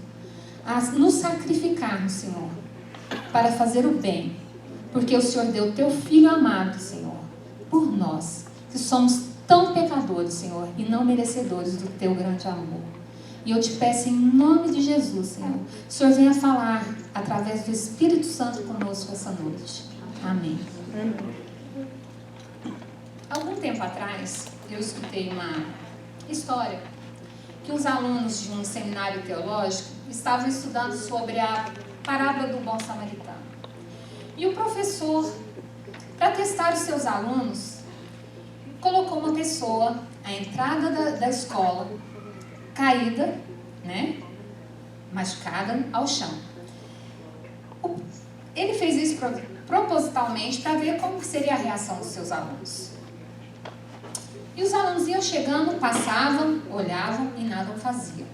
a nos sacrificarmos, Senhor, para fazer o bem, porque o Senhor deu o teu Filho amado, Senhor, por nós, que somos tão pecadores, Senhor, e não merecedores do teu grande amor. E eu te peço em nome de Jesus, Senhor, o Senhor venha falar através do Espírito Santo conosco essa noite. Amém. Algum tempo atrás, eu escutei uma história que os alunos de um seminário teológico estavam estudando sobre a parábola do bom samaritano. E o professor, para testar os seus alunos, colocou uma pessoa à entrada da escola, caída, machucada, ao chão. Ele fez isso propositalmente para ver como seria a reação dos seus alunos. E os alunos iam chegando, passavam, olhavam e nada faziam.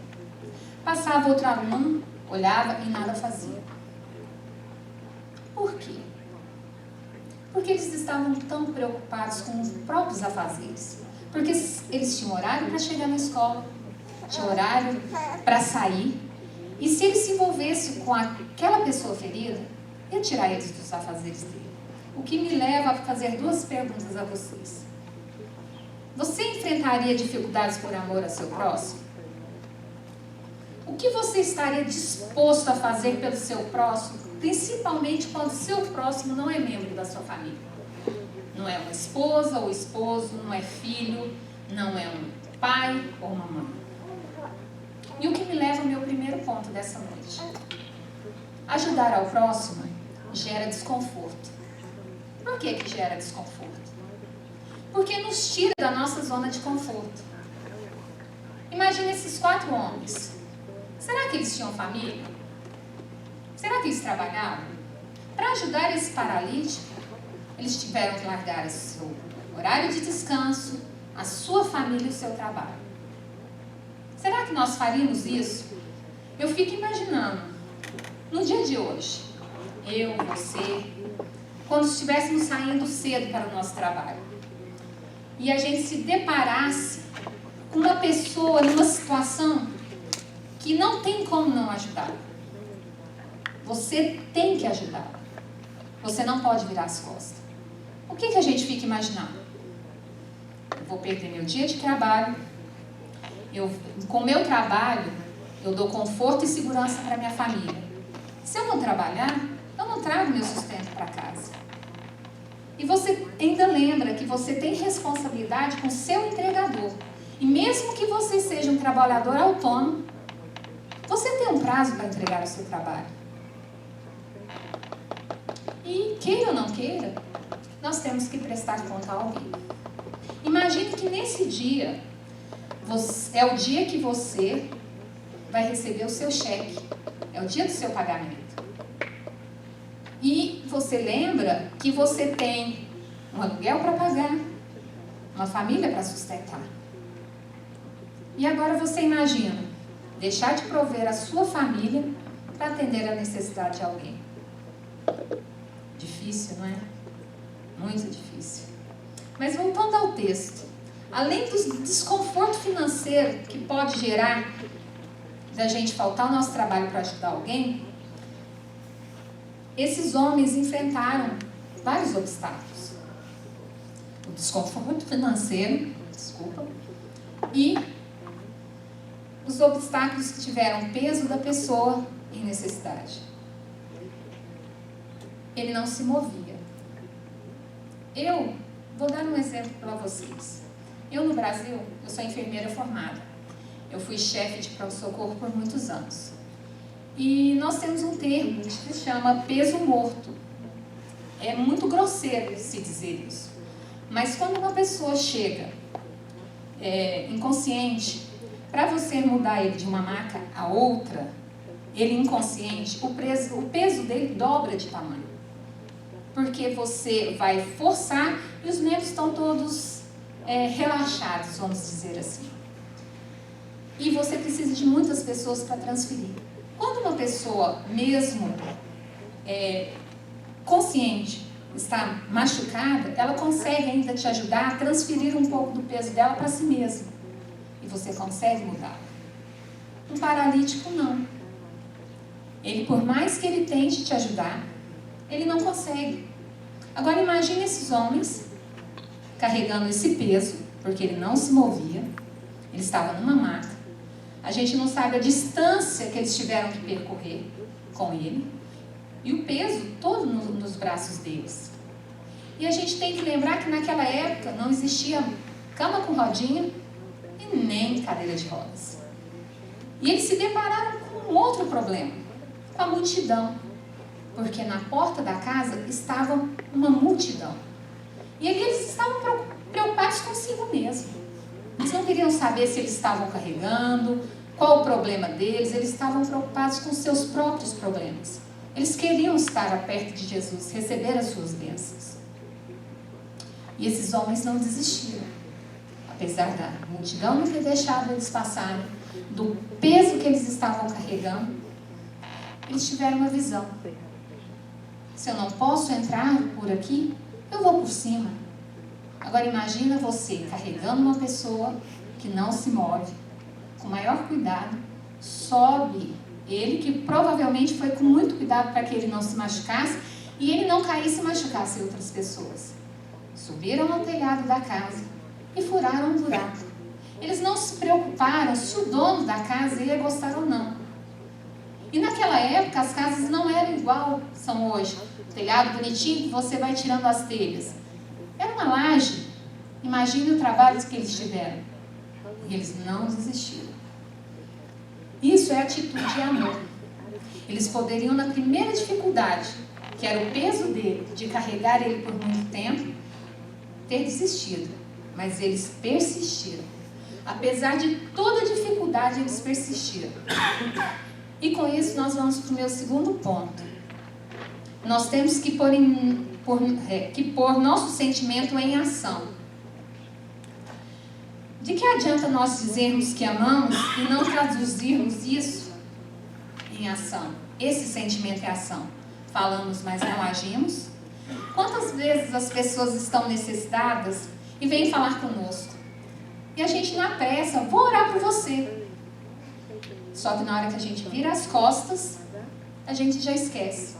Passava outro aluno, olhava e nada fazia. Por quê? Porque eles estavam tão preocupados com os próprios afazeres. Porque eles tinham horário para chegar na escola, tinham horário para sair. E se eles se envolvessem com aquela pessoa ferida, ia tirar eles dos afazeres dele. O que me leva a fazer 2 perguntas a vocês. Você enfrentaria dificuldades por amor ao seu próximo? O que você estaria disposto a fazer pelo seu próximo, principalmente quando o seu próximo não é membro da sua família? Não é uma esposa ou esposo, não é filho, não é um pai ou uma mãe. E o que me leva ao meu primeiro ponto dessa noite. Ajudar ao próximo gera desconforto. Por que gera desconforto? Porque nos tira da nossa zona de conforto. Imagine esses 4 homens. Será que eles tinham família? Será que eles trabalhavam? Para ajudar esse paralítico, eles tiveram que largar o seu horário de descanso, a sua família e o seu trabalho. Será que nós faríamos isso? Eu fico imaginando, no dia de hoje, eu, você, quando estivéssemos saindo cedo para o nosso trabalho, e a gente se deparasse com uma pessoa numa situação que não tem como não ajudar. Você tem que ajudar. Você não pode virar as costas. O que a gente fica imaginando? Eu vou perder meu dia de trabalho. Com o meu trabalho, eu dou conforto e segurança para minha família. Se eu não trabalhar, eu não trago meu sustento para casa. E você ainda lembra que você tem responsabilidade com o seu entregador. E mesmo que você seja um trabalhador autônomo, você tem um prazo para entregar o seu trabalho. E queira ou não queira, nós temos que prestar conta a alguém. Imagine que nesse dia, é o dia que você vai receber o seu cheque. É o dia do seu pagamento. E você lembra que você tem um aluguel para pagar, uma família para sustentar. E agora você imagina deixar de prover a sua família para atender a necessidade de alguém. Difícil, não é? Muito difícil. Mas voltando ao texto, além do desconforto financeiro que pode gerar da gente faltar o nosso trabalho para ajudar alguém, esses homens enfrentaram vários obstáculos. O desconforto financeiro, e os obstáculos que tiveram o peso da pessoa em necessidade. Ele não se movia. Eu vou dar um exemplo para vocês. Eu, no Brasil, eu sou enfermeira formada. Eu fui chefe de pronto-socorro por muitos anos. E nós temos um termo que se chama peso morto. É muito grosseiro se dizer isso. Mas quando uma pessoa chega inconsciente, para você mudar ele de uma maca a outra, ele inconsciente, o peso dele dobra de tamanho. Porque você vai forçar e os membros estão todos relaxados, vamos dizer assim. E você precisa de muitas pessoas para transferir. Quando uma pessoa, mesmo consciente, está machucada, ela consegue ainda te ajudar a transferir um pouco do peso dela para si mesma. E você consegue mudar. Um paralítico, não. Ele, por mais que ele tente te ajudar, ele não consegue. Agora imagine esses homens carregando esse peso, porque ele não se movia, ele estava numa maca. A gente não sabe a distância que eles tiveram que percorrer com ele e o peso todo nos braços deles. E a gente tem que lembrar que naquela época não existia cama com rodinha e nem cadeira de rodas. E eles se depararam com um outro problema, com a multidão. Porque na porta da casa estava uma multidão. E ali eles estavam preocupados consigo mesmo. Eles não queriam saber se eles estavam carregando, qual o problema deles, eles estavam preocupados com seus próprios problemas. Eles queriam estar perto de Jesus, receber as suas bênçãos. E esses homens não desistiram. Apesar da multidão não ter deixado eles passarem, do peso que eles estavam carregando, eles tiveram uma visão. Se eu não posso entrar por aqui, eu vou por cima. Agora imagina você carregando uma pessoa que não se move, com maior cuidado, sobe ele, que provavelmente foi com muito cuidado para que ele não se machucasse e ele não caísse e machucasse outras pessoas. Subiram no telhado da casa e furaram um buraco. Eles não se preocuparam se o dono da casa ia gostar ou não. E naquela época as casas não eram igual são hoje. Telhado bonitinho que você vai tirando as telhas. Era uma laje. Imagine o trabalho que eles tiveram. E eles não desistiram. Isso é atitude de amor. Eles poderiam, na primeira dificuldade, que era o peso dele, de carregar ele por muito tempo, ter desistido. Mas eles persistiram. Apesar de toda dificuldade, eles persistiram. E com isso nós vamos para o meu segundo ponto. Nós temos que pôr nosso sentimento em ação. De que adianta nós dizermos que amamos e não traduzirmos isso em ação? Esse sentimento é ação. Falamos, mas não agimos? Quantas vezes as pessoas estão necessitadas e vêm falar conosco? E a gente na pressa, vou orar por você. Só que na hora que a gente vira as costas, a gente já esquece.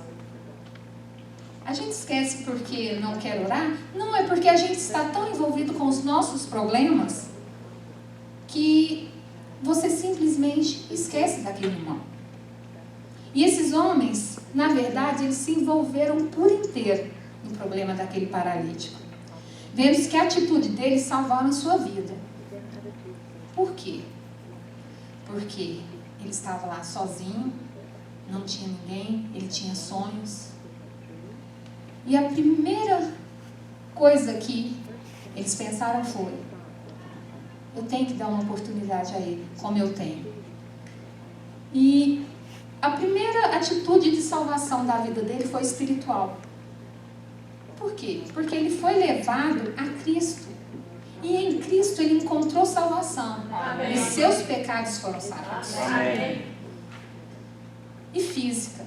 A gente esquece porque não quer orar? Não, é porque a gente está tão envolvido com os nossos problemas que você simplesmente esquece daquele irmão. E esses homens, na verdade, eles se envolveram por inteiro no problema daquele paralítico. Vemos que a atitude deles salvaram a sua vida. Por quê? Porque ele estava lá sozinho, não tinha ninguém, ele tinha sonhos. E a primeira coisa que eles pensaram foi: Eu tenho que dar uma oportunidade a ele, como eu tenho. E a primeira atitude de salvação da vida dele foi espiritual. Por quê? Porque ele foi levado a Cristo. E em Cristo ele encontrou salvação. Amém. E seus pecados foram sarados. Amém. E física.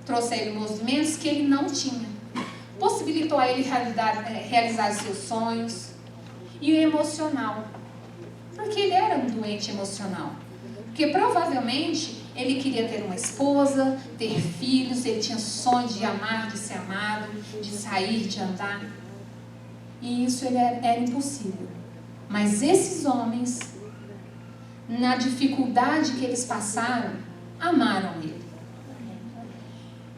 Trouxe a ele movimentos que ele não tinha. Possibilitou a ele realizar seus sonhos. E o emocional. Porque ele era um doente emocional. Porque provavelmente ele queria ter uma esposa, ter filhos, ele tinha sonho de amar, de ser amado, de sair, de andar. E isso era impossível. Mas esses homens, na dificuldade que eles passaram, amaram ele.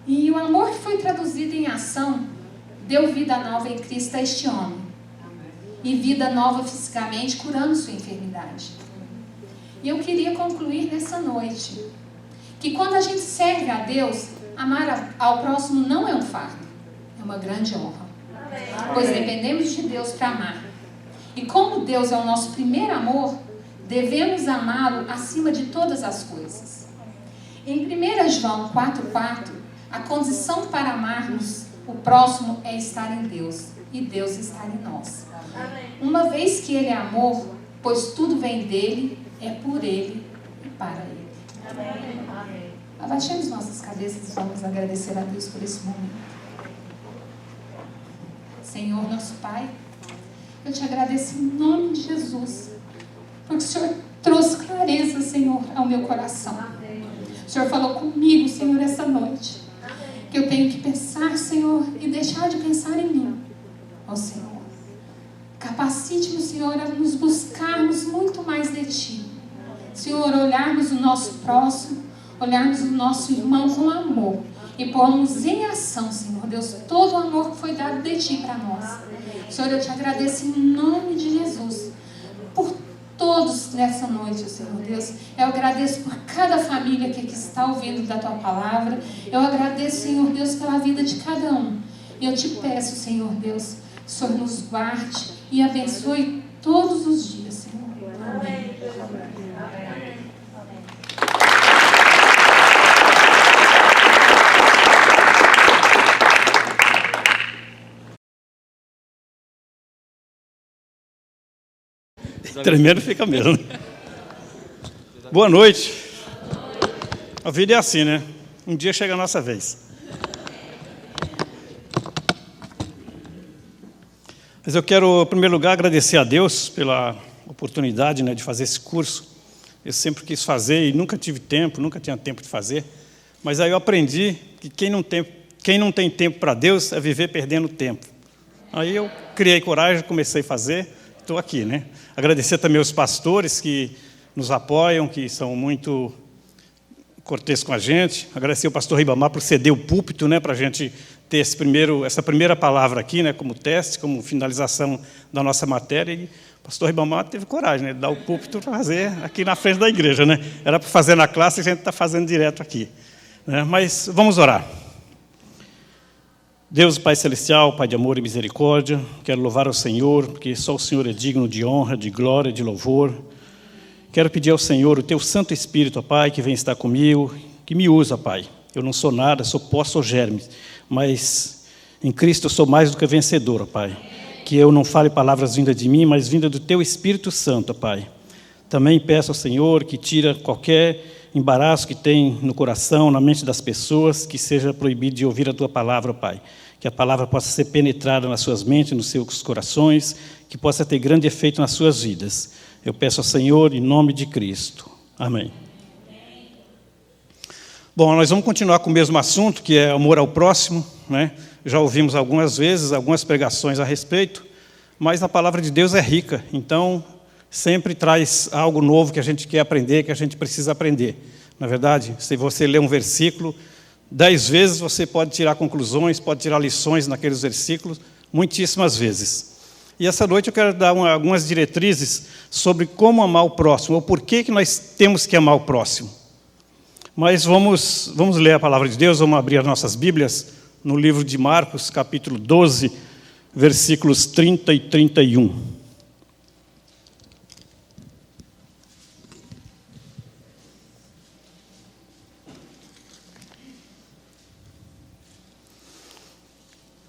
E o amor que foi traduzido em ação deu vida nova em Cristo a este homem. E vida nova fisicamente, curando sua enfermidade. E eu queria concluir nessa noite que quando a gente serve a Deus, amar ao próximo não é um fardo, é uma grande honra. Pois dependemos de Deus para amar. E como Deus é o nosso primeiro amor, devemos amá-lo acima de todas as coisas. Em 1 João 4,4, a condição para amarmos o próximo é estar em Deus e Deus estar em nós. Uma vez que Ele é amor, pois tudo vem dele, é por Ele e para Ele. Abaixemos nossas cabeças e vamos agradecer a Deus por esse momento. Senhor, nosso Pai, eu te agradeço em nome de Jesus, porque o Senhor trouxe clareza, Senhor, ao meu coração. O Senhor falou comigo, Senhor, essa noite, que eu tenho que pensar, Senhor, e deixar de pensar em mim. Ó Senhor, capacite-nos, Senhor, a nos buscarmos muito mais de Ti. Senhor, olharmos o nosso próximo, olharmos o nosso irmão com amor e pormos em ação, Senhor Deus, todo o amor que foi dado de Ti para nós. Senhor, eu te agradeço em nome de Jesus por todos nessa noite, Senhor Deus. Eu agradeço por cada família que está ouvindo da Tua palavra. Eu agradeço, Senhor Deus, pela vida de cada um. E eu te peço, Senhor Deus, que o Senhor nos guarde e abençoe todos os dias, Senhor. Amém. Tremendo fica mesmo. Boa noite. A vida é assim, né? Um dia chega a nossa vez. Mas eu quero, em primeiro lugar, agradecer a Deus pela oportunidade, né, de fazer esse curso. Eu sempre quis fazer e nunca tive tempo, nunca tinha tempo de fazer. Mas aí eu aprendi que quem não tem tempo para Deus é viver perdendo tempo. Aí eu criei coragem, comecei a fazer, estou aqui, né? Agradecer também aos pastores que nos apoiam, que são muito corteses com a gente. Agradecer ao pastor Ribamar por ceder o púlpito, né, para a gente ter essa primeira palavra aqui, né, como teste, como finalização da nossa matéria. E o pastor Ribamar teve coragem, né, de dar o púlpito para fazer aqui na frente da igreja, né? Era para fazer na classe e a gente está fazendo direto aqui, né? Mas vamos orar. Deus, Pai Celestial, Pai de amor e misericórdia, quero louvar ao Senhor, porque só o Senhor é digno de honra, de glória, de louvor. Quero pedir ao Senhor o Teu Santo Espírito, ó Pai, que vem estar comigo, que me usa, Pai. Eu não sou nada, sou pó, sou germe, mas em Cristo eu sou mais do que vencedor, ó Pai. Que eu não fale palavras vindas de mim, mas vindas do Teu Espírito Santo, ó Pai. Também peço ao Senhor que tira qualquer embaraço que tem no coração, na mente das pessoas, que seja proibido de ouvir a Tua palavra, Pai. Que a palavra possa ser penetrada nas suas mentes, nos seus corações, que possa ter grande efeito nas suas vidas. Eu peço ao Senhor em nome de Cristo. Amém. Bom, nós vamos continuar com o mesmo assunto, que é amor ao próximo, né? Já ouvimos algumas vezes, algumas pregações a respeito, mas a palavra de Deus é rica, então sempre traz algo novo que a gente quer aprender, que a gente precisa aprender. Na verdade, se você ler um versículo 10 vezes, você pode tirar conclusões, pode tirar lições naqueles versículos, muitíssimas vezes. E essa noite eu quero dar algumas diretrizes sobre como amar o próximo, ou por que nós temos que amar o próximo. Mas vamos ler a palavra de Deus, vamos abrir as nossas Bíblias no livro de Marcos, capítulo 12, versículos 30 e 31.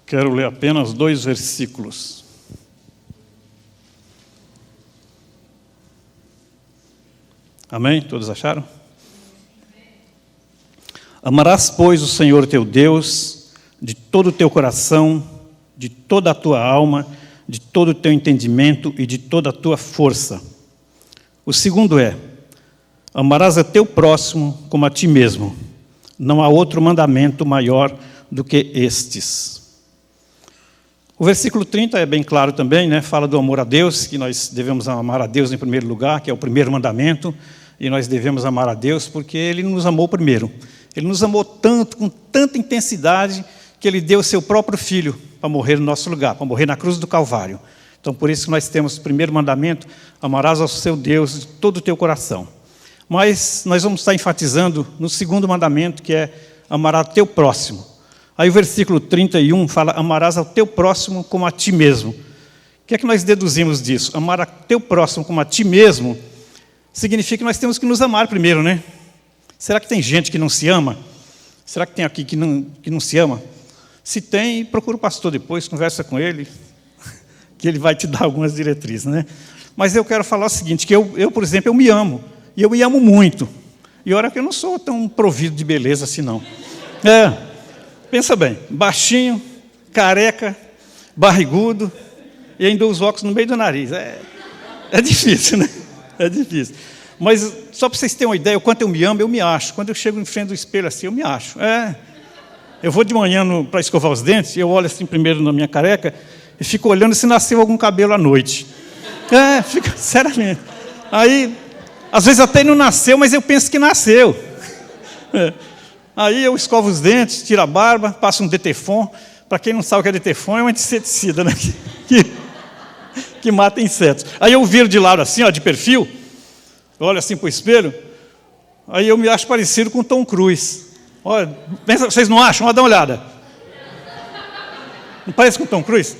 Quero ler apenas 2 versículos. Amém? Todos acharam? Amarás, pois, o Senhor teu Deus de todo o teu coração, de toda a tua alma, de todo o teu entendimento e de toda a tua força. O segundo é: amarás a teu próximo como a ti mesmo. Não há outro mandamento maior do que estes. O versículo 30 é bem claro também, né? Fala do amor a Deus, que nós devemos amar a Deus em primeiro lugar, que é o primeiro mandamento, e nós devemos amar a Deus porque Ele nos amou primeiro. Ele nos amou tanto, com tanta intensidade, que Ele deu o seu próprio Filho para morrer no nosso lugar, para morrer na cruz do Calvário. Então, por isso que nós temos o primeiro mandamento: amarás ao seu Deus de todo o teu coração. Mas nós vamos estar enfatizando no segundo mandamento, que é amarás ao teu próximo. Aí o versículo 31 fala: amarás ao teu próximo como a ti mesmo. O que é que nós deduzimos disso? Amar ao teu próximo como a ti mesmo significa que nós temos que nos amar primeiro, né? Será que tem gente que não se ama? Será que tem aqui que não se ama? Se tem, procura o pastor depois, conversa com ele, que ele vai te dar algumas diretrizes, né? Mas eu quero falar o seguinte, que eu, por exemplo, eu me amo. E eu me amo muito. E olha que eu não sou tão provido de beleza assim, não. Pensa bem, baixinho, careca, barrigudo, e ainda uso óculos no meio do nariz. É difícil, né? É difícil. Mas, só para vocês terem uma ideia, o quanto eu me amo, eu me acho. Quando eu chego em frente do espelho assim, eu me acho. Eu vou de manhã para escovar os dentes, e eu olho assim primeiro na minha careca, e fico olhando se nasceu algum cabelo à noite. Fica, seriamente. Aí, às vezes até não nasceu, mas eu penso que nasceu. Aí eu escovo os dentes, tiro a barba, passo um Detefon. Para quem não sabe o que é Detefon, é um inseticida, né? Que mata insetos. Aí eu viro de lado assim, ó, de perfil, olho assim para o espelho, aí eu me acho parecido com o Tom Cruise. Olha, vocês não acham? Olha, dá uma olhada. Não parece com o Tom Cruise?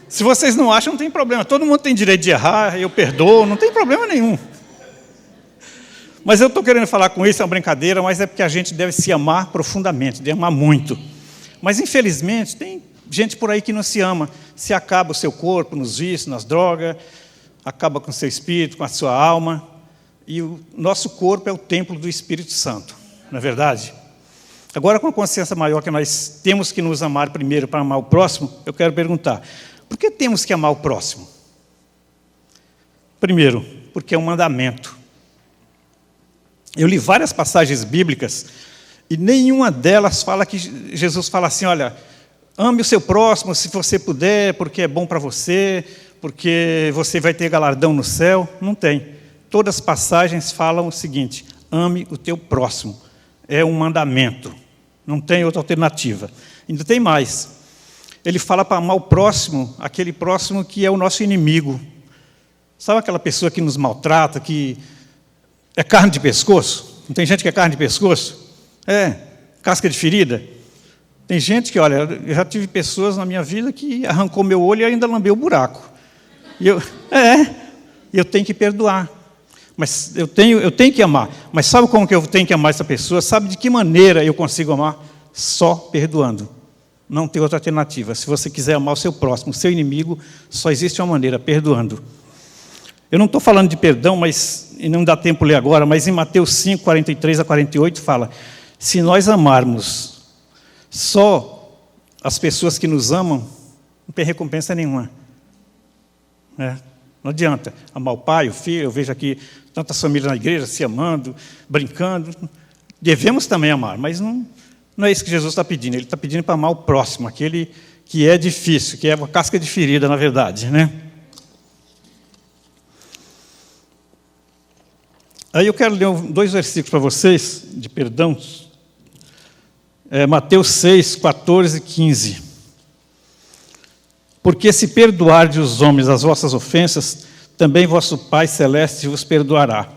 Se vocês não acham, não tem problema. Todo mundo tem direito de errar, eu perdoo, não tem problema nenhum. Mas eu estou querendo falar com isso, é uma brincadeira, mas é porque a gente deve se amar profundamente, deve amar muito. Mas, infelizmente, tem gente por aí que não se ama. Se acaba o seu corpo nos vícios, nas drogas, acaba com o seu espírito, com a sua alma. E o nosso corpo é o templo do Espírito Santo, não é verdade? Agora, com a consciência maior que nós temos que nos amar primeiro para amar o próximo, eu quero perguntar: por que temos que amar o próximo? Primeiro, porque é um mandamento. Eu li várias passagens bíblicas e nenhuma delas fala que Jesus fala assim: olha, ame o seu próximo se você puder, porque é bom para você, porque você vai ter galardão no céu. Não tem. Todas as passagens falam o seguinte: ame o teu próximo. É um mandamento. Não tem outra alternativa. Ainda tem mais. Ele fala para amar o próximo, aquele próximo que é o nosso inimigo. Sabe aquela pessoa que nos maltrata, que é carne de pescoço? Não tem gente que é carne de pescoço? Casca de ferida. Tem gente que, olha, eu já tive pessoas na minha vida que arrancou meu olho e ainda lambeu o buraco. E eu tenho que perdoar. Mas eu tenho que amar. Mas sabe como que eu tenho que amar essa pessoa? Sabe de que maneira eu consigo amar? Só perdoando. Não tem outra alternativa. Se você quiser amar o seu próximo, o seu inimigo, só existe uma maneira: perdoando. Eu não estou falando de perdão, e não dá tempo de ler agora, mas em Mateus 5, 43 a 48, fala: se nós amarmos só as pessoas que nos amam, não tem recompensa nenhuma. Não adianta amar o pai, o filho. Eu vejo aqui tantas famílias na igreja se amando, brincando. Devemos também amar, mas não é isso que Jesus está pedindo. Ele está pedindo para amar o próximo, aquele que é difícil, que é uma casca de ferida, na verdade, né? Aí eu quero ler 2 versículos para vocês, de perdão. Mateus 6, 14 e 15. Porque se perdoardes os homens as vossas ofensas, também vosso Pai Celeste vos perdoará.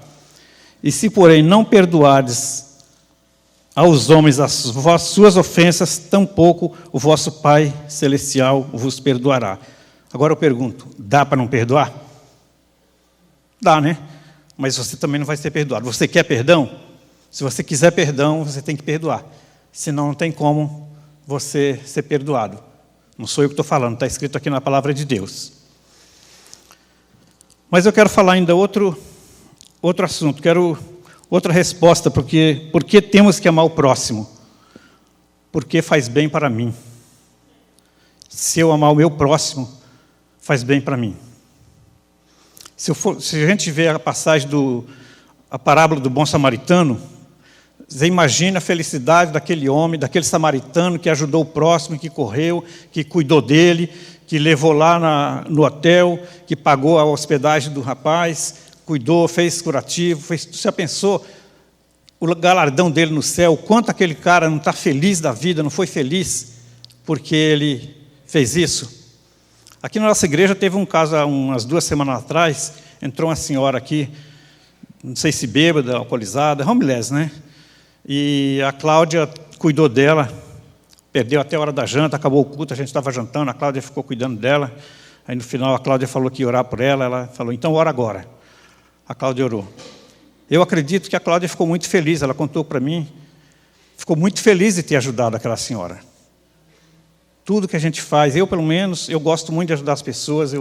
E se, porém, não perdoardes aos homens as suas ofensas, tampouco o vosso Pai Celestial vos perdoará. Agora eu pergunto: dá para não perdoar? Dá, né? Mas você também não vai ser perdoado. Você quer perdão? Se você quiser perdão, você tem que perdoar. Senão não tem como você ser perdoado. Não sou eu que estou falando, está escrito aqui na palavra de Deus. Mas eu quero falar ainda outro assunto, quero outra resposta, por que temos que amar o próximo? Porque faz bem para mim. Se eu amar o meu próximo, faz bem para mim. Se a gente vê a passagem a parábola do bom samaritano, você imagina a felicidade daquele homem, daquele samaritano que ajudou o próximo, que correu, que cuidou dele, que levou lá no hotel, que pagou a hospedagem do rapaz, cuidou, fez curativo, você já pensou o galardão dele no céu, o quanto aquele cara não está feliz da vida, não foi feliz porque ele fez isso? Aqui na nossa igreja teve um caso, umas 2 semanas atrás, entrou uma senhora aqui, não sei se bêbada, alcoolizada, homeless, né? E a Cláudia cuidou dela, perdeu até a hora da janta, acabou o culto, a gente estava jantando, a Cláudia ficou cuidando dela. Aí no final a Cláudia falou que ia orar por ela, ela falou, então ora agora. A Cláudia orou. Eu acredito que a Cláudia ficou muito feliz, ela contou para mim, ficou muito feliz de ter ajudado aquela senhora. Tudo que a gente faz, eu pelo menos, eu gosto muito de ajudar as pessoas,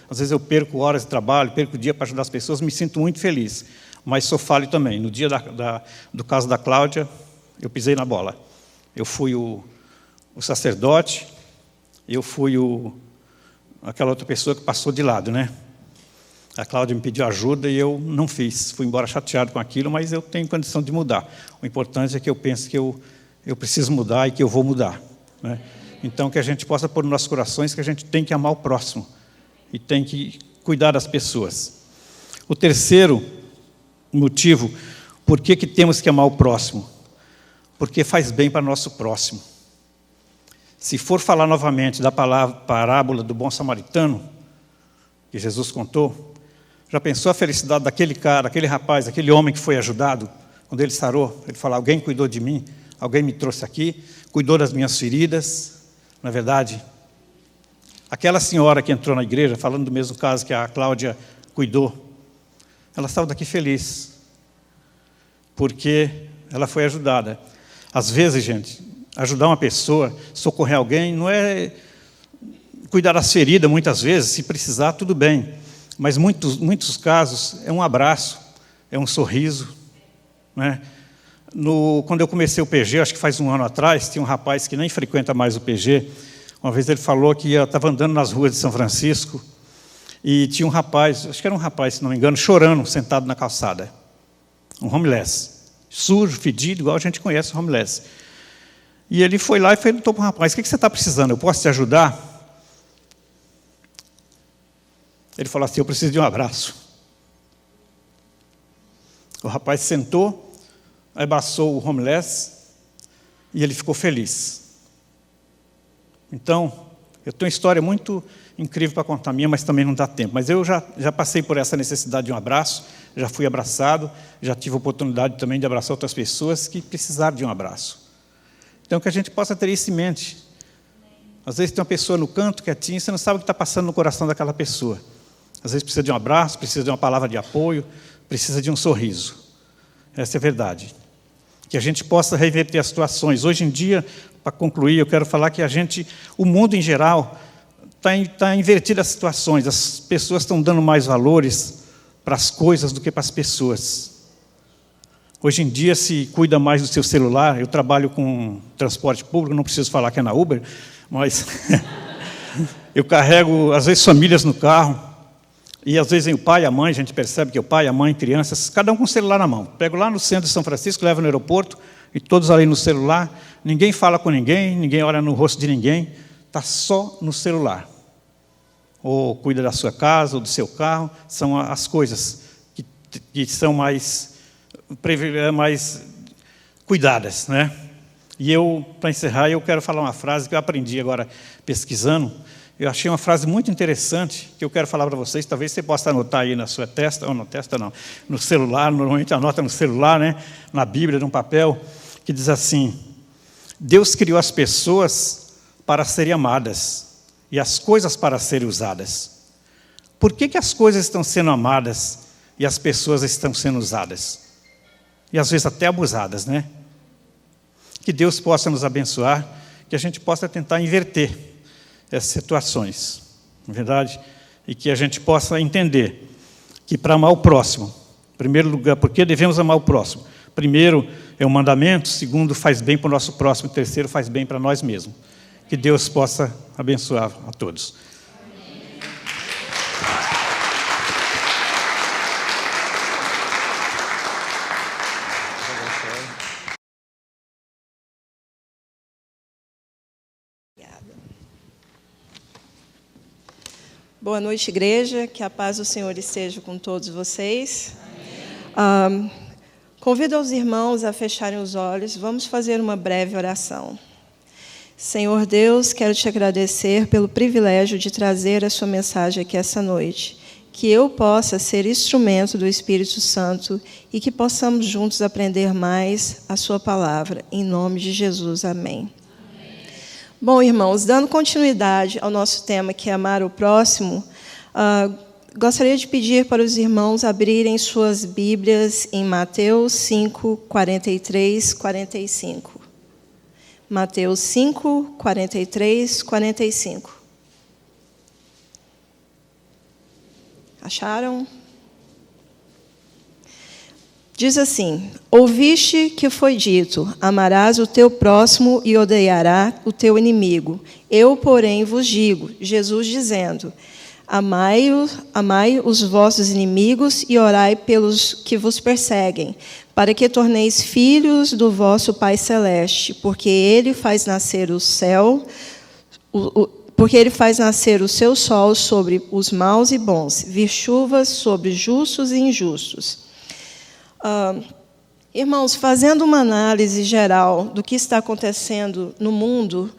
às vezes eu perco horas de trabalho, perco o dia para ajudar as pessoas, me sinto muito feliz. Mas sou falho também. No dia do caso da Cláudia, eu pisei na bola. Eu fui o sacerdote, eu fui aquela outra pessoa que passou de lado, né? A Cláudia me pediu ajuda e eu não fiz. Fui embora chateado com aquilo, mas eu tenho condição de mudar. O importante é que eu penso que eu preciso mudar e que eu vou mudar, né? Então, que a gente possa pôr nos nossos corações que a gente tem que amar o próximo e tem que cuidar das pessoas. O terceiro motivo, por que temos que amar o próximo? Porque faz bem para o nosso próximo. Se for falar novamente da parábola do bom samaritano, que Jesus contou, já pensou a felicidade daquele cara, aquele rapaz, aquele homem que foi ajudado, quando ele sarou, ele falou, alguém cuidou de mim, alguém me trouxe aqui, cuidou das minhas feridas. Na verdade, aquela senhora que entrou na igreja, falando do mesmo caso que a Cláudia cuidou, ela saiu daqui feliz, porque ela foi ajudada. Às vezes, gente, ajudar uma pessoa, socorrer alguém, não é cuidar das feridas, muitas vezes, se precisar, tudo bem. Mas muitos casos é um abraço, é um sorriso, né? Quando eu comecei o PG, acho que faz 1 ano atrás, tinha um rapaz que nem frequenta mais o PG. Uma vez ele falou que estava andando nas ruas de São Francisco e tinha um rapaz, acho que era um rapaz, se não me engano, chorando, sentado na calçada. Um homeless, sujo, fedido, igual a gente conhece o homeless. E ele foi lá e perguntou para o rapaz, o que você está precisando? Eu posso te ajudar? Ele falou assim, eu preciso de um abraço. O rapaz sentou, abraçou o homeless e ele ficou feliz. Então, eu tenho uma história muito incrível para contar minha, mas também não dá tempo. Mas eu já passei por essa necessidade de um abraço, já fui abraçado, já tive a oportunidade também de abraçar outras pessoas que precisaram de um abraço. Então, que a gente possa ter isso em mente. Às vezes tem uma pessoa no canto, quietinha, você não sabe o que está passando no coração daquela pessoa. Às vezes precisa de um abraço, precisa de uma palavra de apoio, precisa de um sorriso. Essa é a verdade. Que a gente possa reverter as situações. Hoje em dia, para concluir, eu quero falar que o mundo em geral, está invertido as situações. As pessoas estão dando mais valores para as coisas do que para as pessoas. Hoje em dia se cuida mais do seu celular. Eu trabalho com transporte público, não preciso falar que é na Uber, mas eu carrego, às vezes, famílias no carro. E às vezes vem o pai e a mãe, a gente percebe que o pai, a mãe, crianças, cada um com o celular na mão. Pego lá no centro de São Francisco, levo no aeroporto, e todos ali no celular, ninguém fala com ninguém, ninguém olha no rosto de ninguém, está só no celular. Ou cuida da sua casa, ou do seu carro, são as coisas que são mais cuidadas, né? E para encerrar, eu quero falar uma frase que eu aprendi agora pesquisando. Eu achei uma frase muito interessante que eu quero falar para vocês. Talvez você possa anotar aí na sua testa, ou na testa não, no celular, normalmente anota no celular, né? Na Bíblia, num papel, que diz assim: Deus criou as pessoas para serem amadas e as coisas para serem usadas. Por que as coisas estão sendo amadas e as pessoas estão sendo usadas? E às vezes até abusadas, né? Que Deus possa nos abençoar, que a gente possa tentar inverter. essas situações, não é verdade? E que a gente possa entender que para amar o próximo, em primeiro lugar, por que devemos amar o próximo? Primeiro, é um mandamento. Segundo, faz bem para o nosso próximo. Terceiro, faz bem para nós mesmos. Que Deus possa abençoar a todos. Boa noite, igreja. Que a paz do Senhor esteja com todos vocês. Convido os irmãos a fecharem os olhos. Vamos fazer uma breve oração. Senhor Deus, quero te agradecer pelo privilégio de trazer a sua mensagem aqui essa noite. Que eu possa ser instrumento do Espírito Santo e que possamos juntos aprender mais a sua palavra. Em nome de Jesus. Amém. Bom, irmãos, dando continuidade ao nosso tema, que é amar o próximo, gostaria de pedir para os irmãos abrirem suas Bíblias em Mateus 5, 43, 45. Mateus 5, 43, 45. Acharam? Diz assim: ouviste que foi dito, amarás o teu próximo e odiarás o teu inimigo. Eu, porém, vos digo, Jesus dizendo, amai os vossos inimigos e orai pelos que vos perseguem, para que torneis filhos do vosso Pai Celeste, porque Ele faz nascer o seu sol sobre os maus e bons, vir chuvas sobre justos e injustos. Irmãos, fazendo uma análise geral do que está acontecendo no mundo,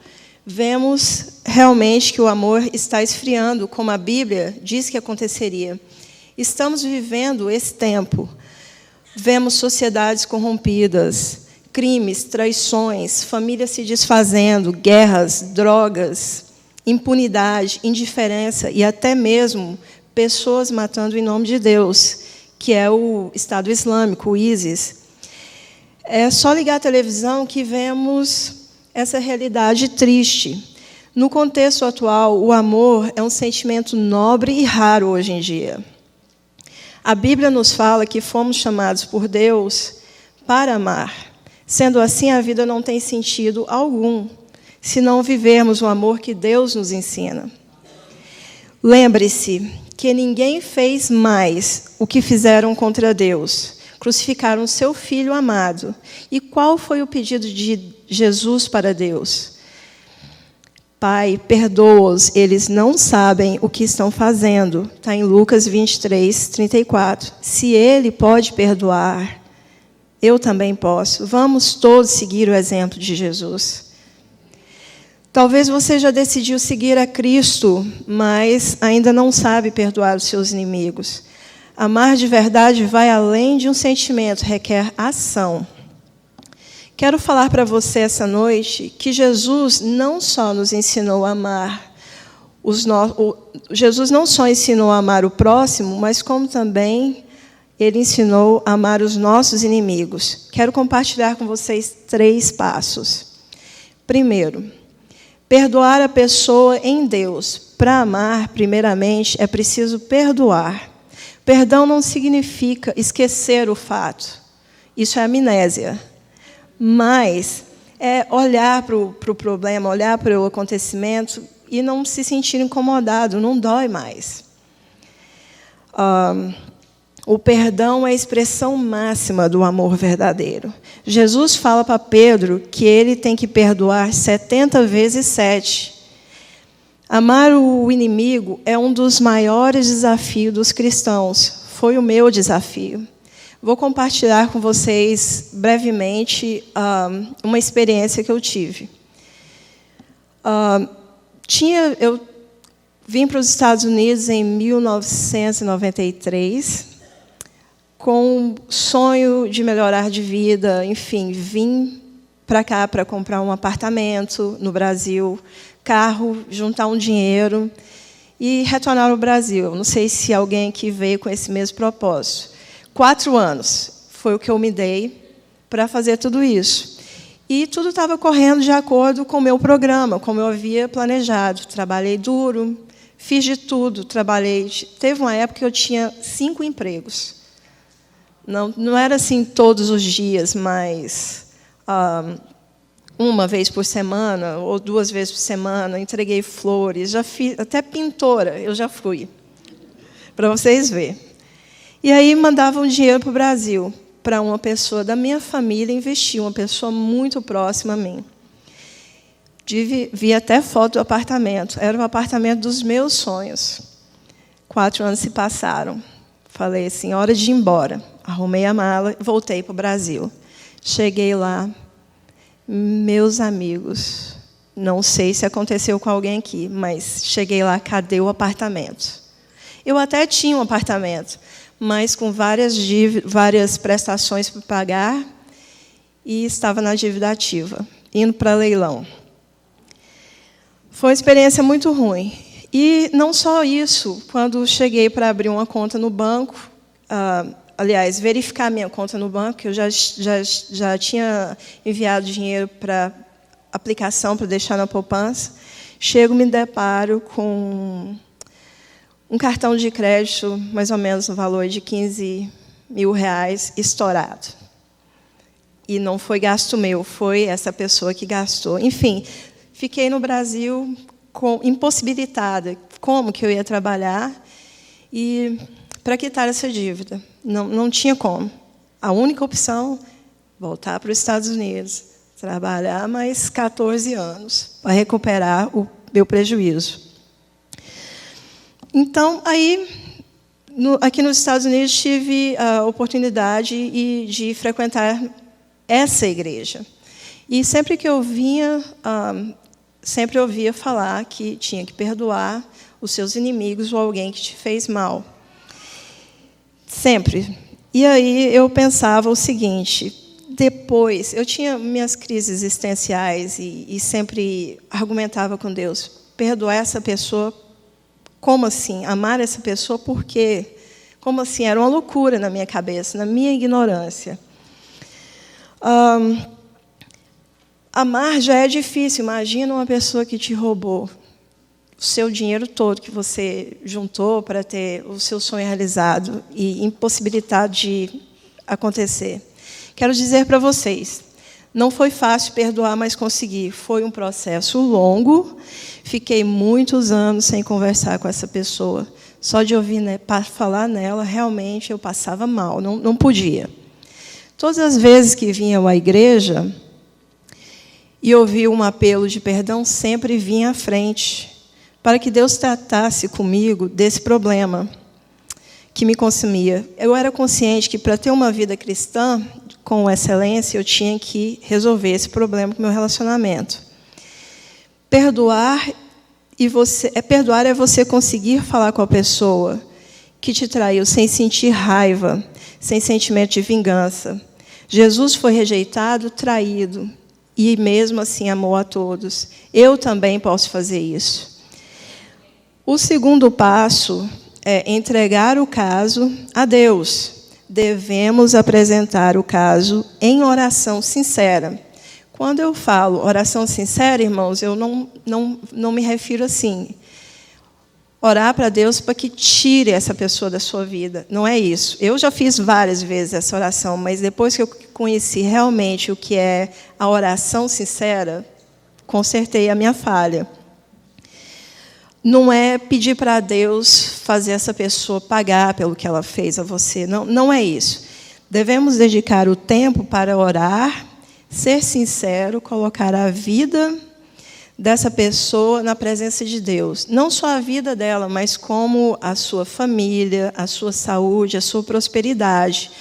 vemos realmente que o amor está esfriando, como a Bíblia diz que aconteceria. Estamos vivendo esse tempo. Vemos sociedades corrompidas, crimes, traições, famílias se desfazendo, guerras, drogas, impunidade, indiferença e até mesmo pessoas matando em nome de Deus, que é o Estado Islâmico, o ISIS. É só ligar a televisão que vemos essa realidade triste. No contexto atual, o amor é um sentimento nobre e raro hoje em dia. A Bíblia nos fala que fomos chamados por Deus para amar. Sendo assim, a vida não tem sentido algum, se não vivermos o amor que Deus nos ensina. Lembre-se que ninguém fez mais o que fizeram contra Deus. Crucificaram seu Filho amado. E qual foi o pedido de Jesus para Deus? Pai, perdoa-os, eles não sabem o que estão fazendo. Está em Lucas 23, 34. Se Ele pode perdoar, eu também posso. Vamos todos seguir o exemplo de Jesus. Talvez você já decidiu seguir a Cristo, mas ainda não sabe perdoar os seus inimigos. Amar de verdade vai além de um sentimento, requer ação. Quero falar para você essa noite que Jesus não só nos ensinou a amar, Jesus não só ensinou a amar o próximo, mas como também Ele ensinou a amar os nossos inimigos. Quero compartilhar com vocês 3 passos. Primeiro, perdoar a pessoa em Deus. Para amar, primeiramente, é preciso perdoar. Perdão não significa esquecer o fato. Isso é amnésia. Mas é olhar para o problema, olhar para o acontecimento e não se sentir incomodado, não dói mais. O perdão é a expressão máxima do amor verdadeiro. Jesus fala para Pedro que ele tem que perdoar 70 vezes 7. Amar o inimigo é um dos maiores desafios dos cristãos. Foi o meu desafio. Vou compartilhar com vocês, brevemente, uma experiência que eu tive. Eu vim para os Estados Unidos em 1993, com sonho de melhorar de vida, enfim, vim para cá para comprar um apartamento no Brasil, carro, juntar um dinheiro e retornar ao Brasil. Não sei se alguém aqui veio com esse mesmo propósito. 4 anos foi o que eu me dei para fazer tudo isso. E tudo estava correndo de acordo com o meu programa, como eu havia planejado. Trabalhei duro, fiz de tudo, trabalhei. Teve uma época que eu tinha 5 empregos. Não era assim todos os dias, mas uma vez por semana ou 2 vezes por semana, entreguei flores, já fiz, até pintora eu já fui, para vocês verem. E aí mandavam dinheiro para o Brasil, para uma pessoa da minha família investir, uma pessoa muito próxima a mim. Vi até foto do apartamento, era o apartamento dos meus sonhos. 4 anos se passaram. Falei assim, hora de ir embora. Arrumei a mala e voltei para o Brasil. Cheguei lá, meus amigos, não sei se aconteceu com alguém aqui, mas cheguei lá, cadê o apartamento? Eu até tinha um apartamento, mas com várias prestações para pagar e estava na dívida ativa, indo para leilão. Foi uma experiência muito ruim. E não só isso, quando cheguei para abrir uma conta no banco, aliás, verificar minha conta no banco, eu já tinha enviado dinheiro para aplicação para deixar na poupança, chego e me deparo com um cartão de crédito, mais ou menos no valor de R$15 mil, estourado. E não foi gasto meu, foi essa pessoa que gastou. Enfim, fiquei no Brasil impossibilitada. Como que eu ia trabalhar e para quitar essa dívida? Não tinha como. A única opção, voltar para os Estados Unidos, trabalhar mais 14 anos para recuperar o meu prejuízo. Então, aí, aqui nos Estados Unidos, tive a oportunidade de frequentar essa igreja. E sempre que eu vinha, sempre ouvia falar que tinha que perdoar os seus inimigos ou alguém que te fez mal. Sempre. E aí eu pensava o seguinte, depois, eu tinha minhas crises existenciais e sempre argumentava com Deus, perdoar essa pessoa, como assim? Amar essa pessoa, por quê? Como assim? Era uma loucura na minha cabeça, na minha ignorância. Amar já é difícil. Imagina uma pessoa que te roubou o seu dinheiro todo que você juntou para ter o seu sonho realizado e impossibilitado de acontecer. Quero dizer para vocês, não foi fácil perdoar, mas consegui. Foi um processo longo. Fiquei muitos anos sem conversar com essa pessoa. Só de ouvir falar nela, realmente eu passava mal, não podia. Todas as vezes que vinha à igreja e ouvia um apelo de perdão, sempre vinha à frente, para que Deus tratasse comigo desse problema que me consumia. Eu era consciente que, para ter uma vida cristã com excelência, eu tinha que resolver esse problema com o meu relacionamento. Perdoar é você conseguir falar com a pessoa que te traiu sem sentir raiva, sem sentimento de vingança. Jesus foi rejeitado, traído, e mesmo assim amou a todos. Eu também posso fazer isso. O segundo passo é entregar o caso a Deus. Devemos apresentar o caso em oração sincera. Quando eu falo oração sincera, irmãos, eu não me refiro assim. Orar para Deus para que tire essa pessoa da sua vida. Não é isso. Eu já fiz várias vezes essa oração, mas depois que eu conheci realmente o que é a oração sincera, consertei a minha falha. Não é pedir para Deus fazer essa pessoa pagar pelo que ela fez a você. Não é isso. Devemos dedicar o tempo para orar, ser sincero, colocar a vida dessa pessoa na presença de Deus. Não só a vida dela, mas como a sua família, a sua saúde, a sua prosperidade.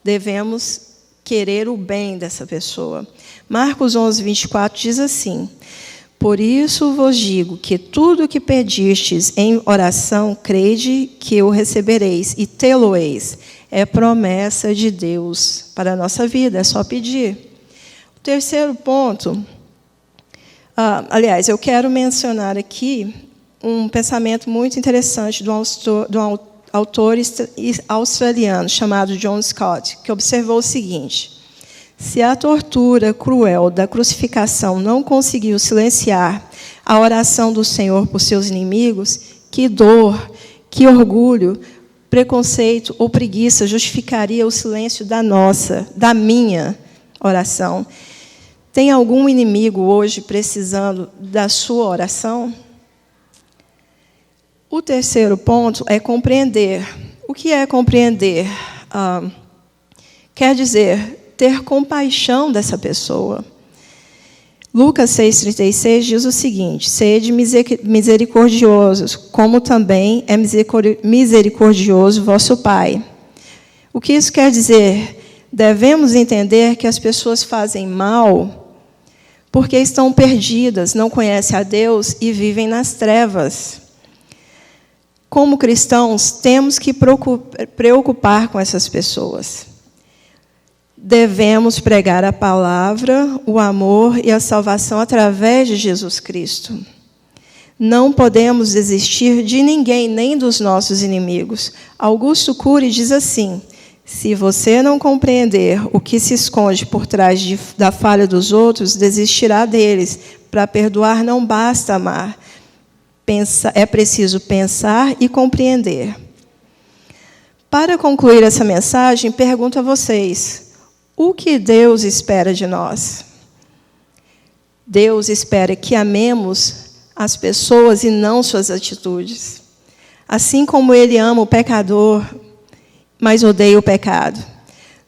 Devemos querer o bem dessa pessoa. Marcos 11, 24 diz assim: por isso vos digo que tudo o que pedistes em oração, crede que o recebereis e tê-lo-eis. É promessa de Deus para a nossa vida, é só pedir. O terceiro ponto, aliás, eu quero mencionar aqui um pensamento muito interessante de um autor australiano chamado John Scott, que observou o seguinte: Se a tortura cruel da crucificação não conseguiu silenciar a oração do Senhor por seus inimigos, que dor, que orgulho, preconceito ou preguiça justificaria o silêncio da minha oração? Tem algum inimigo hoje precisando da sua oração? O terceiro ponto é compreender. O que é compreender? Quer dizer, ter compaixão dessa pessoa. Lucas 6,36 diz o seguinte: sede misericordiosos, como também é misericordioso vosso Pai. O que isso quer dizer? Devemos entender que as pessoas fazem mal porque estão perdidas, não conhecem a Deus e vivem nas trevas. Como cristãos, temos que preocupar com essas pessoas. Devemos pregar a palavra, o amor e a salvação através de Jesus Cristo. Não podemos desistir de ninguém, nem dos nossos inimigos. Augusto Cury diz assim: se você não compreender o que se esconde por trás da falha dos outros, desistirá deles. Para perdoar não basta amar. É preciso pensar e compreender. Para concluir essa mensagem, pergunto a vocês: o que Deus espera de nós? Deus espera que amemos as pessoas e não suas atitudes. Assim como Ele ama o pecador, mas odeia o pecado.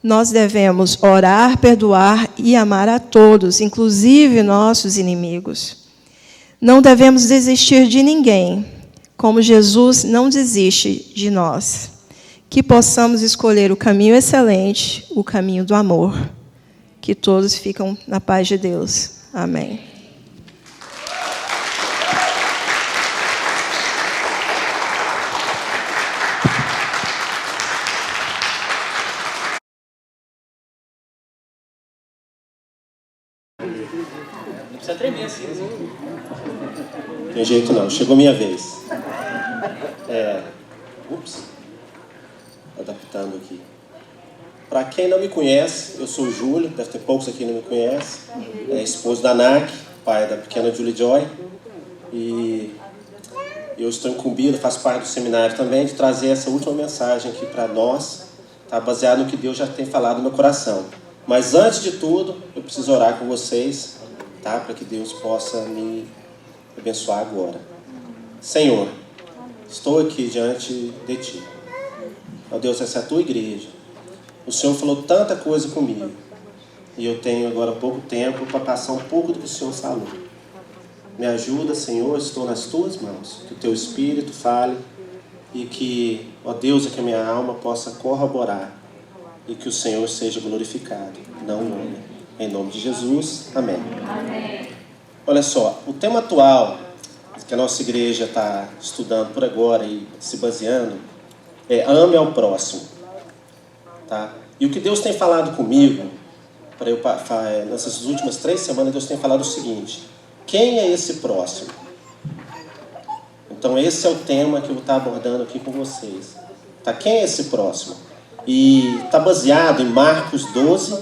Nós devemos orar, perdoar e amar a todos, inclusive nossos inimigos. Não devemos desistir de ninguém, como Jesus não desiste de nós. Que possamos escolher o caminho excelente, o caminho do amor. Que todos ficam na paz de Deus. Amém. Não precisa tremer assim. Tem jeito não, chegou minha vez. Adaptando aqui. Para quem não me conhece, eu sou o Júlio, deve ter poucos aqui que não me conhecem. Esposo da NAC, pai da pequena Julie Joy. E eu estou incumbido, faço parte do seminário também, de trazer essa última mensagem aqui para nós, tá, baseado no que Deus já tem falado no meu coração. Mas antes de tudo, eu preciso orar com vocês, tá, para que Deus possa me abençoar agora. Senhor, estou aqui diante de Ti. Ó Deus, essa é a Tua igreja. O Senhor falou tanta coisa comigo. E eu tenho agora pouco tempo para passar um pouco do que o Senhor falou. Me ajuda, Senhor, estou nas Tuas mãos. Que o Teu Espírito fale e que, ó Deus, que a minha alma possa corroborar e que o Senhor seja glorificado, não o homem. Em nome de Jesus, amém. Amém. Olha só, o tema atual que a nossa igreja está estudando por agora e se baseando é ame ao próximo. Tá? E o que Deus tem falado comigo, nessas últimas 3 semanas, Deus tem falado o seguinte: quem é esse próximo? Então esse é o tema que eu vou estar abordando aqui com vocês. Tá? Quem é esse próximo? E está baseado em Marcos 12,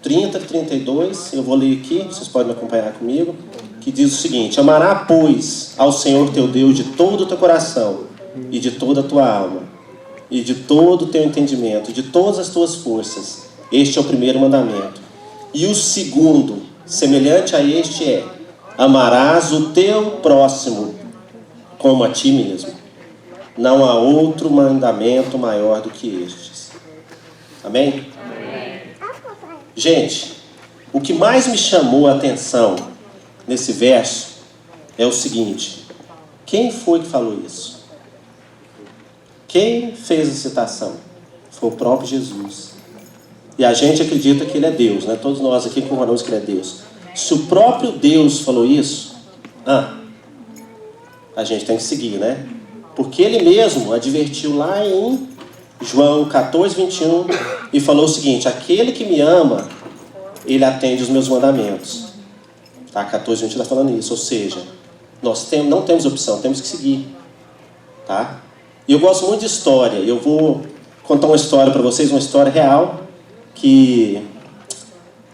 30 e 32. Eu vou ler aqui, vocês podem me acompanhar comigo. Que diz o seguinte: amará, pois, ao Senhor teu Deus de todo o teu coração e de toda a tua alma e de todo o teu entendimento, de todas as tuas forças. Este é o primeiro mandamento. E o segundo, semelhante a este, é: amarás o teu próximo como a ti mesmo. Não há outro mandamento maior do que estes. Amém? Amém. Gente, o que mais me chamou a atenção nesse verso é o seguinte: quem foi que falou isso? Quem fez a citação? Foi o próprio Jesus. E a gente acredita que Ele é Deus, né? Todos nós aqui concordamos que Ele é Deus. Se o próprio Deus falou isso, a gente tem que seguir, né? Porque Ele mesmo advertiu lá em João 14, 21 e falou o seguinte: aquele que me ama, ele atende os meus mandamentos. Tá? 14, 21 está falando isso. Ou seja, nós não temos opção, temos que seguir. Tá? E eu gosto muito de história. Eu vou contar uma história para vocês, uma história real, que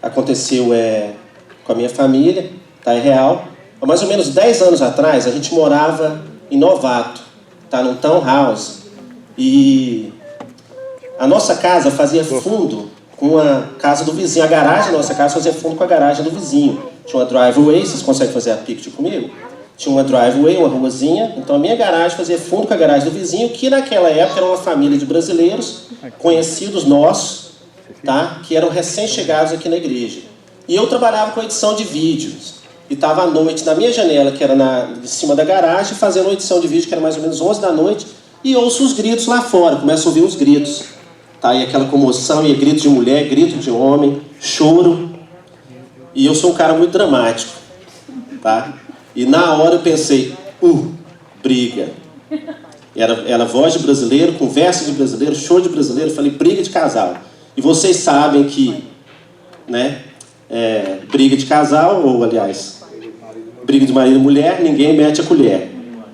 aconteceu com a minha família, tá? É real. Há mais ou menos 10 anos atrás, a gente morava em Novato, tá? Num townhouse. E a nossa casa fazia fundo com a casa do vizinho. A garagem da nossa casa fazia fundo com a garagem do vizinho. Tinha uma driveway, vocês conseguem fazer a picture comigo? Tinha uma driveway, uma ruazinha. Então a minha garagem fazia fundo com a garagem do vizinho, que naquela época era uma família de brasileiros, conhecidos nossos, tá? Que eram recém-chegados aqui na igreja. E eu trabalhava com edição de vídeos. E estava à noite na minha janela, que era de cima da garagem, fazendo uma edição de vídeo, que era mais ou menos 11 da noite, e ouço os gritos lá fora, começo a ouvir os gritos. Tá? E aquela comoção, e grito de mulher, grito de homem, choro. E eu sou um cara muito dramático. Tá? E na hora eu pensei, briga. Era voz de brasileiro, conversa de brasileiro, show de brasileiro, falei, briga de casal. E vocês sabem que, né, briga de casal, ou aliás, briga de marido e mulher, ninguém mete a colher,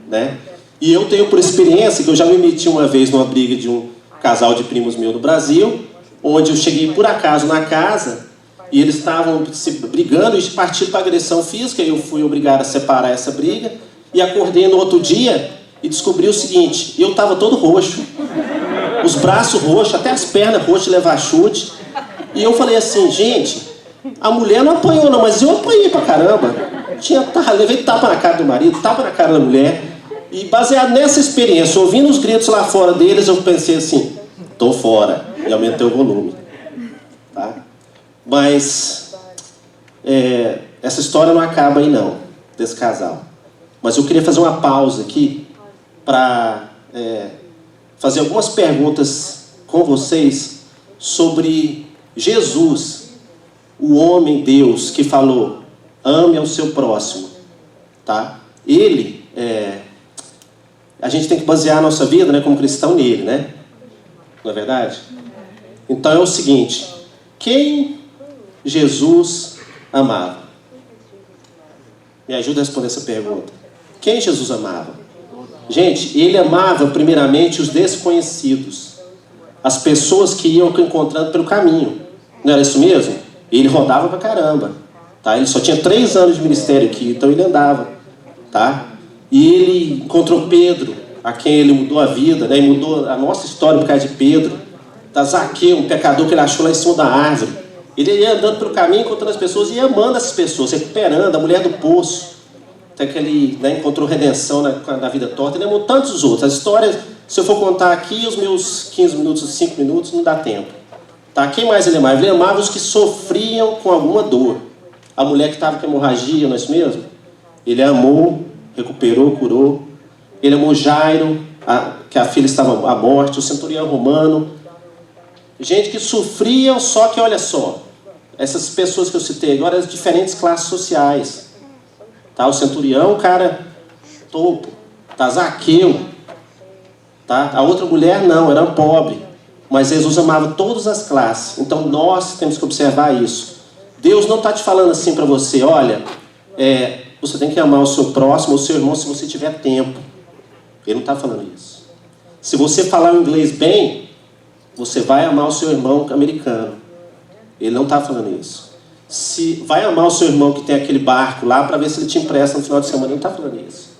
né? E eu tenho por experiência que eu já me meti uma vez numa briga de um casal de primos meu no Brasil, onde eu cheguei por acaso na casa e eles estavam se brigando e partindo para agressão física, e eu fui obrigado a separar essa briga, e acordei no outro dia e descobri o seguinte, eu estava todo roxo, os braços roxos, até as pernas roxas de levar chute, e eu falei assim, gente, a mulher não apanhou não, mas eu apanhei pra caramba. Levei tapa na cara do marido, tapa na cara da mulher. E baseado nessa experiência, ouvindo os gritos lá fora deles, eu pensei assim, tô fora. E aumentei o volume. Tá? Mas essa história não acaba aí não, desse casal. Mas eu queria fazer uma pausa aqui para fazer algumas perguntas com vocês sobre Jesus, o homem Deus que falou, ame ao seu próximo, tá? Ele, a gente tem que basear a nossa vida, né, como cristão nele, né? Não é verdade? Então é o seguinte, quem Jesus amava? Me ajuda a responder essa pergunta. Quem Jesus amava? Gente, ele amava primeiramente os desconhecidos, as pessoas que iam encontrando pelo caminho. Não era isso mesmo? Ele rodava pra caramba, tá? Ele só tinha 3 anos de ministério aqui, então ele andava, tá? E ele encontrou Pedro, a quem ele mudou a vida, né? E mudou a nossa história por causa de Pedro. Da Zaqueu, um pecador que ele achou lá em cima da árvore. Ele ia andando pelo caminho, encontrando as pessoas e amando essas pessoas, recuperando a mulher do poço, até que ele, né, encontrou redenção na vida torta. Ele amou tantos outros. As histórias, se eu for contar aqui, os meus 15 minutos, 5 minutos, não dá tempo. Tá? Quem mais ele amava? Ele amava os que sofriam com alguma dor. A mulher que estava com hemorragia, não é isso mesmo? Ele amou, recuperou, curou. Ele amou Jairo, que a filha estava à morte, o centurião romano. Gente que sofriam, só que olha só, essas pessoas que eu citei agora, as diferentes classes sociais. Tá? O centurião, o cara topo. Tá? Zaqueu. Tá? A outra mulher não, era pobre. Mas Jesus amava todas as classes. Então nós temos que observar isso. Deus não está te falando assim para você, olha, você tem que amar o seu próximo, o seu irmão, se você tiver tempo. Ele não está falando isso. Se você falar o inglês bem, você vai amar o seu irmão americano. Ele não está falando isso. Se vai amar o seu irmão que tem aquele barco lá para ver se ele te empresta no final de semana, ele não está falando isso.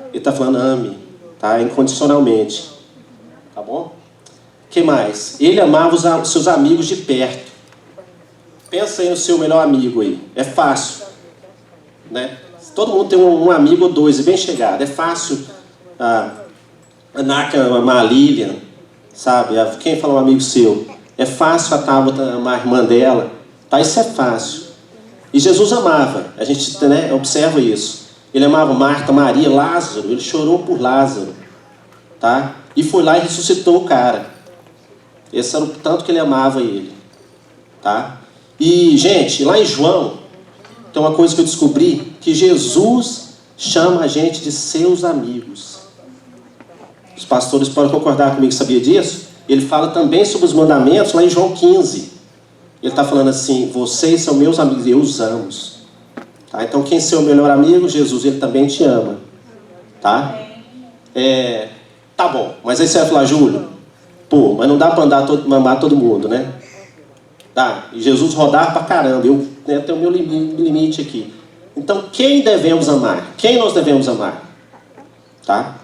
Ele está falando ame, tá? Incondicionalmente. Tá bom? O que mais? Ele amava os seus amigos de perto. Pensa aí no seu melhor amigo aí. É fácil, né? Todo mundo tem um amigo ou dois, e bem chegado. É fácil a Naka amar a Lilian, sabe? Quem fala um amigo seu? É fácil a Tabata amar a irmã dela. Tá? Isso é fácil. E Jesus amava. A gente, né, observa isso. Ele amava Marta, Maria, Lázaro. Ele chorou por Lázaro. Tá? E foi lá e ressuscitou o cara. Esse era o tanto que ele amava ele. Tá? E, gente, lá em João, tem uma coisa que eu descobri, que Jesus chama a gente de seus amigos. Os pastores podem concordar comigo, sabia disso? Ele fala também sobre os mandamentos lá em João 15. Ele está falando assim, vocês são meus amigos, eu os amo. Tá? Então, quem é seu melhor amigo? Jesus, ele também te ama. Tá? Tá bom, mas aí você vai falar, Júlio, pô, mas não dá para amar todo mundo, né? Tá? E Jesus rodava pra caramba. Eu, né, tenho o meu limite aqui. Então, quem devemos amar? Quem nós devemos amar? Tá?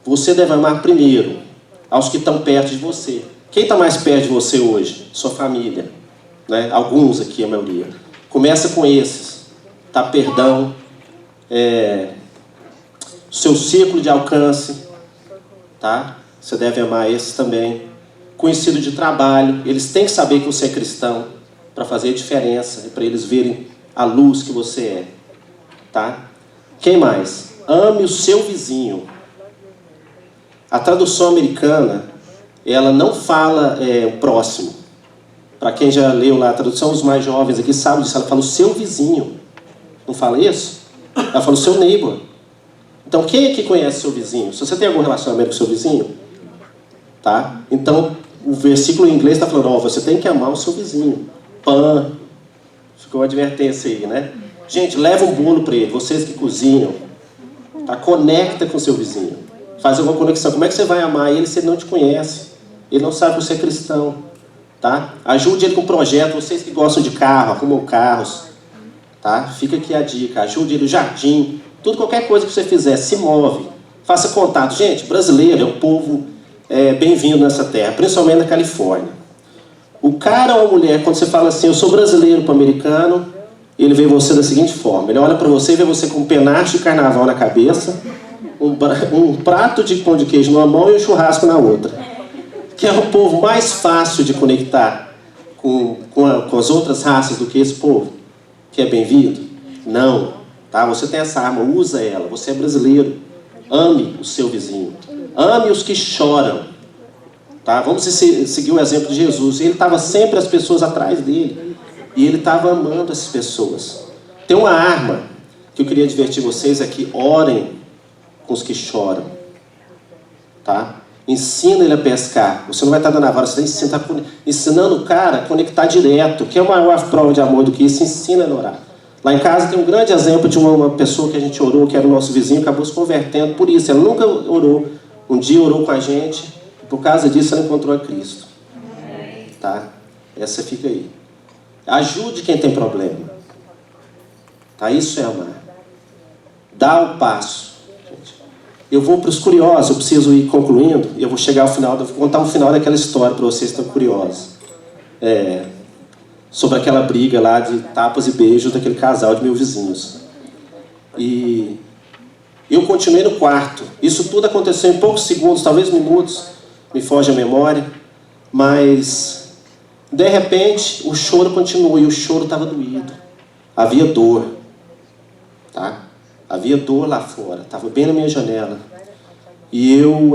Você deve amar primeiro aos que estão perto de você. Quem está mais perto de você hoje? Sua família. Né? Alguns aqui, a maioria. Começa com esses. Tá? Perdão. Seu círculo de alcance. Tá? Você deve amar esses também. Conhecido de trabalho. Eles têm que saber que você é cristão para fazer a diferença e para eles verem a luz que você é. Tá? Quem mais? Ame o seu vizinho. A tradução americana, ela não fala o próximo. Para quem já leu lá a tradução, os mais jovens aqui sabem disso. Ela fala o seu vizinho. Não fala isso? Ela fala o seu neighbor. Então, quem aqui conhece o seu vizinho? Se você tem algum relacionamento com o seu vizinho, tá? Então, o versículo em inglês está falando, você tem que amar o seu vizinho. Pan. Ficou uma advertência aí, né? Gente, leva um bolo para ele. Vocês que cozinham, tá? Conecta com o seu vizinho. Faz alguma conexão. Como é que você vai amar ele se ele não te conhece? Ele não sabe que você é cristão. Tá? Ajude ele com o projeto. Vocês que gostam de carro, arrumam carros. Tá? Fica aqui a dica. Ajude ele no jardim. Tudo, qualquer coisa que você fizer, se move. Faça contato. Gente, brasileiro é um povo bem-vindo nessa terra, principalmente na Califórnia. O cara ou a mulher, quando você fala assim, eu sou brasileiro para americano, ele vê você da seguinte forma. Ele olha para você e vê você com um penacho de carnaval na cabeça, um prato de pão de queijo numa mão e um churrasco na outra. Que é o povo mais fácil de conectar com as outras raças do que esse povo. Que é bem-vindo? Não. Tá? Você tem essa arma, usa ela. Você é brasileiro. Ame o seu vizinho. Ame os que choram. Tá? Vamos seguir o exemplo de Jesus. Ele estava sempre as pessoas atrás dele. E ele estava amando essas pessoas. Tem uma arma que eu queria divertir vocês aqui. Orem com os que choram. Tá? Ensina ele a pescar. Você não vai estar dando a vara, você está ensinando o cara a conectar direto. Que é uma maior prova de amor do que isso? Ensina ele a orar. Lá em casa tem um grande exemplo de uma pessoa que a gente orou, que era o nosso vizinho, acabou se convertendo por isso. Ela nunca orou. Um dia orou com a gente. Por causa disso, ela encontrou a Cristo. Tá? Essa fica aí. Ajude quem tem problema. Tá? Isso é amar. Dá o passo. Eu vou para os curiosos, eu preciso ir concluindo, e eu vou chegar ao final, vou contar o final daquela história para vocês que estão curiosos. Sobre aquela briga lá de tapas e beijos daquele casal de meus vizinhos. E eu continuei no quarto. Isso tudo aconteceu em poucos segundos, talvez minutos, me foge a memória, mas de repente o choro continuou e o choro estava doído. Havia dor. Tá? Havia dor lá fora, estava bem na minha janela. E eu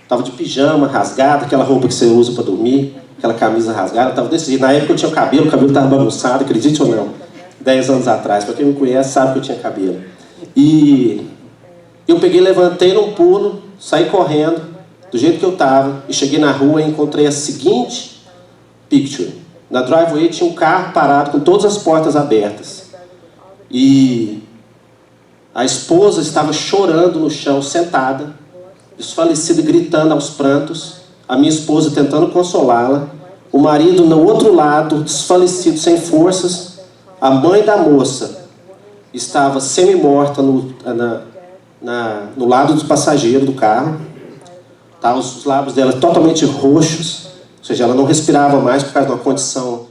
estava de pijama, rasgado, aquela roupa que você usa para dormir, aquela camisa rasgada, estava desse jeito. Na época eu tinha cabelo, o cabelo estava bagunçado, acredite ou não. 10 anos atrás, para quem me conhece sabe que eu tinha cabelo. E eu peguei, levantei num pulo, saí correndo, do jeito que eu estava, e cheguei na rua e encontrei a seguinte picture. Na driveway tinha um carro parado com todas as portas abertas. E a esposa estava chorando no chão, sentada, desfalecida, gritando aos prantos. A minha esposa tentando consolá-la. O marido no outro lado, desfalecido, sem forças. A mãe da moça estava semi-morta no lado do passageiro do carro. Tá? Os lábios dela totalmente roxos. Ou seja, ela não respirava mais por causa de uma condição